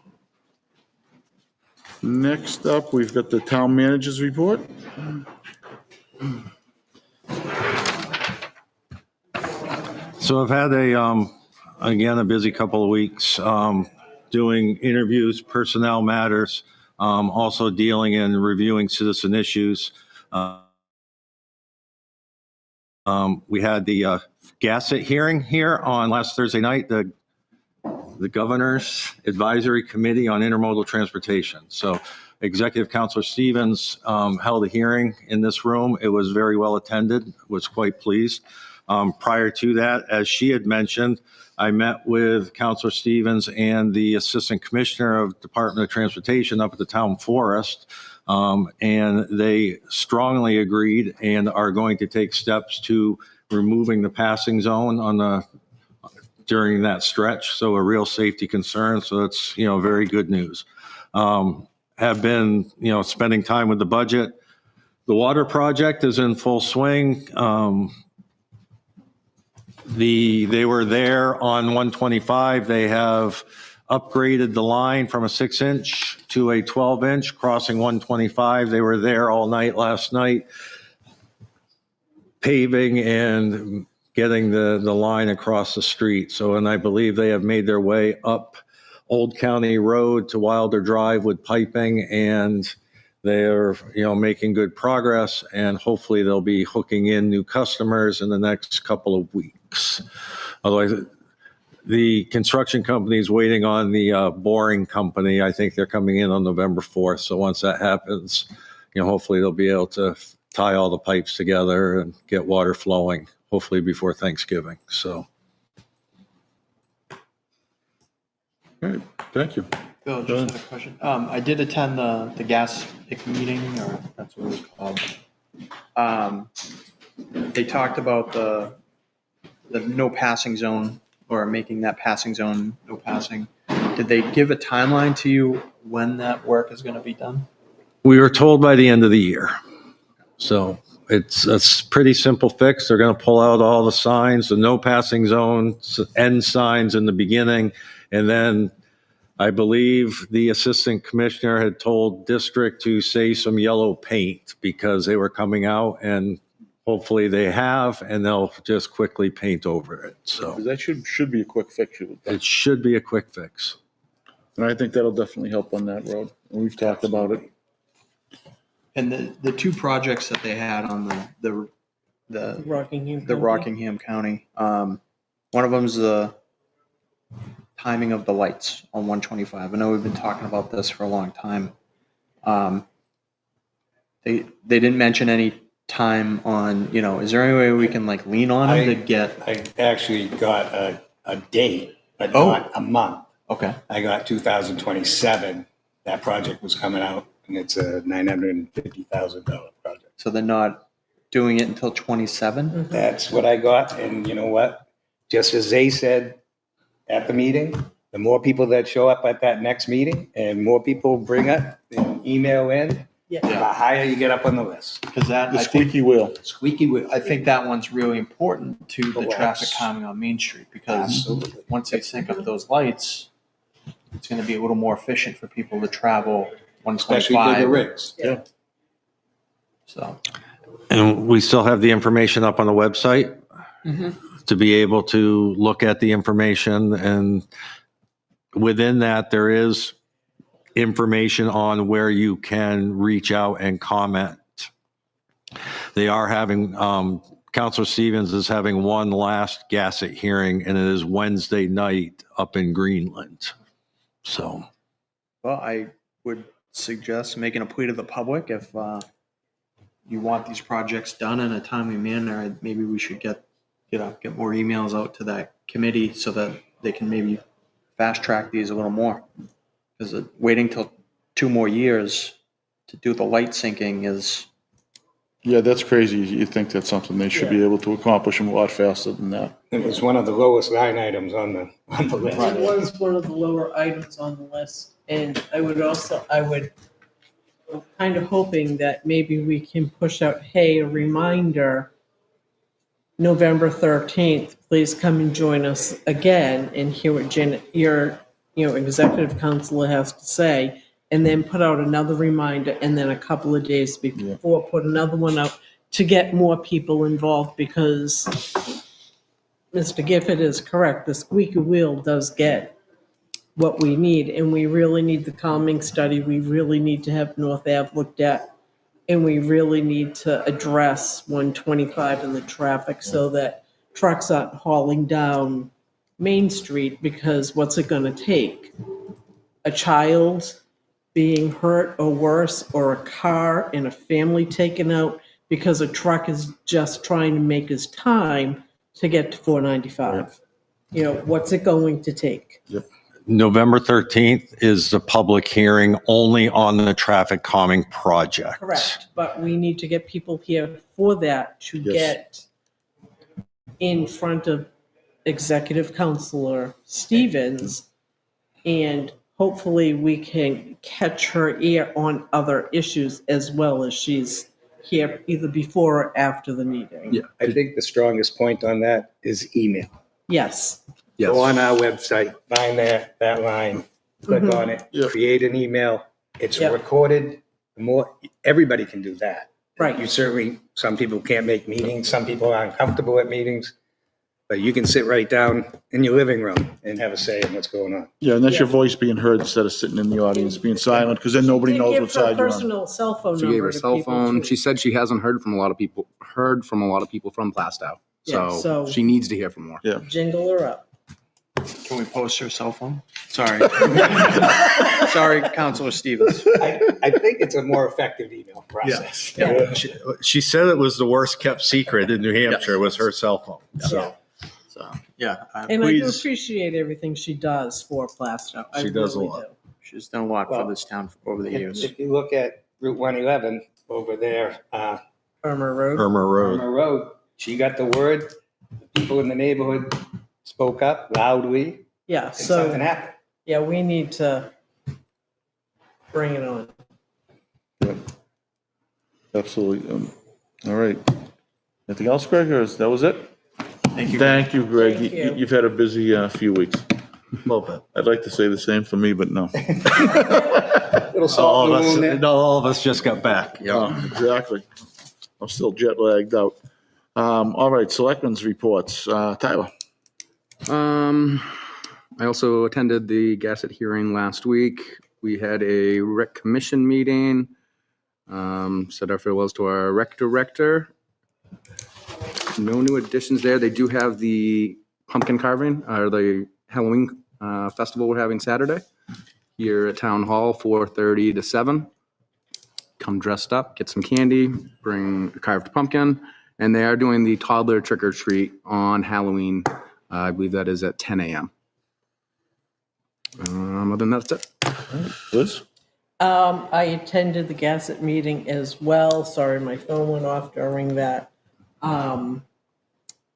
Next up, we've got the town manager's report. So I've had a busy couple of weeks, doing interviews, personnel matters, also dealing and reviewing citizen issues. We had the Gasset hearing here on last Thursday night, the Governor's Advisory Committee on Intermodal Transportation. So Executive Counselor Stevens held a hearing in this room. It was very well attended, was quite pleased. Prior to that, as she had mentioned, I met with Counselor Stevens and the Assistant Commissioner of Department of Transportation up at the town forest, and they strongly agreed and are going to take steps to removing the passing zone during that stretch. So a real safety concern. So that's, very good news. Have been, spending time with the budget. The water project is in full swing. They were there on 125. They have upgraded the line from a 6-inch to a 12-inch crossing 125. They were there all night last night, paving and getting the line across the street. So, and I believe they have made their way up Old County Road to Wilder Drive with piping, and they're, making good progress, and hopefully they'll be hooking in new customers in the next couple of weeks. Otherwise, The construction company is waiting on the boring company. I think they're coming in on November 4th. So once that happens, hopefully they'll be able to tie all the pipes together and get water flowing, hopefully before Thanksgiving. So. All right, thank you. Bill, just had a question. I did attend the gas meeting, or that's what it was called. They talked about the no passing zone, or making that passing zone no passing. Did they give a timeline to you when that work is going to be done? We were told by the end of the year. So it's a pretty simple fix. They're going to pull out all the signs, the no passing zone, end signs in the beginning. And then I believe the assistant commissioner had told district to say some yellow paint because they were coming out, and hopefully they have, and they'll just quickly paint over it. So That should be a quick fix. it should be a quick fix. And I think that'll definitely help on that road. And we've talked about it. And the two projects that they had on the Rockingham County, one of them's the timing of the lights on 125. I know we've been talking about this for a long time. They didn't mention any time on, is there any way we can like lean on them to get? I actually got a date, but not a month. Okay. I got 2027. That project was coming out, and it's a $950,000 project. So they're not doing it until 27? That's what I got, and you know what? Just as they said at the meeting, the more people that show up at that next meeting and more people bring up and email in, the higher you get up on the list. Because that, The squeaky wheel. Squeaky wheel. I think that one's really important to the traffic calming on Main Street, because Absolutely. once they sync up those lights, it's going to be a little more efficient for people to travel 125. Especially bigger rigs. Yeah. So. And we still have the information up on the website to be able to look at the information. And within that, there is information on where you can reach out and comment. They are having, Councilor Stevens is having one last Gasset hearing, and it is Wednesday night up in Greenland. So. Well, I would suggest making a plea to the public. If you want these projects done in a timely manner, maybe we should get more emails out to that committee so that they can maybe fast track these a little more. Because waiting till 2 more years to do the light syncing is. Yeah, that's crazy. You think that's something they should be able to accomplish a lot faster than that. It was one of the lowest line items on the list. It was one of the lower items on the list. And I'm kind of hoping that maybe we can push out, hey, a reminder, November 13th, please come and join us again and hear what your executive counselor has to say, and then put out another reminder, and then a couple of days before, put another one out to get more people involved, because Mr. Gifford is correct. The squeaky wheel does get what we need, and we really need the calming study. We really need to have North Ave looked at, and we really need to address 125 and the traffic so that trucks aren't hauling down Main Street, because what's it going to take? A child being hurt or worse, or a car and a family taken out because a truck is just trying to make his time to get to 495. What's it going to take? Yep. November 13th is the public hearing only on the traffic calming project. Correct, but we need to get people here for that to get in front of Executive Counselor Stevens, and hopefully we can catch her ear on other issues as well, as she's here either before or after the meeting. Yeah, I think the strongest point on that is email. Yes. Go on our website, find that line, click on it, create an email. It's recorded. Everybody can do that. Right. Some people can't make meetings. Some people aren't comfortable at meetings. But you can sit right down in your living room and have a say in what's going on. Yeah, and that's your voice being heard instead of sitting in the audience being silent, because then nobody knows what side you're on. Personal cell phone She number. gave her to cell people, phone. too. She said she hasn't heard from a lot of people from Plastow. Yeah, So so- she needs to hear from more. Yeah. Jingle her up. Can we post her cell phone? Sorry. Sorry, Counselor Stevens. I think it's a more effective email process. Yeah. She said it was the worst kept secret in New Hampshire was her cell phone. So So, yeah, And I do please, appreciate everything she does for Plastow. I She does a really lot. do. she's done a lot for Well, this town over the years. If you look at Route 111 over there, Irma Road. Irma Road. Irma Road, she got the word. The people in the neighborhood spoke up loudly. Yeah, And so, something happened. yeah, we need to bring it on. Absolutely. All right. Anything else, Greg, or that was it? Thank you. Thank you, Greg. Thank you. You've had a busy few weeks. A little bit. I'd like to say the same for me, but no. Little salt in the wound there. All of us just got back. Exactly. I'm still jet lagged out. All right, Selectmen's reports. Tyler. I also attended the Gasset hearing last week. We had a rec commission meeting. Said our farewells to our rec director. No new additions there. They do have the pumpkin carving, or the Halloween festival we're having Saturday here at Town Hall, 4:30 to 7. Come dressed up, get some candy, bring a carved pumpkin, and they are doing the toddler trick or treat on Halloween. I believe that is at 10 a.m. Other than that, that's it. Liz? I attended the Gasset meeting as well. Sorry, my phone went off during that.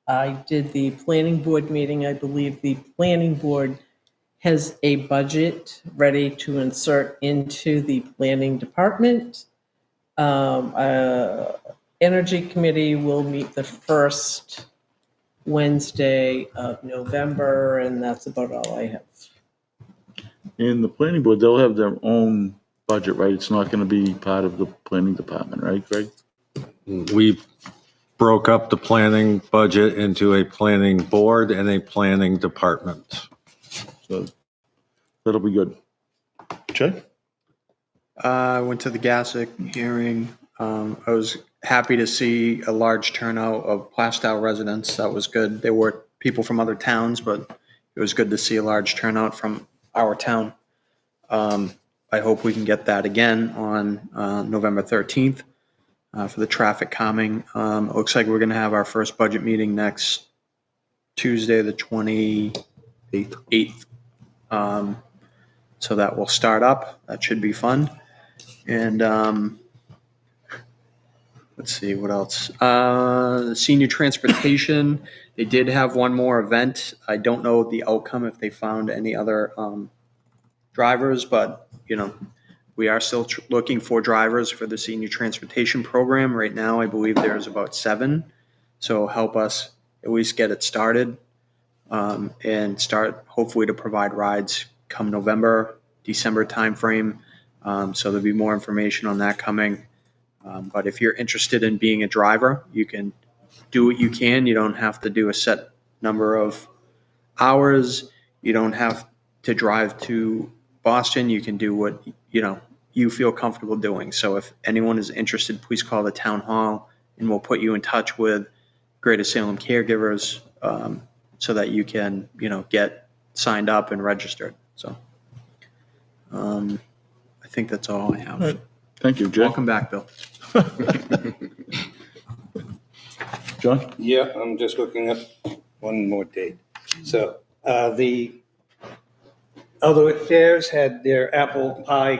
I did the planning board meeting. I believe the planning board has a budget ready to insert into the planning department. Energy committee will meet the first Wednesday of November, and that's about all I have. In the planning board, they'll have their own budget, right? It's not going to be part of the planning department, right, Greg? We broke up the planning budget into a planning board and a planning department. So that'll be good. Jay? I went to the Gasset hearing. I was happy to see a large turnout of Plastow residents. That was good. There were people from other towns, but it was good to see a large turnout from our town. I hope we can get that again on November 13th for the traffic calming. It looks like we're going to have our first budget meeting next Tuesday, the 28th. So that will start up. That should be fun. And let's see, what else? Senior transportation, they did have one more event. I don't know the outcome if they found any other drivers, but, you know, we are still looking for drivers for the senior transportation program. Right now, I believe there's about 7. So help us at least get it started and start hopefully to provide rides come November, December timeframe. So there'll be more information on that coming. But if you're interested in being a driver, you can do what you can. You don't have to do a set number of hours. You don't have to drive to Boston. You can do what, you know, you feel comfortable doing. So if anyone is interested, please call the town hall and we'll put you in touch with Greater Salem caregivers so that you can, you know, get signed up and registered. So I think that's all I have. Right. Thank you, Jay. Welcome back, Bill. John? Yeah, I'm just looking up one more date. So the other affairs had their apple pie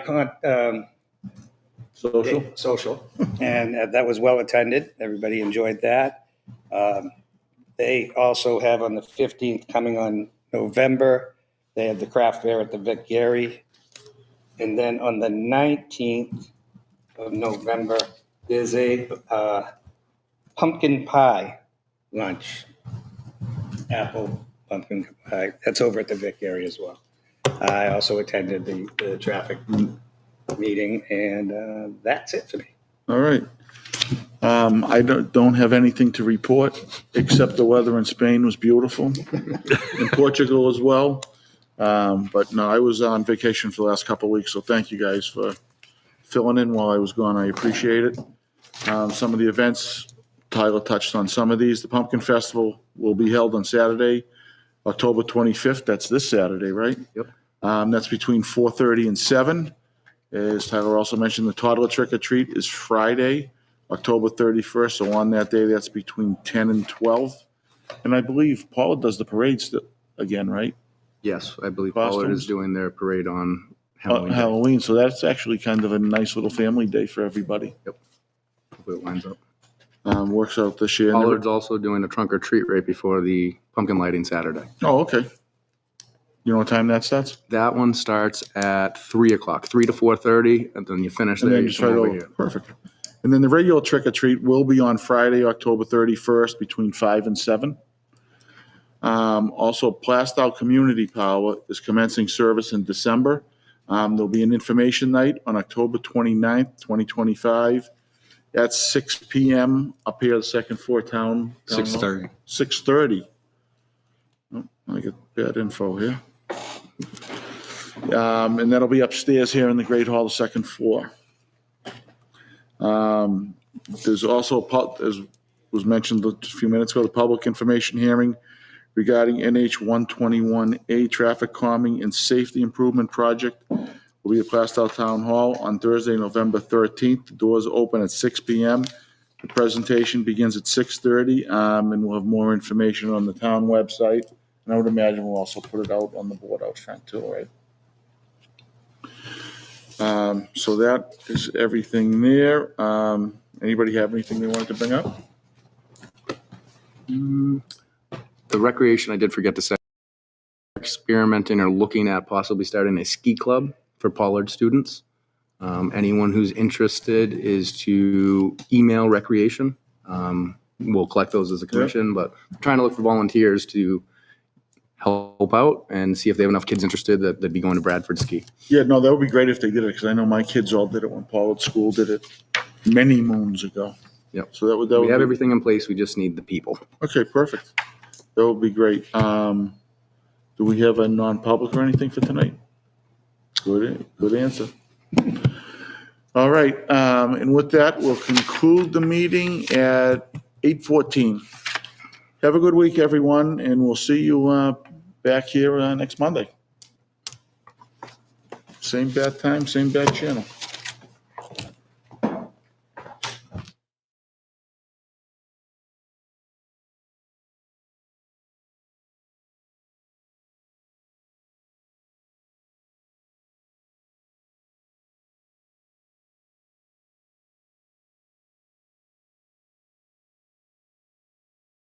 social, and that was well attended. Everybody enjoyed that. They also have on the 15th, coming on November, they have the craft fair at the Vic Gary. And then on the 19th of November, there's a pumpkin pie lunch. Apple pumpkin pie. That's over at the Vic area as well. I also attended the traffic meeting, and that's it for me. All right. I don't have anything to report, except the weather in Spain was beautiful, in Portugal as well. But no, I was on vacation for the last couple of weeks, so thank you guys for filling in while I was gone. I appreciate it. Some of the events, Tyler touched on some of these. The Pumpkin Festival will be held on Saturday, October 25th, that's this Saturday, right? Yep. That's between 4:30 and 7. As Tyler also mentioned, the toddler trick or treat is Friday, October 31st. So on that day, that's between 10 and 12. And I believe Paula does the parades again, right? Yes, I believe Pollard is Costumes? doing their parade on Halloween. Day. Halloween. So that's actually kind of a nice little family day for everybody. Yep. Hopefully it lines up. Works out this year. Pollard's also doing a trunk or treat right before the pumpkin lighting Saturday. Oh, okay. You know what time that starts? That one starts at 3 o'clock, 3 to 4:30, and then you finish And there. then You just come right over over. here. Perfect. And then the regular trick or treat will be on Friday, October 31st, between 5 and 7. Also, Plastow Community Power is commencing service in December. There'll be an information night on October 29th, 2025 at 6 p.m. up here, the second floor town. 6:30. 6:30. Oh, I get bad info here. And that'll be upstairs here in the Great Hall, the second floor. There's also, as was mentioned a few minutes ago, the public information hearing regarding NH 121A traffic calming and safety improvement project will be at Plastow Town Hall on Thursday, November 13th. The doors open at 6 p.m. The presentation begins at 6:30, and we'll have more information on the town website. And I would imagine we'll also put it out on the board out front too, right? So that is everything there. Anybody have anything they wanted to bring up? The recreation, I did forget to say, experimenting or looking at possibly starting a ski club for Pollard students. Anyone who's interested is to email recreation. We'll collect those as a commission, but we're trying to look for volunteers to help out and see if they have enough kids interested that they'd be going to Bradford ski. Yeah, no, that would be great if they did it, because I know my kids all did it when Pollard School did it many moons ago. Yep. So that would We have be, everything in place. We just need the people. okay, perfect. That would be great. Do we have a non-public or anything for tonight? Good answer. All right, and with that, we'll conclude the meeting at 8:14. Have a good week, everyone, and we'll see you back here next Monday. Same bad time, same bad channel.